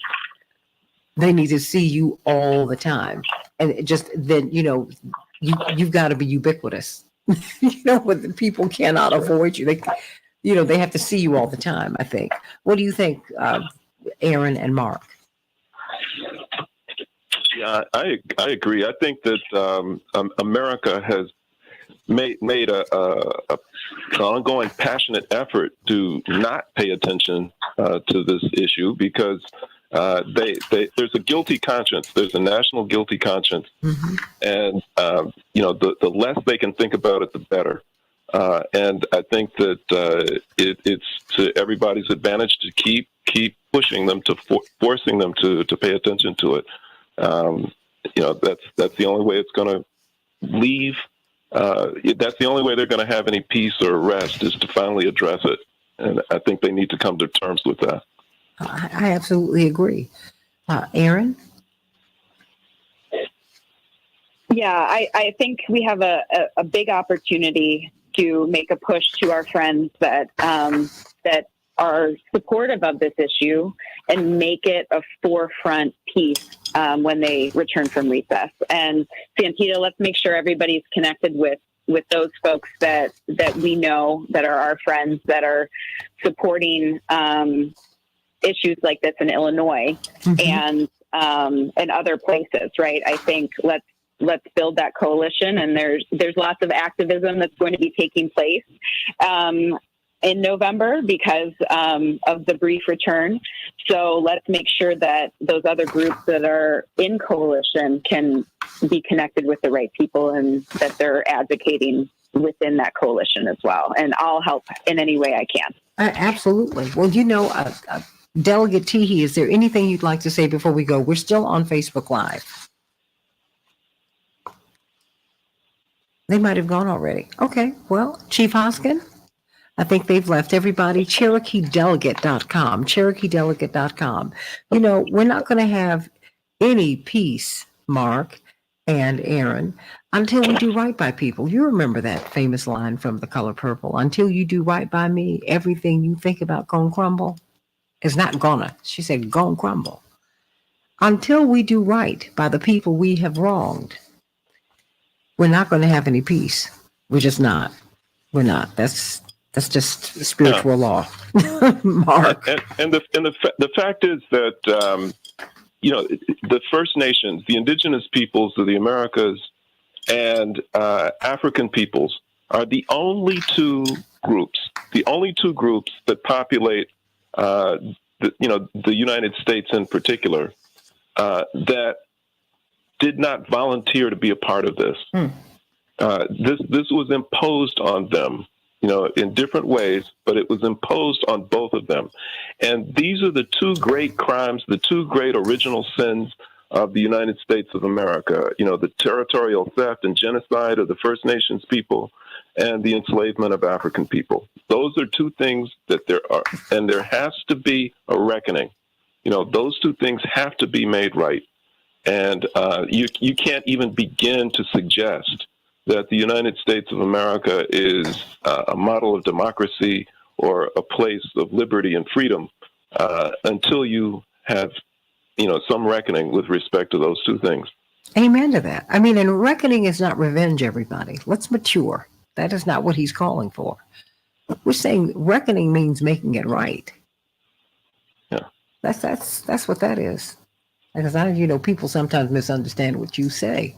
They need to see you all the time, and you've got to be ubiquitous. But the people cannot avoid you. They have to see you all the time. I think. What do you think, Aaron and Mark? Yeah, I agree. I think that America has made an ongoing passionate effort to not pay attention to this issue, because there's a guilty conscience. There's a national guilty conscience, and the less they can think about it, the better. And I think that it's to everybody's advantage to keep pushing them, to forcing them to pay attention to it. That's the only way it's going to leave. That's the only way they're going to have any peace or rest, is to finally address it. And I think they need to come to terms with that. I absolutely agree. Aaron? Yeah, I think we have a big opportunity to make a push to our friends that are supportive of this issue and make it a forefront piece when they return from recess. And Santita, let's make sure everybody's connected with those folks that we know, that are our friends, that are supporting issues like this in Illinois and other places, right? I think let's build that coalition, and there's lots of activism that's going to be taking place in November because of the brief return. So let's make sure that those other groups that are in coalition can be connected with the right people, and that they're advocating within that coalition as well. And I'll help in any way I can. Absolutely. Well, Delegate Teehee, is there anything you'd like to say before we go? We're still on Facebook Live. They might have gone already. Okay. Well, Chief Hoskin, I think they've left. Everybody, CherokeeDelegate.com, CherokeeDelegate.com. We're not going to have any peace, Mark and Aaron, until we do right by people. You remember that famous line from The Color Purple: until you do right by me, everything you think about gonna crumble. It's not gonna. She said gonna crumble. Until we do right by the people we have wronged, we're not going to have any peace. We're just not. We're not. That's just spiritual law. Mark. And the fact is that the First Nations, the indigenous peoples of the Americas, and African peoples are the only two groups that populate the United States in particular that did not volunteer to be a part of this. This was imposed on them, in different ways, but it was imposed on both of them. And these are the two great crimes, the two great original sins of the United States of America, the territorial theft and genocide of the First Nations people and the enslavement of African people. Those are two things that there are, and there has to be a reckoning. Those two things have to be made right. And you can't even begin to suggest that the United States of America is a model of democracy or a place of liberty and freedom until you have, some reckoning with respect to those two things. Amen to that. I mean, and reckoning is not revenge, everybody. Let's mature. That is not what he's calling for. We're saying reckoning means making it right. Yeah. That's what that is. Because people sometimes misunderstand what you say.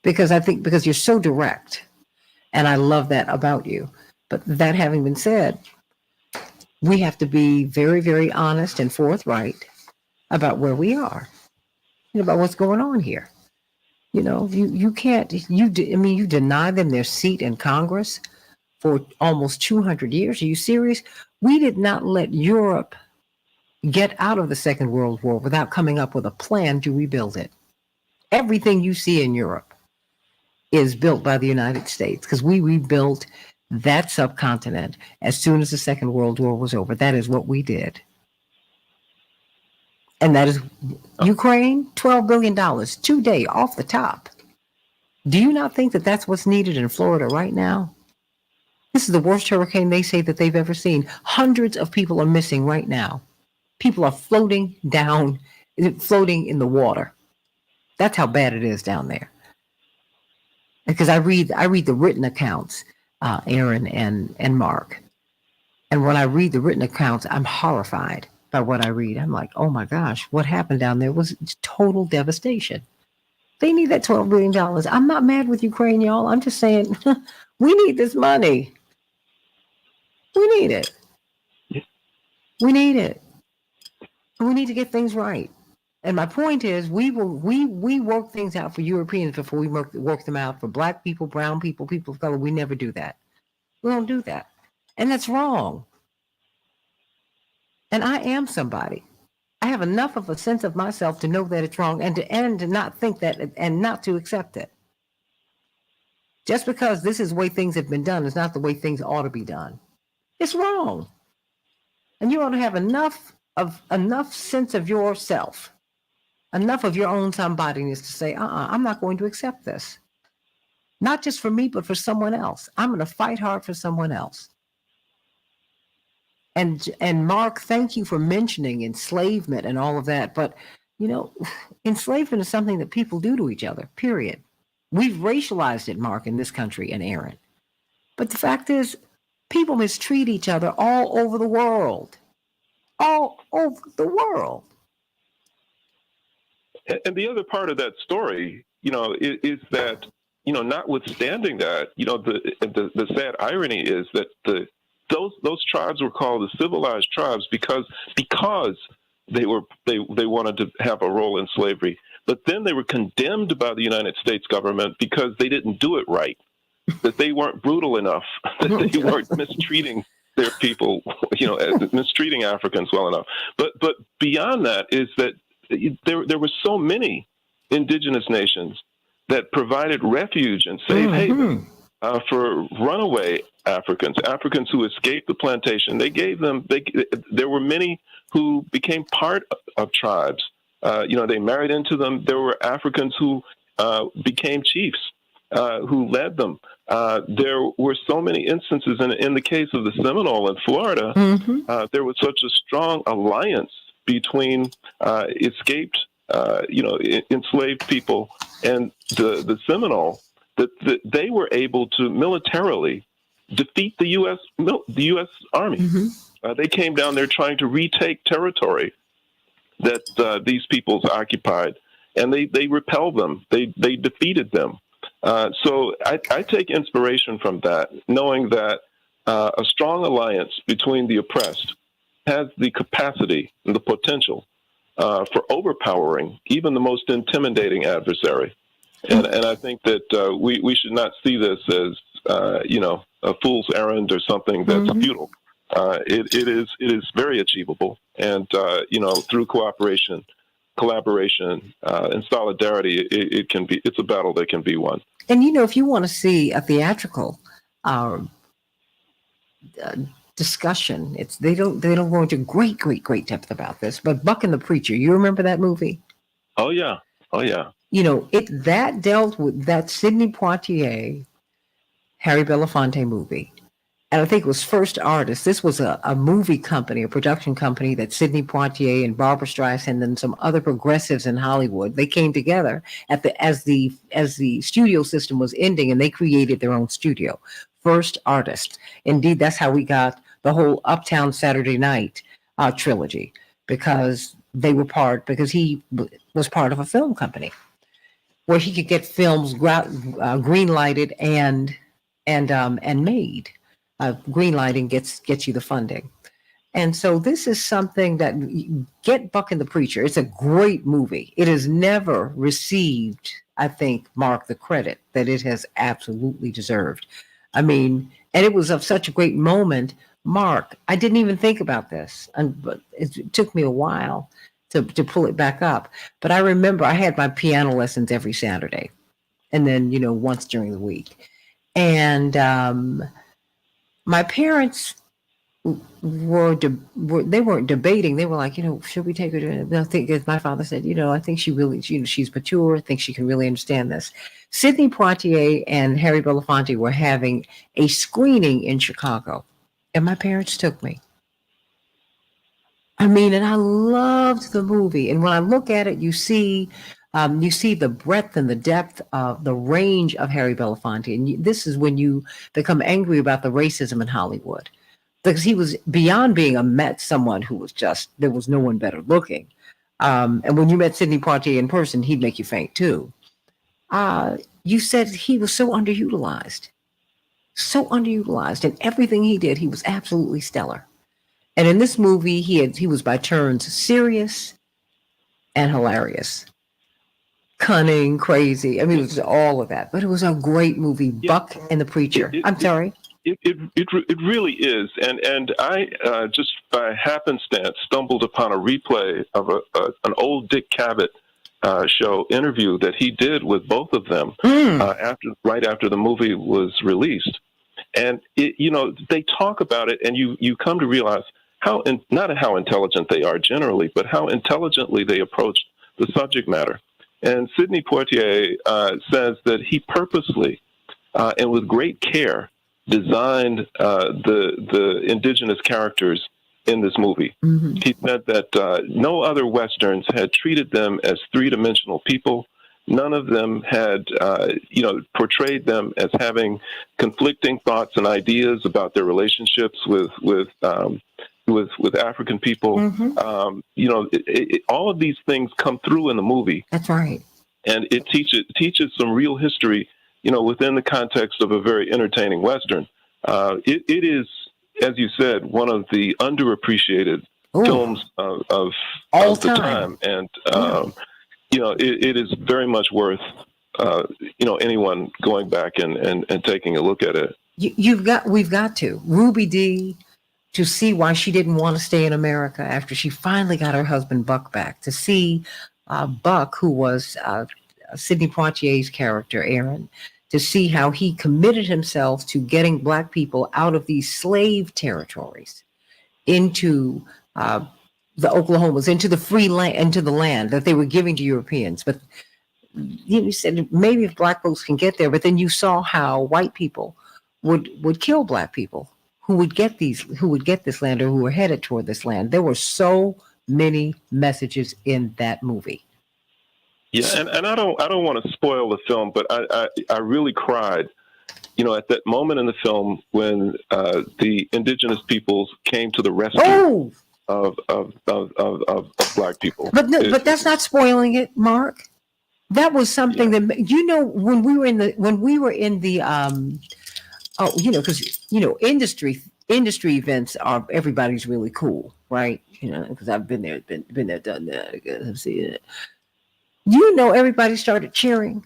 Because you're so direct. And I love that about you. But that having been said, we have to be very, very honest and forthright about where we are, about what's going on here. You can't, you deny them their seat in Congress for almost 200 years. Are you serious? We did not let Europe get out of the Second World War without coming up with a plan to rebuild it. Everything you see in Europe is built by the United States because we rebuilt that subcontinent as soon as the Second World War was over. That is what we did. And that is Ukraine, $12 billion today off the top. Do you not think that that's what's needed in Florida right now? This is the worst hurricane they say that they've ever seen. Hundreds of people are missing right now. People are floating in the water. That's how bad it is down there. Because I read the written accounts, Aaron and Mark. And when I read the written accounts, I'm horrified by what I read. I'm like, oh my gosh, what happened down there was total devastation. They need that $12 billion. I'm not mad with Ukraine, y'all. I'm just saying we need this money. We need it. We need it. We need to get things right. And my point is, we work things out for Europeans before we work them out for Black people, brown people, people of color. We never do that. We don't do that. And that's wrong. And I am somebody. I have enough of a sense of myself to know that it's wrong and to not think that and not to accept it. Just because this is the way things have been done is not the way things ought to be done. It's wrong. And you ought to have enough sense of yourself, enough of your own somebodyness to say, I'm not going to accept this. Not just for me, but for someone else. I'm going to fight hard for someone else. And Mark, thank you for mentioning enslavement and all of that. But, enslavement is something that people do to each other, period. We've racialized it, Mark, in this country, and Aaron. But the fact is, people mistreat each other all over the world. All over the world. And the other part of that story, is that, notwithstanding that, the sad irony is that those tribes were called the civilized tribes because they wanted to have a role in slavery. But then they were condemned by the United States government because they didn't do it right, that they weren't brutal enough, that they weren't mistreating their people, mistreating Africans well enough. But beyond that is that there were so many indigenous nations that provided refuge and safe haven for runaway Africans who escaped the plantation. There were many who became part of tribes. They married into them. There were Africans who became chiefs, who led them. There were so many instances, in the case of the Seminole in Florida, there was such a strong alliance between escaped, enslaved people and the Seminole that they were able to militarily defeat the U.S. Army. They came down there trying to retake territory that these peoples occupied, and they repelled them. They defeated them. So I take inspiration from that, knowing that a strong alliance between the oppressed has the capacity and the potential for overpowering even the most intimidating adversary. And I think that we should not see this as a fool's errand or something that's futile. It is very achievable, and through cooperation, collaboration, and solidarity, it's a battle that can be won. And if you want to see a theatrical discussion, they don't go into great depth about this. But Buck and the Preacher, you remember that movie? Oh yeah. That dealt with that Sidney Poitier, Harry Belafonte movie. And I think it was First Artist. This was a movie company, a production company that Sidney Poitier and Barbara Streisand and some other progressives in Hollywood, they came together as the studio system was ending, and they created their own studio, First Artist. Indeed, that's how we got the whole Uptown Saturday Night trilogy, because he was part of a film company where he could get films green lighted and made. Green lighting gets you the funding. And so this is something that get Buck and the Preacher. It's a great movie. It has never received, I think, Mark, the credit that it has absolutely deserved. I mean, and it was of such a great moment. Mark, I didn't even think about this, but it took me a while to pull it back up. But I remember I had my piano lessons every Saturday, and then once during the week. And my parents weren't debating. They were like, should we take her to? I think my father said, I think she's mature. I think she can really understand this. Sidney Poitier and Harry Belafonte were having a screening in Chicago, and my parents took me. I mean, and I loved the movie. And when I look at it, you see the breadth and the depth of the range of Harry Belafonte. And this is when you become angry about the racism in Hollywood, because he was beyond being someone who was there was no one better looking. And when you met Sidney Poitier in person, he'd make you faint too. You said he was so underutilized. And everything he did, he was absolutely stellar. And in this movie, he was by turns serious and hilarious. Cunning, crazy. I mean, it was all of that. But it was a great movie, Buck and the Preacher. I'm sorry. It really is. And I just by happenstance stumbled upon a replay of an old Dick Cavett show interview that he did with both of them right after the movie was released. And they talk about it, and you come to realize not how intelligent they are generally, but how intelligently they approach the subject matter. And Sidney Poitier says that he purposely and with great care designed the indigenous characters in this movie. Mm-hmm. He said that no other Westerns had treated them as three-dimensional people. None of them had, portrayed them as having conflicting thoughts and ideas about their relationships with African people. Mm-hmm. All of these things come through in the movie. That's right. And it teaches some real history, within the context of a very entertaining Western. It is, as you said, one of the underappreciated films of the time. And, it is very much worth, anyone going back and taking a look at it. We've got to. Ruby Dee, to see why she didn't want to stay in America after she finally got her husband Buck back, to see Buck, who was Sidney Poitier's character, Aaron, to see how he committed himself to getting Black people out of these slave territories into the Oklahomas, into the free land, into the land that they were giving to Europeans. But you said maybe if Black folks can get there, but then you saw how white people would kill Black people who would get this land, or who were headed toward this land. There were so many messages in that movie. Yeah, and I don't want to spoil the film, but I really cried, at that moment in the film when the indigenous peoples came to the rescue of Black people. But no, but that's not spoiling it, Mark. That was something that when we were in the industry events are everybody's really cool, right? Because I've been there, done that. I guess I've seen it. Everybody started cheering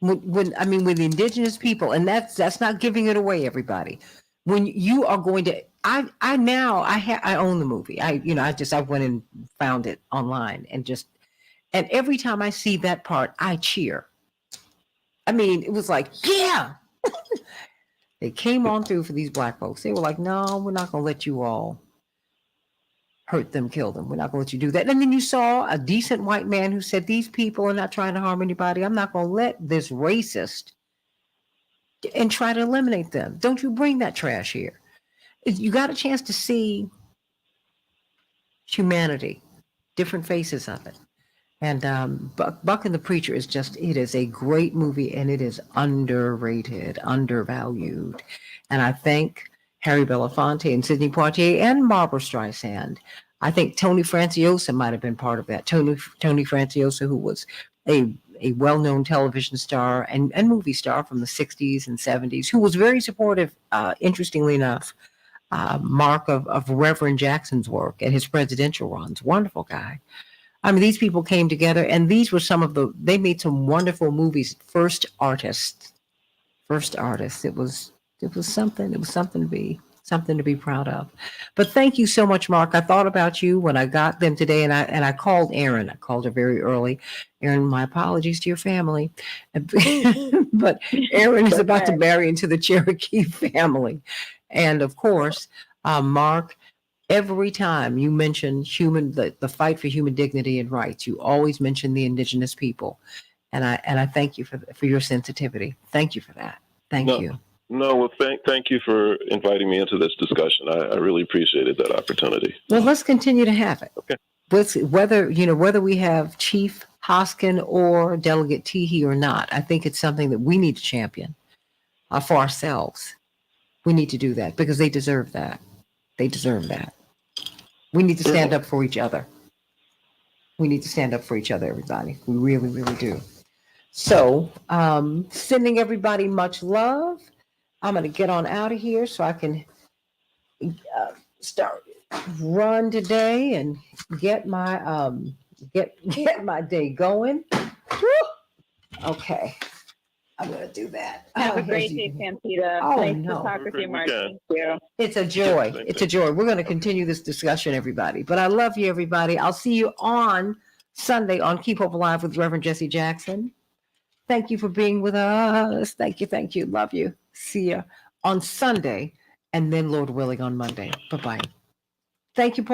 when the indigenous people, and that's not giving it away, everybody. When you are going to, I own the movie. I went and found it online and every time I see that part, I cheer. It was like, yeah. They came on through for these Black folks. They were like, no, we're not going to let you all hurt them, kill them. We're not going to let you do that. And then you saw a decent white man who said, these people are not trying to harm anybody. I'm not going to let this racist and try to eliminate them. Don't you bring that trash here. You got a chance to see humanity, different faces of it. And Buck and the Preacher it is a great movie, and it is underrated, undervalued. And I thank Harry Belafonte and Sidney Poitier and Barbara Streisand. I think Tony Franciosa might have been part of that. Tony Franciosa, who was a well-known television star and movie star from the 60s and 70s, who was very supportive, interestingly enough, Mark, of Reverend Jackson's work and his presidential runs. Wonderful guy. These people came together, and these were they made some wonderful movies. First artists. It was something to be proud of. But thank you so much, Mark. I thought about you when I got them today, and I called Erin. I called her very early. Erin, my apologies to your family. But Erin is about to marry into the Cherokee family. And of course, Mark, every time you mention the fight for human dignity and rights, you always mention the indigenous people, and I thank you for your sensitivity. Thank you for that. Thank you. No, well, thank you for inviting me into this discussion. I really appreciated that opportunity. Well, let's continue to have it. Okay. Whether we have Chief Hoskin or Delegate Teehee or not, I think it's something that we need to champion for ourselves. We need to do that because they deserve that. They deserve that. We need to stand up for each other. We need to stand up for each other, everybody. We really, really do. So, sending everybody much love. I'm going to get on out of here so I can start run today and get my get my day going. Woo! Okay. I'm going to do that. Have a great day, Santita. Nice to talk with you, Mark. Thank you. It's a joy. It's a joy. We're going to continue this discussion, everybody. But I love you, everybody. I'll see you on Sunday on Keep Hope Alive with Reverend Jesse Jackson. Thank you for being with us. Thank you. Thank you. Love you. See you on Sunday and then, Lord willing, on Monday. Bye-bye. Thank you, Paul.